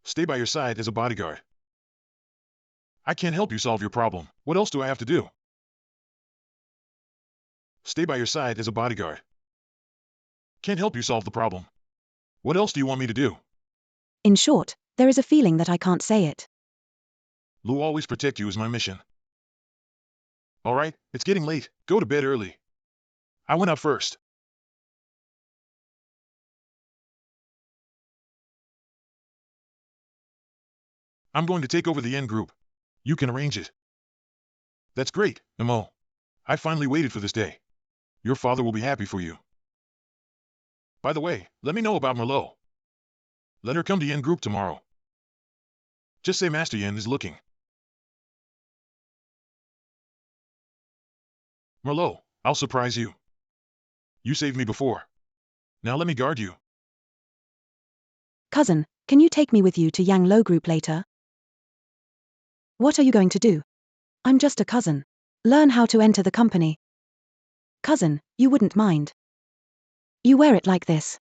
[SPEAKER 1] Stay by your side as a bodyguard. I can't help you solve your problem. What else do I have to do? Stay by your side as a bodyguard. Can't help you solve the problem. What else do you want me to do?
[SPEAKER 2] In short, there is a feeling that I can't say it.
[SPEAKER 1] Lu, always protect you is my mission. Alright, it's getting late. Go to bed early. I went out first. I'm going to take over the N group. You can arrange it. That's great, Nemo. I finally waited for this day. Your father will be happy for you. By the way, let me know about Merlot. Let her come to Yen group tomorrow. Just say Master Yen is looking. Merlot, I'll surprise you. You saved me before. Now let me guard you.
[SPEAKER 2] Cousin, can you take me with you to Yang Lo group later? What are you going to do? I'm just a cousin. Learn how to enter the company. Cousin, you wouldn't mind. You wear it like this.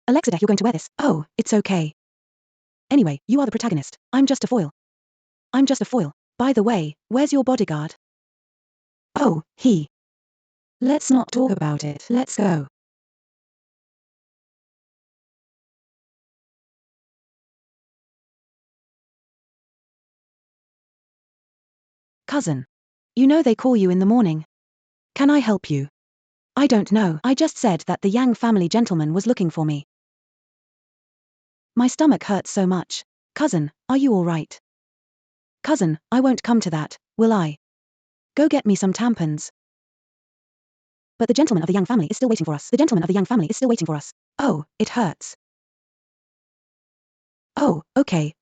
[SPEAKER 2] Alexida, you're going to wear this. Oh, it's okay. Anyway, you are the protagonist. I'm just a foil. By the way, where's your bodyguard? Oh, he. Let's not talk about it. Let's go. Cousin. You know they call you in the morning. Can I help you? I don't know. I just said that the Yang family gentleman was looking for me. My stomach hurts so much. Cousin, are you all right? Cousin, I won't come to that, will I? Go get me some tampons. But the gentleman of the Yang family is still waiting for us. Oh, it hurts. Oh, okay,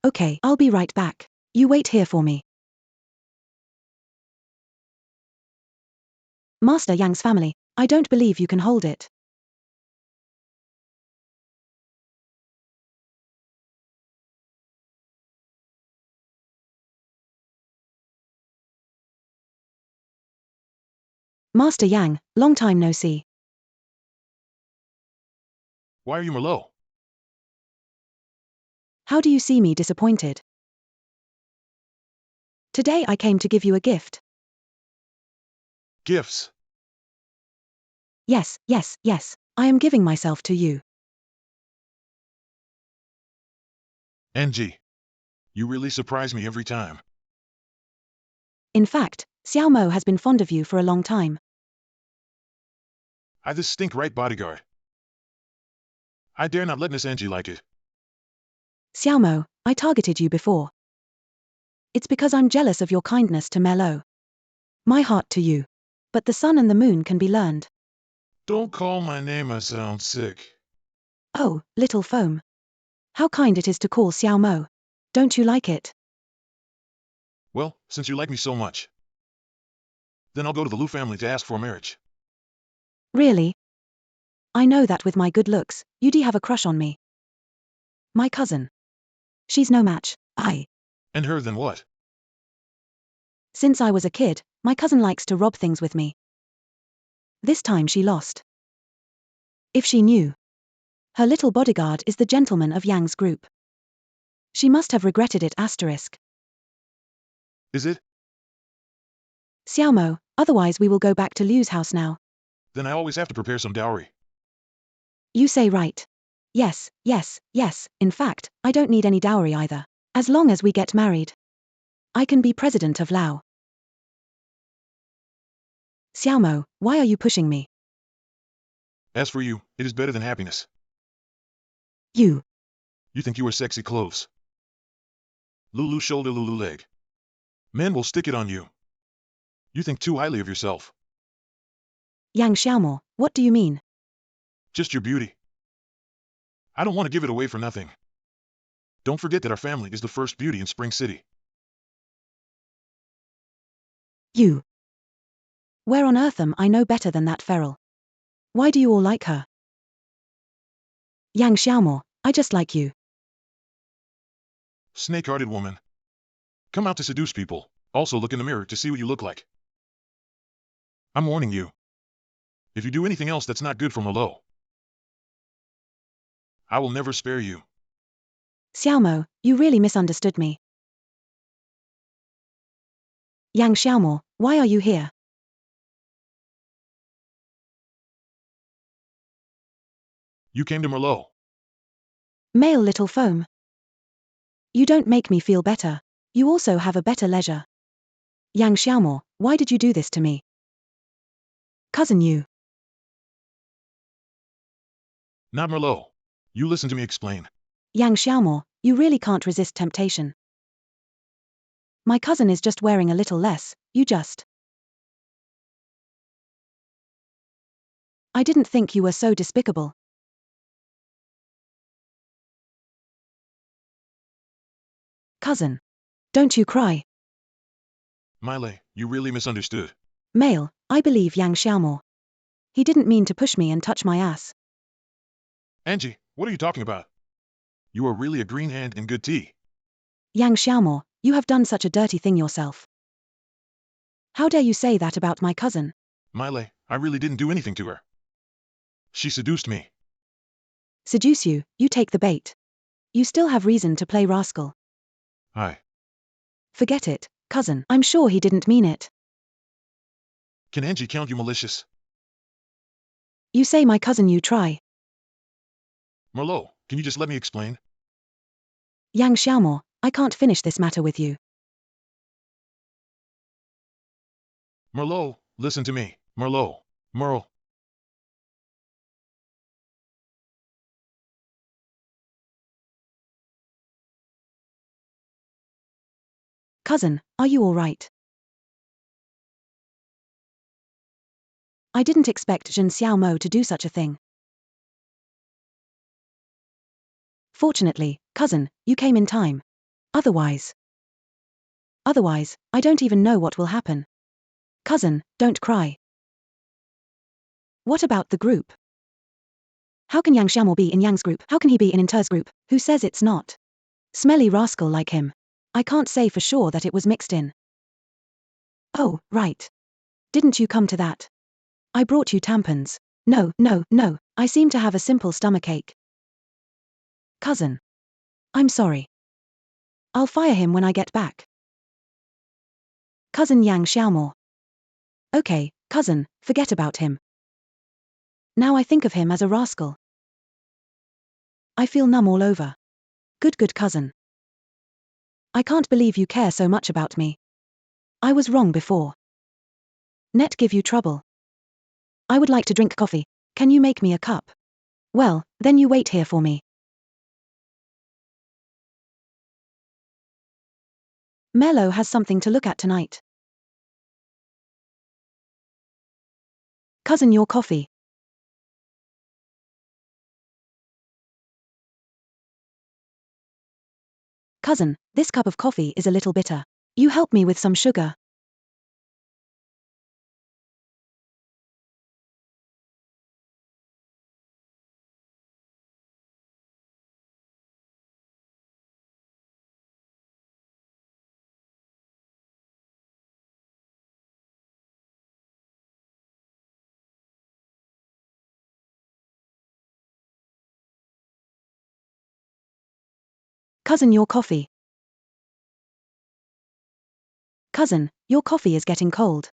[SPEAKER 2] I'll be right back. You wait here for me. Master Yang's family, I don't believe you can hold it. Master Yang, long time no see.
[SPEAKER 1] Why are you Merlot?
[SPEAKER 2] How do you see me disappointed? Today I came to give you a gift.
[SPEAKER 1] Gifts.
[SPEAKER 2] Yes. I am giving myself to you.
[SPEAKER 1] NG. You really surprise me every time.
[SPEAKER 2] In fact, Xiao Mo has been fond of you for a long time.
[SPEAKER 1] I this stink right bodyguard. I dare not let Miss NG like it.
[SPEAKER 2] Xiao Mo, I targeted you before. It's because I'm jealous of your kindness to Melo. My heart to you. But the sun and the moon can be learned.
[SPEAKER 1] Don't call my name, I sound sick.
[SPEAKER 2] Oh, little foam. How kind it is to call Xiao Mo. Don't you like it?
[SPEAKER 1] Well, since you like me so much, then I'll go to the Lu family to ask for marriage.
[SPEAKER 2] Really? I know that with my good looks, you'd have a crush on me. My cousin. She's no match.
[SPEAKER 1] And her then what?
[SPEAKER 2] Since I was a kid, my cousin likes to rob things with me. This time she lost. If she knew. Her little bodyguard is the gentleman of Yang's group. She must have regretted it.
[SPEAKER 1] Is it?
[SPEAKER 2] Xiao Mo, otherwise we will go back to Liu's house now.
[SPEAKER 1] Then I always have to prepare some dowry.
[SPEAKER 2] You say right. Yes. In fact, I don't need any dowry either. As long as we get married. I can be president of Lao. Xiaomo, why are you pushing me?
[SPEAKER 1] As for you, it is better than happiness.
[SPEAKER 2] You.
[SPEAKER 1] You think you are sexy clothes. Lulu shoulder, Lulu leg. Men will stick it on you. You think too highly of yourself.
[SPEAKER 2] Yang Xiaomo, what do you mean?
[SPEAKER 1] Just your beauty. I don't want to give it away for nothing. Don't forget that our family is the first beauty in Spring City.
[SPEAKER 2] You. Where on earth am I know better than that feral? Why do you all like her? Yang Xiaomo, I just like you.
[SPEAKER 1] Snake-hearted woman. Come out to seduce people. Also look in the mirror to see what you look like. I'm warning you. If you do anything else that's not good for Merlot, I will never spare you.
[SPEAKER 2] Xiaomo, you really misunderstood me. Yang Xiaomo, why are you here?
[SPEAKER 1] You came to Merlot.
[SPEAKER 2] Male little foam. You don't make me feel better. You also have a better leisure. Yang Xiaomo, why did you do this to me? Cousin you.
[SPEAKER 1] Not Merlot. You listen to me explain.
[SPEAKER 2] Yang Xiaomo, you really can't resist temptation. My cousin is just wearing a little less, you just. I didn't think you were so despicable. Cousin. Don't you cry.
[SPEAKER 1] Miley, you really misunderstood.
[SPEAKER 2] Male, I believe Yang Xiaomo. He didn't mean to push me and touch my ass.
[SPEAKER 1] Angie, what are you talking about? You are really a green hand in good tea.
[SPEAKER 2] Yang Xiaomo, you have done such a dirty thing yourself. How dare you say that about my cousin?
[SPEAKER 1] Miley, I really didn't do anything to her. She seduced me.
[SPEAKER 2] Seduce you, you take the bait. You still have reason to play rascal. Forget it, cousin, I'm sure he didn't mean it.
[SPEAKER 1] Can Angie count you malicious?
[SPEAKER 2] You say my cousin you try.
[SPEAKER 1] Merlot, can you just let me explain?
[SPEAKER 2] Yang Xiaomo, I can't finish this matter with you.
[SPEAKER 1] Merlot, listen to me. Merlot. Merle.
[SPEAKER 2] Cousin, are you all right? I didn't expect Zhen Xiaomo to do such a thing. Fortunately, cousin, you came in time. Otherwise, I don't even know what will happen. Cousin, don't cry. What about the group? How can Yang Xiaomo be in Yang's group? How can he be in Inter's group? Who says it's not? Smelly rascal like him. I can't say for sure that it was mixed in. Oh, right. Didn't you come to that? I brought you tampons. No, I seem to have a simple stomachache. Cousin. I'm sorry. I'll fire him when I get back. Cousin Yang Xiaomo. Okay, cousin, forget about him. Now I think of him as a rascal. I feel numb all over. Good cousin. I can't believe you care so much about me. I was wrong before. Net give you trouble. I would like to drink coffee. Can you make me a cup? Well, then you wait here for me. Mello has something to look at tonight. Cousin, your coffee. Cousin, this cup of coffee is a little bitter. You help me with some sugar. Cousin, your coffee. Cousin, your coffee is getting cold.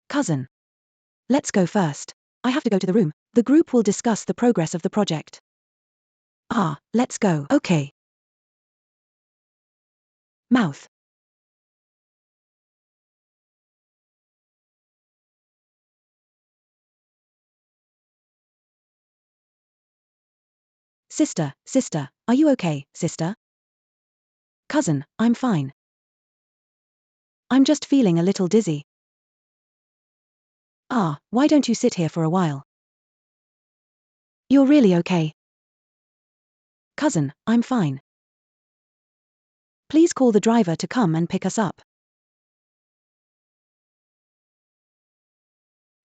[SPEAKER 2] Cousin. Let's go first. I have to go to the room. The group will discuss the progress of the project. Ah, let's go. Okay. Mouth. Sister, are you okay, sister? Cousin, I'm fine. I'm just feeling a little dizzy. Ah, why don't you sit here for a while? You're really okay. Cousin, I'm fine. Please call the driver to come and pick us up.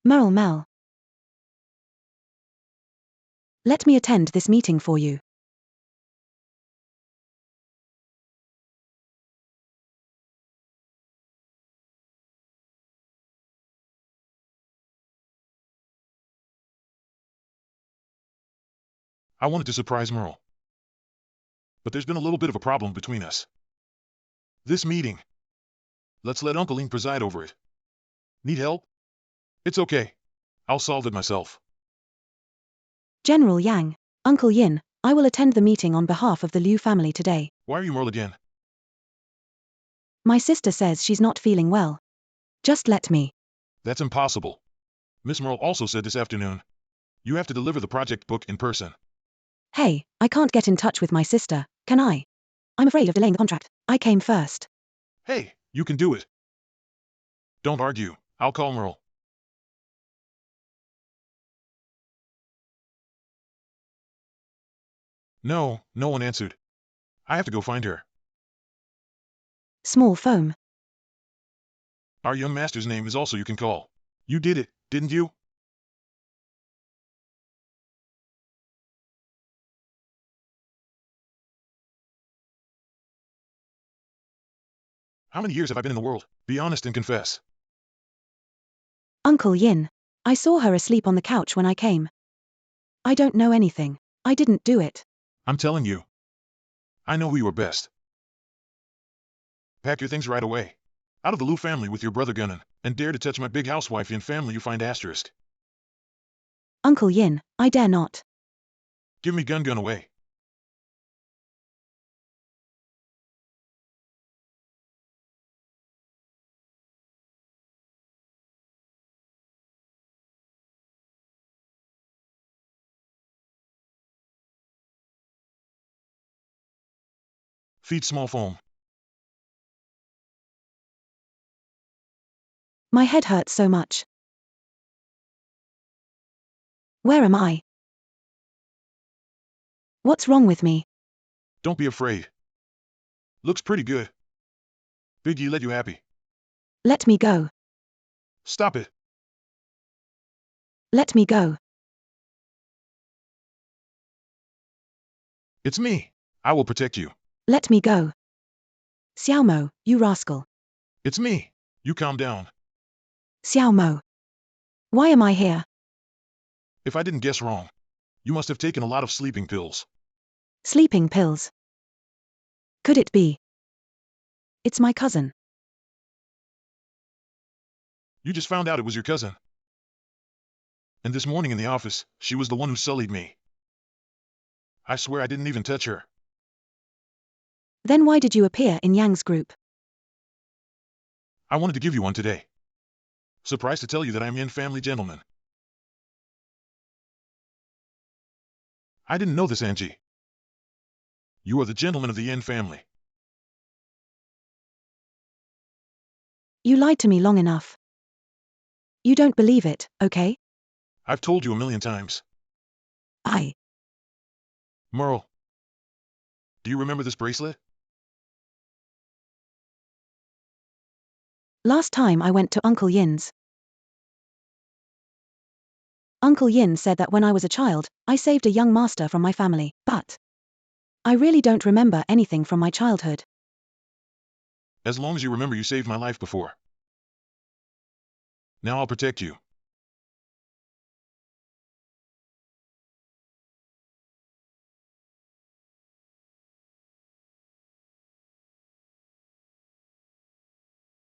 [SPEAKER 2] Mel. Let me attend this meeting for you.
[SPEAKER 1] I wanted to surprise Merle. But there's been a little bit of a problem between us. This meeting. Let's let Uncle Yin preside over it. Need help? It's okay. I'll solve it myself.
[SPEAKER 2] General Yang, Uncle Yin, I will attend the meeting on behalf of the Liu family today.
[SPEAKER 1] Why are you Merle again?
[SPEAKER 2] My sister says she's not feeling well. Just let me.
[SPEAKER 1] That's impossible. Miss Merle also said this afternoon. You have to deliver the project book in person.
[SPEAKER 2] Hey, I can't get in touch with my sister, can I? I'm afraid of delaying the contract. I came first.
[SPEAKER 1] Hey, you can do it. Don't argue. I'll call Merle. No one answered. I have to go find her.
[SPEAKER 2] Small foam.
[SPEAKER 1] Our young master's name is also you can call. You did it, didn't you? How many years have I been in the world? Be honest and confess.
[SPEAKER 2] Uncle Yin. I saw her asleep on the couch when I came. I don't know anything. I didn't do it.
[SPEAKER 1] I'm telling you. I know we were best. Pack your things right away. Out of the Liu family with your brother Gunnan, and dare to touch my big housewife in family you find asterisk.
[SPEAKER 2] Uncle Yin, I dare not.
[SPEAKER 1] Give me gun away. Feed small foam.
[SPEAKER 2] My head hurts so much. Where am I? What's wrong with me?
[SPEAKER 1] Don't be afraid. Looks pretty good. Big E let you happy.
[SPEAKER 2] Let me go.
[SPEAKER 1] Stop it.
[SPEAKER 2] Let me go.
[SPEAKER 1] It's me. I will protect you.
[SPEAKER 2] Let me go. Xiaomo, you rascal.
[SPEAKER 1] It's me. You calm down.
[SPEAKER 2] Xiaomo. Why am I here?
[SPEAKER 1] If I didn't guess wrong, you must have taken a lot of sleeping pills.
[SPEAKER 2] Sleeping pills. Could it be? It's my cousin.
[SPEAKER 1] You just found out it was your cousin. And this morning in the office, she was the one who sullied me. I swear I didn't even touch her.
[SPEAKER 2] Then why did you appear in Yang's group?
[SPEAKER 1] I wanted to give you one today. Surprised to tell you that I'm Yin family gentleman. I didn't know this, Angie. You are the gentleman of the Yin family.
[SPEAKER 2] You lied to me long enough. You don't believe it, okay?
[SPEAKER 1] I've told you a million times. Merle. Do you remember this bracelet?
[SPEAKER 2] Last time I went to Uncle Yin's. Uncle Yin said that when I was a child, I saved a young master from my family, but I really don't remember anything from my childhood.
[SPEAKER 1] As long as you remember you saved my life before. Now I'll protect you.